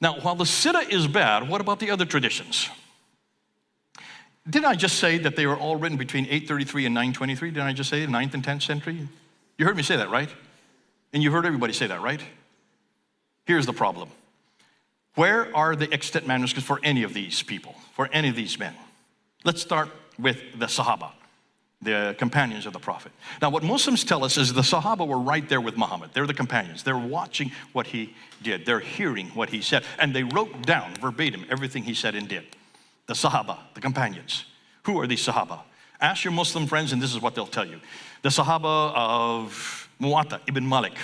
Now, while the Sirah is bad, what about the other traditions? Didn't I just say that they were all written between 833 and 923? Didn't I just say the 9th and 10th century? You heard me say that, right? And you heard everybody say that, right? Here's the problem. Where are the extant manuscripts for any of these people, for any of these men? Let's start with the Sahaba, the companions of the Prophet. Now, what Muslims tell us is the Sahaba were right there with Muhammad. They're the companions. They're watching what he did. They're hearing what he said. And they wrote down verbatim everything he said and did. The Sahaba, the companions. Who are these Sahaba? Ask your Muslim friends, and this is what they'll tell you. The Sahaba of Muwatta ibn Malik,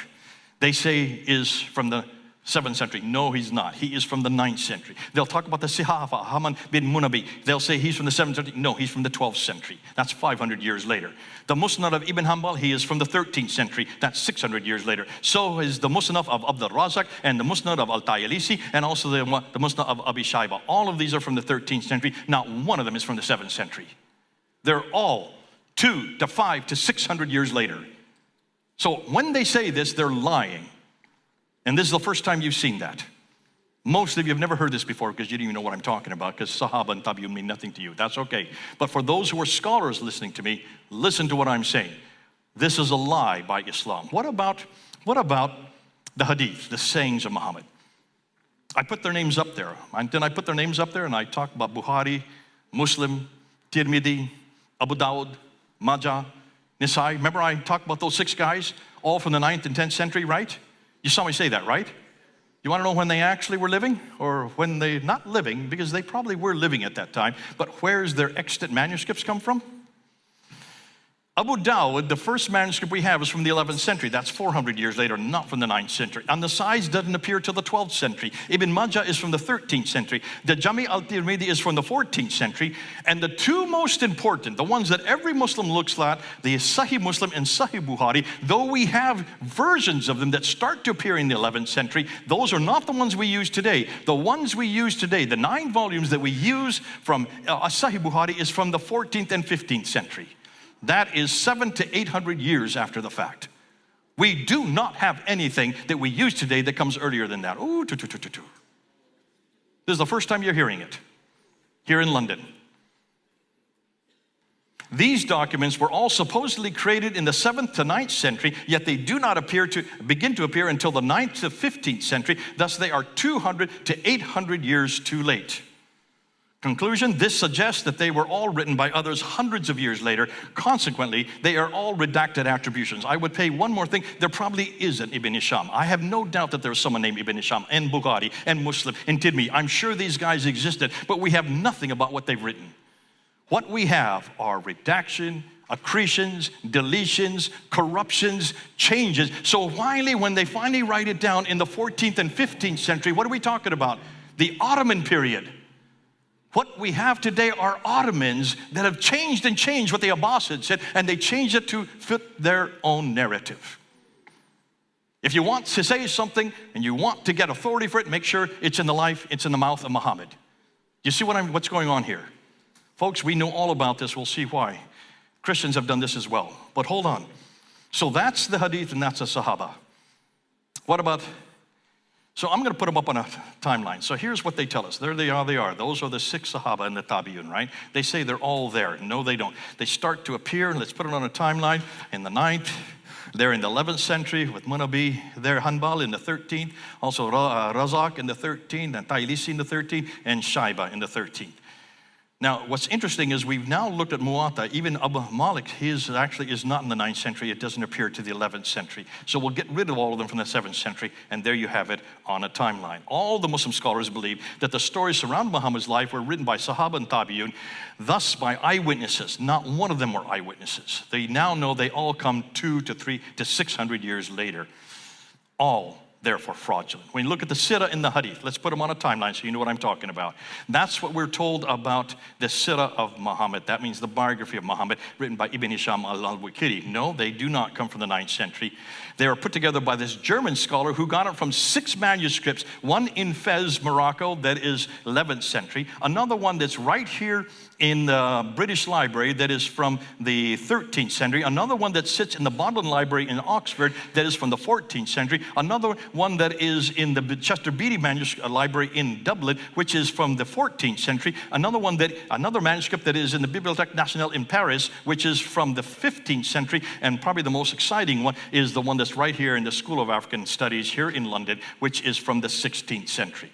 they say is from the 7th century. No, he's not. He is from the 9th century. They'll talk about the Sihafa, Haman bin Munabi. They'll say he's from the 7th century. No, he's from the 12th century. That's 500 years later. The Musnad of Ibn Hanbal, he is from the 13th century. That's 600 years later. So is the Musnad of Abd al-Razak and the Musnad of Al-Tayalisi and also the Musnad of Abi Shayba. All of these are from the 13th century. Not one of them is from the 7th century. They're all 200 to 500 to 600 years later. So when they say this, they're lying. And this is the first time you've seen that. Most of you have never heard this before because you didn't even know what I'm talking about, because Sahaba and Tabi'un mean nothing to you. That's okay. But for those who are scholars listening to me, listen to what I'm saying. This is a lie by Islam. What about the hadith, the sayings of Muhammad? I put their names up there. Then I put their names up there and I talk about Bukhari, Muslim, Tirmidhi, Abu Dawud, Majah, Nisai. Remember I talked about those 6 guys, all from the 9th and 10th century, right? You saw me say that, right? You want to know when they actually were living? Or when they, not living, because they probably were living at that time, but where's their extant manuscripts come from? Abu Dawud, the first manuscript we have is from the 11th century. That's 400 years later, not from the 9th century. And the size doesn't appear till the 12th century. Ibn Majah is from the 13th century. The Jami al-Tirmidhi is from the 14th century. And the 2 most important, the ones that every Muslim looks at, the Sahih Muslim and Sahih Bukhari, though we have versions of them that start to appear in the 11th century, those are not the ones we use today. The ones we use today, the 9 volumes that we use from Sahih Bukhari is from the 14th and 15th century. That is 700 to 800 years after the fact. We do not have anything that we use today that comes earlier than that. Ooh, This is the first time you're hearing it here in London. These documents were all supposedly created in the 7th to 9th century, yet they do not begin to appear until the 9th to 15th century. Thus, they are 200 to 800 years too late. Conclusion, this suggests that they were all written by others hundreds of years later. Consequently, they are all redacted attributions. I would pay one more thing. There probably is an Ibn Hisham. I have no doubt that there's someone named Ibn Hisham and Bukhari and Muslim and Tirmidhi. I'm sure these guys existed, but we have nothing about what they've written. What we have are redaction, accretions, deletions, corruptions, changes. So finally, when they finally write it down in the 14th and 15th century, what are we talking about? The Ottoman period. What we have today are Ottomans that have changed and changed what the Abbasids said, and they changed it to fit their own narrative. If you want to say something and you want to get authority for it, make sure it's in the life, it's in the mouth of Muhammad. You see what's going on here? Folks, we know all about this. We'll see why. Christians have done this as well. But hold on. So that's the hadith and that's the Sahaba. What about... So I'm going to put them up on a timeline. So here's what they tell us. There they are. Those are the 6 Sahaba and the Tabi'un, right? They say they're all there. No, they don't. They start to appear, and let's put it on a timeline. In the 9th, they're in the 11th century with Munabi, there Hanbal in the 13th, also Razak in the 13th, and Taylisi in the 13th, and Shaiba in the 13th. Now, what's interesting is we've now looked at Muwatta. Even Abu Malik, his actually is not in the 9th century. It doesn't appear to the 11th century. So we'll get rid of all of them from the 7th century, and there you have it on a timeline. All the Muslim scholars believe that the stories surrounding Muhammad's life were written by Sahaba and Tabi'un, thus by eyewitnesses. Not one of them were eyewitnesses. They now know they all come 200 to 300 to 600 years later. All therefore fraudulent. When you look at the Sirah in the Hadith, let's put them on a timeline so you know what I'm talking about. That's what we're told about the Sirah of Muhammad. That means the biography of Muhammad written by Ibn Hisham al-Waqidi. No, they do not come from the 9th century. They were put together by this German scholar who got it from 6 manuscripts. One in Fez, Morocco, that is 11th century. Another one that's right here in the British Library that is from the 13th century. Another one that sits in the Bodleian Library in Oxford that is from the 14th century. Another one that is in the Chester Beatty Manuscript Library in Dublin, which is from the 14th century. Another manuscript that is in the Bibliothèque Nationale in Paris, which is from the 15th century. And probably the most exciting one is the one that's right here in the School of African Studies here in London, which is from the 16th century.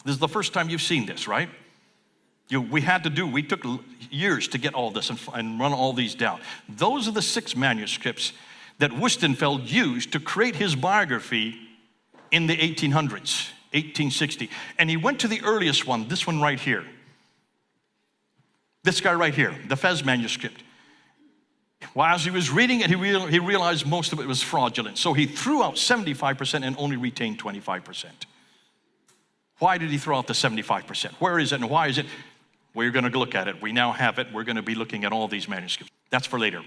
This is the first time you've seen this, right? We took years to get all this and run all these down. Those are the 6 manuscripts that Woestenfeld used to create his biography in the 1800s, 1860. And he went to the earliest one, this one right here. This guy right here, the Fez manuscript. Well, as he was reading it, he realized most of it was fraudulent. So he threw out 75% and only retained 25%. Why did he throw out the 75%? Where is it and why is it? We're going to look at it. We now have it. We're going to be looking at all these manuscripts. That's for later.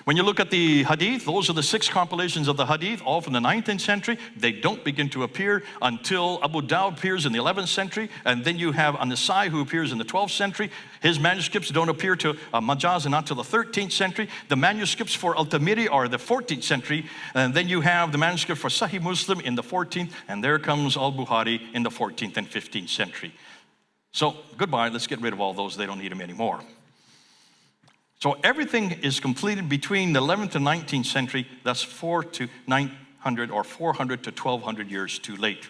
When you look at the Hadith, those are the 6 compilations of the Hadith, all from the 9th century. They don't begin to appear until Abu Dawud appears in the 11th century. And then you have An-Nasai who appears in the 12th century. His manuscripts don't appear to Majaz and until the 13th century. The manuscripts for Al-Tamiri are the 14th century. And then you have the manuscript for Sahih Muslim in the 14th. And there comes Al-Bukhari in the 14th and 15th century. So goodbye, let's get rid of all those. They don't need them anymore. So everything is completed between the 11th and 19th century. That's 400 to 900 or 400 to 1200 years too late.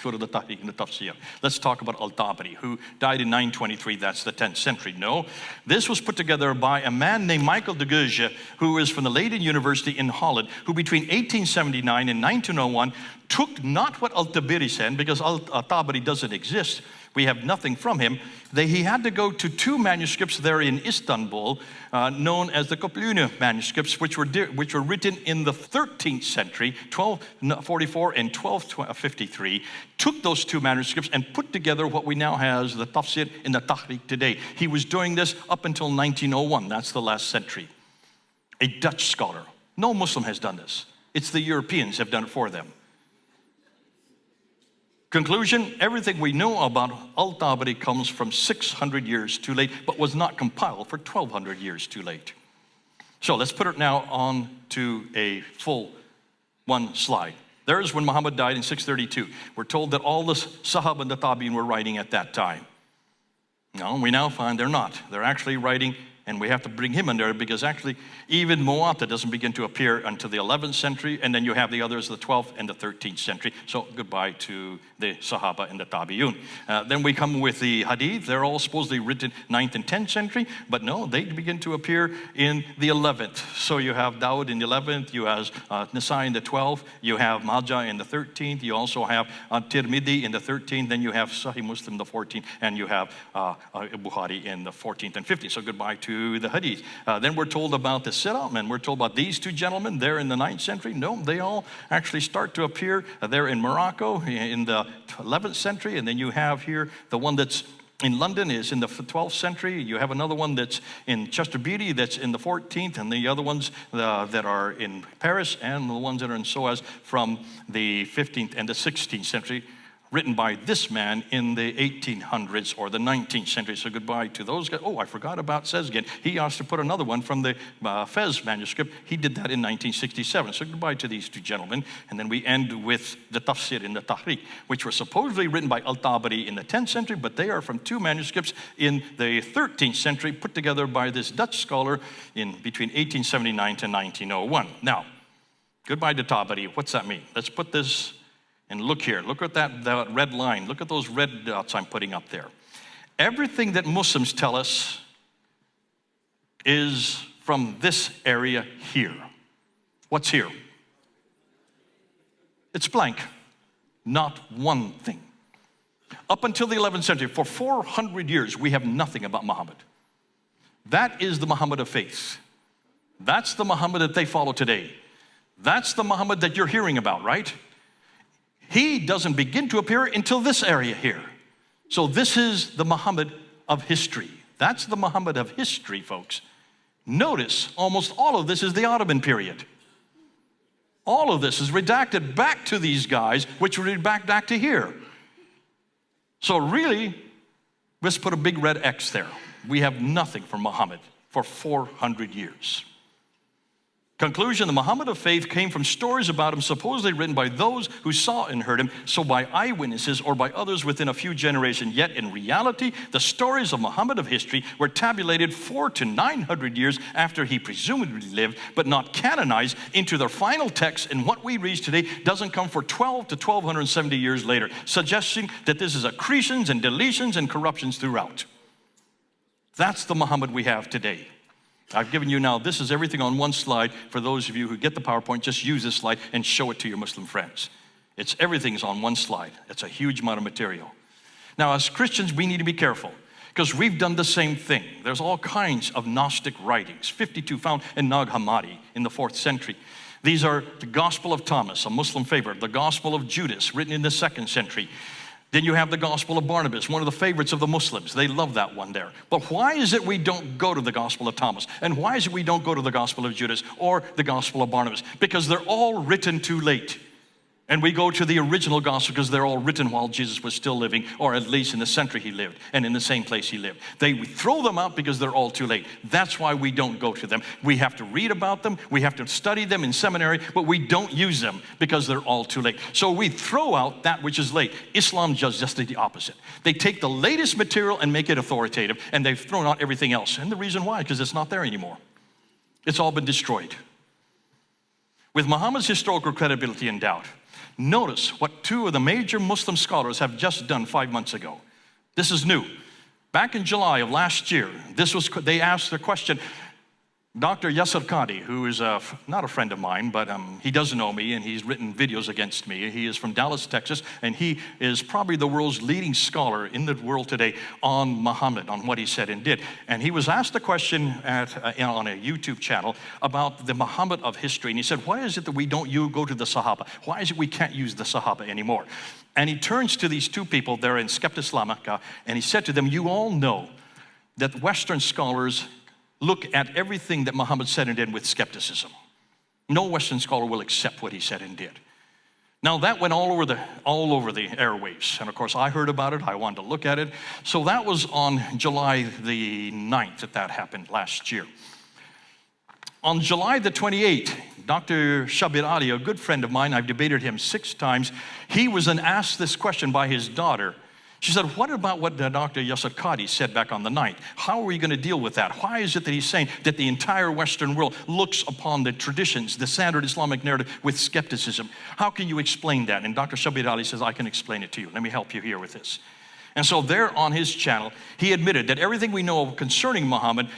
Go to the Tahqiq and the Tafsir. Let's talk about Al-Tabari, who died in 923. That's the 10th century. No, this was put together by a man named Michael de Geuze, who is from the Leiden University in Holland, who between 1879 and 1901 took not what Al-Tabari said, because Al-Tabari doesn't exist. We have nothing from him. He had to go to 2 manuscripts there in Istanbul, known as the Koplune manuscripts, which were written in the 13th century, 1244 and 1253. Took those 2 manuscripts and put together what we now have as the Tafsir in the Tahqiq today. He was doing this up until 1901. That's the last century. A Dutch scholar. No Muslim has done this. It's the Europeans have done it for them. Conclusion, everything we know about Al-Tabari comes from 600 years too late, but was not compiled for 1200 years too late. So let's put it now on to a full one slide. There's when Muhammad died in 632. We're told that all the Sahaba and the Tabi'in were writing at that time. No, we now find they're not. They're actually writing And we have to bring him in there because actually even Mu'atta doesn't begin to appear until the 11th century, and then you have the others, the 12th and the 13th century. So goodbye to the Sahaba and the Tabi'un. Then we come with the Hadith. They're all supposedly written 9th and 10th century, but no, they begin to appear in the 11th. So you have Dawud in the 11th, you have Nasai in the 12th, you have Majah in the 13th, you also have Tirmidhi in the 13th, then you have Sahih Muslim the 14th, and you have Bukhari in the 14th and 15th. So goodbye to the Hadith. Then we're told about the Sirat, and we're told about these two gentlemen. They're in the 9th century. No, they all actually start to appear. They're in Morocco in the 11th century, and then you have here the one that's in London is in the 12th century. You have another one that's in Chester Beatty that's in the 14th, and the other ones that are in Paris, and the ones that are in Suez from the 15th and the 16th century, written by this man in the 1800s or the 19th century. So goodbye to those guys. Oh, I forgot about Sezgin. He asked to put another one from the Fez manuscript. He did that in 1967. So goodbye to these two gentlemen. And then we end with the Tafsir in the Tahriq, which were supposedly written by Al-Tabari in the 10th century, but they are from two manuscripts in the 13th century, put together by this Dutch scholar in between 1879 to 1901. Now, goodbye to Tabari. What's that mean? Let's put this. And look here, look at that red line. Look at those red dots I'm putting up there. Everything that Muslims tell us is from this area here. What's here? It's blank. Not one thing. Up until the 11th century, for 400 years, we have nothing about Muhammad. That is the Muhammad of faith. That's the Muhammad that they follow today. That's the Muhammad that you're hearing about, right? He doesn't begin to appear until this area here. So this is the Muhammad of history. That's the Muhammad of history, folks. Notice, almost all of this is the Ottoman period. All of this is redacted back to these guys, which read back to here. So really, let's put a big red X there. We have nothing from Muhammad for 400 years. Conclusion, the Muhammad of faith came from stories about him supposedly written by those who saw and heard him, so by eyewitnesses or by others within a few generations. Yet in reality, the stories of Muhammad of history were tabulated 400 to 900 years after he presumably lived, but not canonized into their final text, and what we read today doesn't come for 12 to 1270 years later, suggesting that this is accretions and deletions and corruptions throughout. That's the Muhammad we have today. I've given you now, this is everything on one slide. For those of you who get the PowerPoint, just use this slide and show it to your Muslim friends. Everything's on one slide. It's a huge amount of material. Now, as Christians, we need to be careful because we've done the same thing. There's all kinds of Gnostic writings, 52 found in Nag Hammadi in the 4th century. These are the Gospel of Thomas, a Muslim favorite, the Gospel of Judas, written in the 2nd century. Then you have the Gospel of Barnabas, one of the favorites of the Muslims. They love that one there. But why is it we don't go to the Gospel of Thomas? And why is it we don't go to the Gospel of Judas or the Gospel of Barnabas? Because they're all written too late. And we go to the original gospel because they're all written while Jesus was still living, or at least in the century he lived and in the same place he lived. We throw them out because they're all too late. That's why we don't go to them. We have to read about them. We have to study them in seminary, but we don't use them because they're all too late. So we throw out that which is late. Islam does just the opposite. They take the latest material and make it authoritative, and they've thrown out everything else. And the reason why, because it's not there anymore. It's all been destroyed. With Muhammad's historical credibility in doubt, notice what two of the major Muslim scholars have just done 5 months ago. This is new. Back in July of last year, they asked the question, Dr. Yasser Qadi, who is not a friend of mine, but he does know me, and he's written videos against me. He is from Dallas, Texas, and he is probably the world's leading scholar in the world today on Muhammad, on what he said and did. And he was asked a question on a YouTube channel about the Muhammad of history, and he said, why is it that we don't go to the Sahaba? Why is it we can't use the Sahaba anymore? And he turns to these two people, they're in Skept Islamica, and he said to them, you all know that Western scholars look at everything that Muhammad said and did with skepticism. No Western scholar will accept what he said and did. Now that went all over the airwaves. And of course I heard about it, I wanted to look at it. So that was on July the 9th that happened last year. On July the 28th, Dr. Shabir Ali, a good friend of mine, I've debated him 6 times, he was asked this question by his daughter. She said, what about what Dr. Yasir Qadhi said back on the 9th? How are we going to deal with that? Why is it that he's saying that the entire Western world looks upon the traditions, the standard Islamic narrative, with skepticism? How can you explain that? And Dr. Shabir Ali says, I can explain it to you. Let me help you here with this. And so there on his channel, he admitted that everything we know concerning Muhammad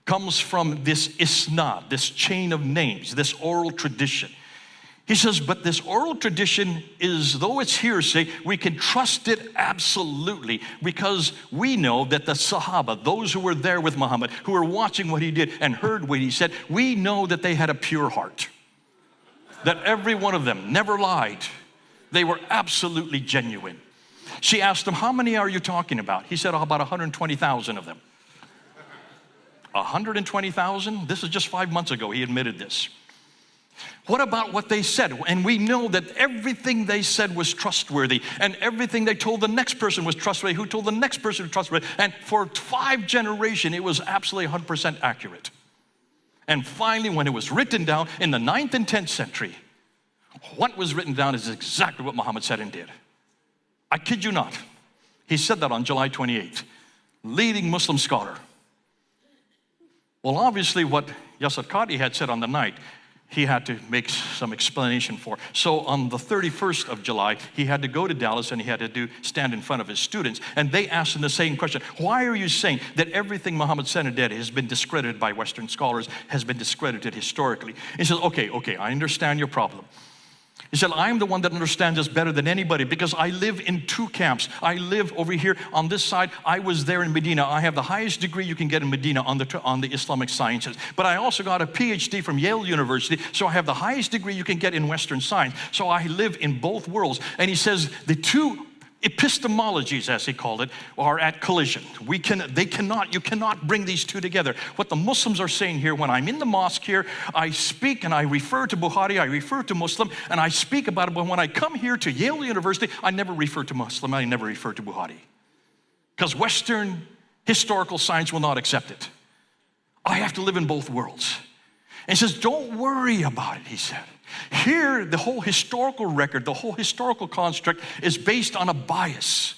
comes from this isnad, this chain of names, this oral tradition. He says, but this oral tradition is, though it's hearsay, we can trust it absolutely because we know that the Sahaba, those who were there with Muhammad, who were watching what he did and heard what he said, we know that they had a pure heart. That every one of them never lied. They were absolutely genuine. She asked him, how many are you talking about? He said, about 120,000 of them. 120,000? This is just 5 months ago, he admitted this. What about what they said? And we know that everything they said was trustworthy, and everything they told the next person was trustworthy, who told the next person was trustworthy. And for 5 generations, it was absolutely 100% accurate. And finally, when it was written down in the 9th and 10th century, what was written down is exactly what Muhammad said and did. I kid you not. He said that on July 28th. Leading Muslim scholar. Well, obviously, what Yasir Qadhi had said on the night, he had to make some explanation for. So on the 31st of July, he had to go to Dallas and he had to stand in front of his students. And they asked him the same question. Why are you saying that everything Muhammad said and did has been discredited by Western scholars, has been discredited historically? He says, okay, I understand your problem. He said, I'm the one that understands this better than anybody because I live in 2 camps. I live over here on this side. I was there in Medina. I have the highest degree you can get in Medina on the Islamic sciences. But I also got a PhD from Yale University, so I have the highest degree you can get in Western science. So I live in both worlds. And he says the 2 epistemologies, as he called it, are at collision. You cannot bring these 2 together. What the Muslims are saying here, when I'm in the mosque here, I speak and I refer to Bukhari, I refer to Muslim, and I speak about it. But when I come here to Yale University, I never refer to Muslim, I never refer to Bukhari. Because Western historical science will not accept it. I have to live in both worlds. And he says, don't worry about it, he said. Here, the whole historical record, the whole historical construct is based on a bias.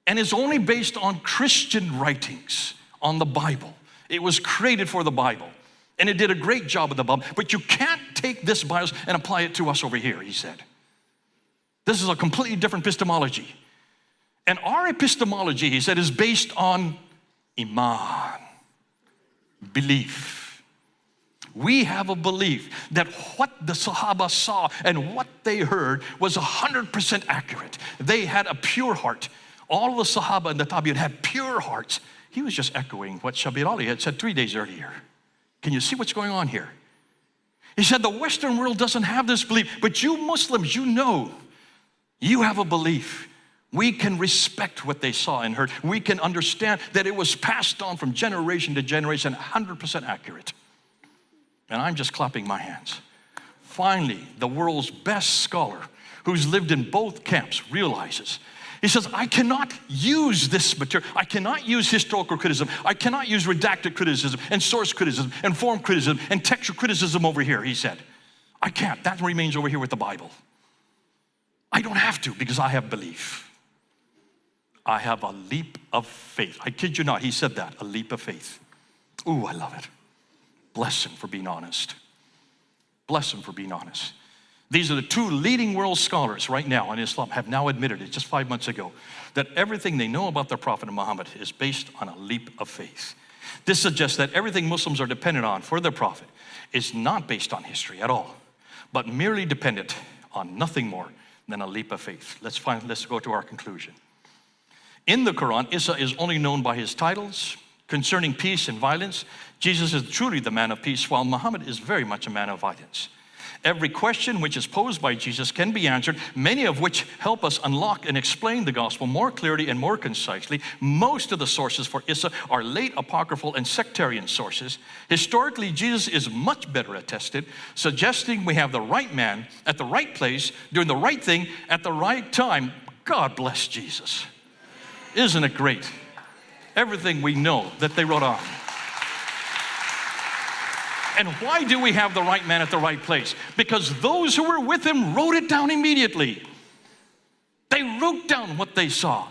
And is only based on Christian writings, on the Bible. It was created for the Bible. And it did a great job with the Bible. But you can't take this bias and apply it to us over here, he said. This is a completely different epistemology. And our epistemology, he said, is based on iman, belief. We have a belief that what the Sahaba saw and what they heard was 100% accurate. They had a pure heart. All of the Sahaba and the Tabi'un had pure hearts. He was just echoing what Shabir Ali had said 3 days earlier. Can you see what's going on here? He said the Western world doesn't have this belief, but you Muslims, you know, you have a belief. We can respect what they saw and heard. We can understand that it was passed on from generation to generation, 100% accurate. And I'm just clapping my hands. Finally, the world's best scholar who's lived in both camps realizes. He says, I cannot use this material. I cannot use historical criticism. I cannot use redacted criticism and source criticism and form criticism and textual criticism over here, he said. I can't. That remains over here with the Bible. I don't have to because I have belief. I have a leap of faith. I kid you not, he said that, a leap of faith. Ooh, I love it. Bless him for being honest. Bless him for being honest. These are the 2 leading world scholars right now in Islam have now admitted it just 5 months ago that everything they know about their Prophet Muhammad is based on a leap of faith. This suggests that everything Muslims are dependent on for their Prophet is not based on history at all, but merely dependent on nothing more than a leap of faith. Let's go to our conclusion. In the Quran, Isa is only known by his titles. Concerning peace and violence, Jesus is truly the man of peace, while Muhammad is very much a man of violence. Every question which is posed by Jesus can be answered, many of which help us unlock and explain the gospel more clearly and more concisely. Most of the sources for Isa are late apocryphal and sectarian sources. Historically, Jesus is much better attested, suggesting we have the right man at the right place, doing the right thing at the right time. God bless Jesus. Isn't it great? Everything we know that they wrote on. And why do we have the right man at the right place? Because those who were with him wrote it down immediately. They wrote down what they saw.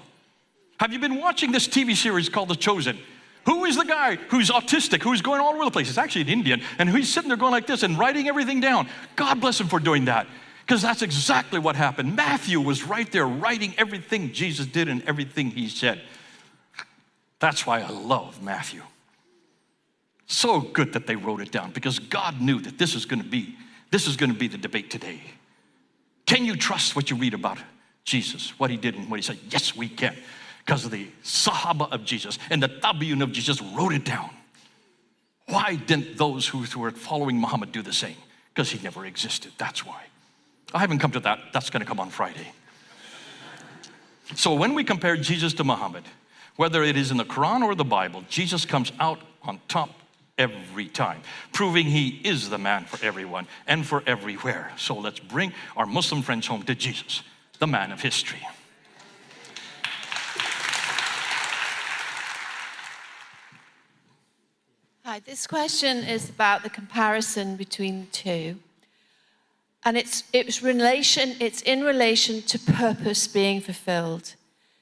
Have you been watching this TV series called The Chosen? Who is the guy who's autistic, who's going all over the place? It's actually an Indian, and he's sitting there going like this and writing everything down. God bless him for doing that, because that's exactly what happened. Matthew was right there writing everything Jesus did and everything he said. That's why I love Matthew. So good that they wrote it down, because God knew that this is going to be the debate today. Can you trust what you read about Jesus, what he did and what he said? Yes, we can, because the Sahaba of Jesus and the Tabi'un of Jesus wrote it down. Why didn't those who were following Muhammad do the same? Because he never existed, that's why. I haven't come to that. That's going to come on Friday. So when we compare Jesus to Muhammad, whether it is in the Quran or the Bible, Jesus comes out on top every time, proving he is the man for everyone and for everywhere. So let's bring our Muslim friends home to Jesus, the man of history. Hi, this question is about the comparison between the two. And it's in relation to purpose being fulfilled.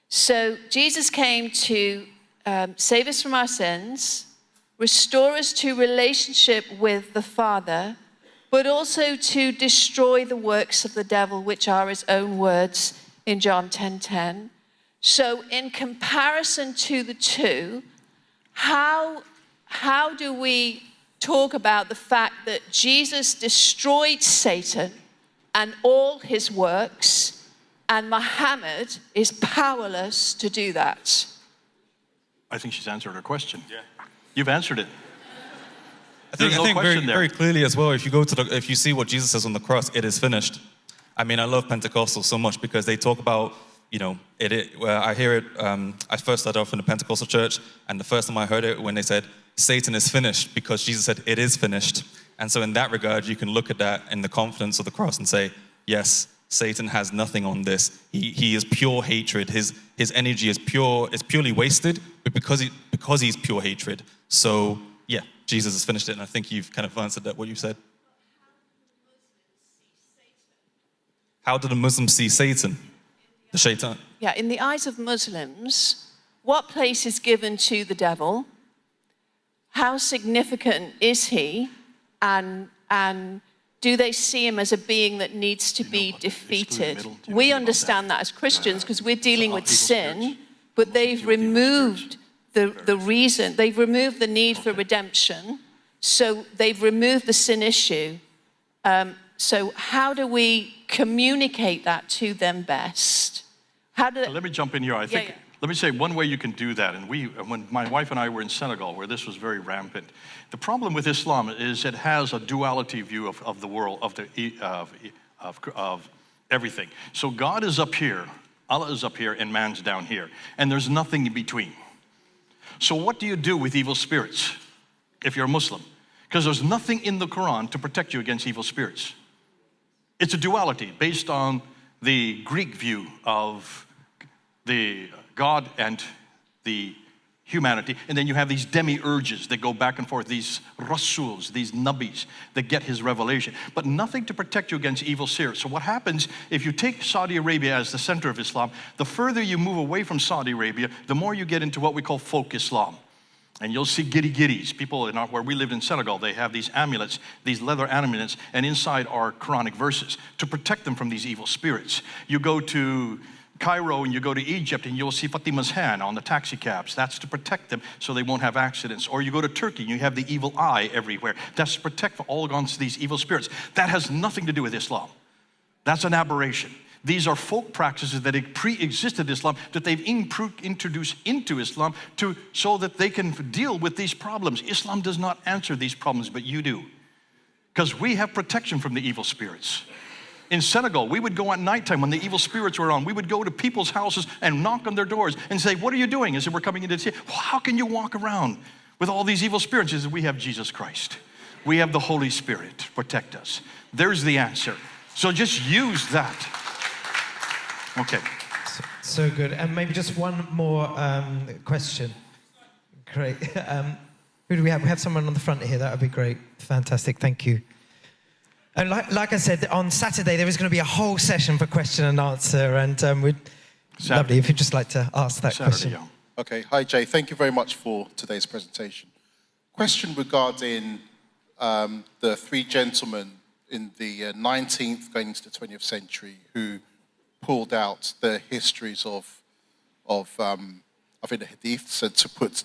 So Jesus came to save us from our sins, restore us to relationship with the Father, but also to destroy the works of the devil, which are his own words in John 10:10. So in comparison to the two, how do we talk about the fact that Jesus destroyed Satan and all his works, and Muhammad is powerless to do that? I think she's answered her question. Yeah. You've answered it. I think very clearly as well, if you see what Jesus says on the cross, it is finished. I mean, I love Pentecostals so much because they talk about, I hear it, I first started off in a Pentecostal church, and the first time I heard it when they said, Satan is finished, because Jesus said, it is finished. And so in that regard, you can look at that in the confidence of the cross and say, yes, Satan has nothing on this. He is pure hatred. His energy is purely wasted, but because he's pure hatred. So yeah, Jesus has finished it, and I think you've kind of answered that, what you said. How do the Muslims see Satan? The shaitan? Yeah, in the eyes of Muslims, what place is given to the devil? How significant is he? And do they see him as a being that needs to be defeated? We understand that as Christians because we're dealing with sin, but they've removed the reason, they've removed the need for redemption, so they've removed the sin issue. So how do we communicate that to them best? Let me jump in here. Let me say one way you can do that, and when my wife and I were in Senegal, where this was very rampant, the problem with Islam is it has a duality view of the world, of everything. So God is up here, Allah is up here, and man's down here, and there's nothing in between. So what do you do with evil spirits if you're a Muslim? Because there's nothing in the Quran to protect you against evil spirits. It's a duality based on the Greek view of the God and the humanity, and then you have these demiurges that go back and forth, these rasuls, these nabis that get his revelation, but nothing to protect you against evil spirits. So what happens if you take Saudi Arabia as the center of Islam, the further you move away from Saudi Arabia, the more you get into what we call folk Islam. And you'll see giddy-giddies. People where we lived in Senegal, they have these amulets, these leather amulets, and inside are Quranic verses to protect them from these evil spirits. You go to Cairo and you go to Egypt and you'll see Fatima's hand on the taxi cabs. That's to protect them so they won't have accidents. Or you go to Turkey and you have the evil eye everywhere. That's to protect all against these evil spirits. That has nothing to do with Islam. That's an aberration. These are folk practices that pre-existed Islam, that they've introduced into Islam so that they can deal with these problems. Islam does not answer these problems, but you do. Because we have protection from the evil spirits. In Senegal, we would go at nighttime when the evil spirits were on. We would go to people's houses and knock on their doors and say, what are you doing? And say, we're coming into the city. Well, how can you walk around with all these evil spirits? He said, we have Jesus Christ. We have the Holy Spirit to protect us. There's the answer. So just use that. Okay. So good. And maybe just one more question. Great. Who do we have? We have someone on the front here. That would be great. Fantastic. Thank you. And like I said, on Saturday there is going to be a whole session for question and answer, and we'd lovely if you'd just like to ask that question. Yeah. Okay, hi Jay, thank you very much for today's presentation. Question regarding the three gentlemen in the 19th going into the 20th century who pulled out the histories of I think the hadiths and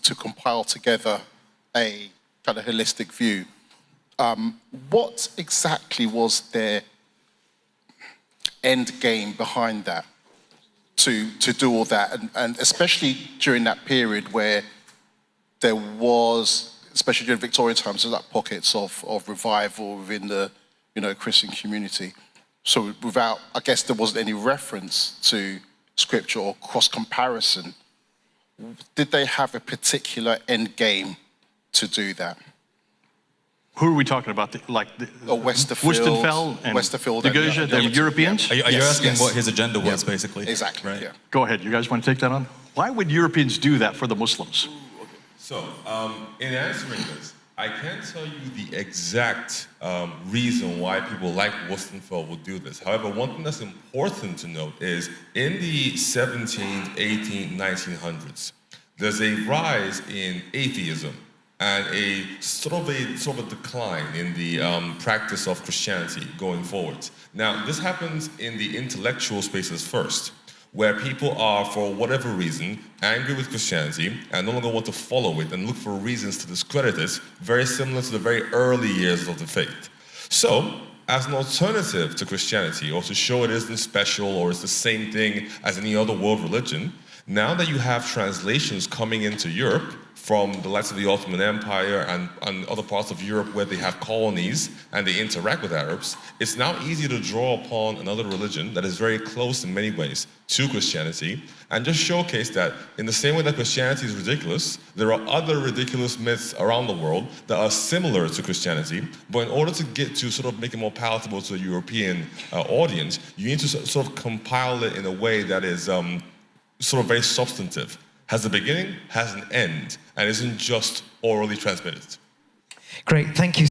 to compile together a kind of holistic view. What exactly was their end game behind that, to do all that, and especially during that period where there was, especially during Victorian times, there's like pockets of revival within the Christian community. So without, I guess there wasn't any reference to scripture or cross comparison. Did they have a particular end game to do that? Who are we talking about? Westerveld and Westerveld de Geuze, the Europeans? Are you asking what his agenda was, basically? Exactly, right? yeah. Go ahead, you guys want to take that on? Why would Europeans do that for the Muslims? So, in answering this, I can't tell you the exact reason why people like Westerveld will do this. However, one thing that's important to note is in the 17th, 18th, 1900s, there's a rise in atheism and a sort of a decline in the practice of Christianity going forward. Now, this happens in the intellectual spaces first, where people are, for whatever reason, angry with Christianity and no longer want to follow it and look for reasons to discredit it, very similar to the very early years of the faith. So, as an alternative to Christianity, or to show it isn't special or it's the same thing as any other world religion, now that you have translations coming into Europe from the likes of the Ottoman Empire and other parts of Europe where they have colonies and they interact with Arabs, it's now easy to draw upon another religion that is very close in many ways to Christianity and just showcase that in the same way that Christianity is ridiculous, there are other ridiculous myths around the world that are similar to Christianity, but in order to get to sort of make it more palatable to a European audience, you need to sort of compile it in a way that is sort of very substantive. Has a beginning, has an end, and isn't just orally transmitted. Great, thank you.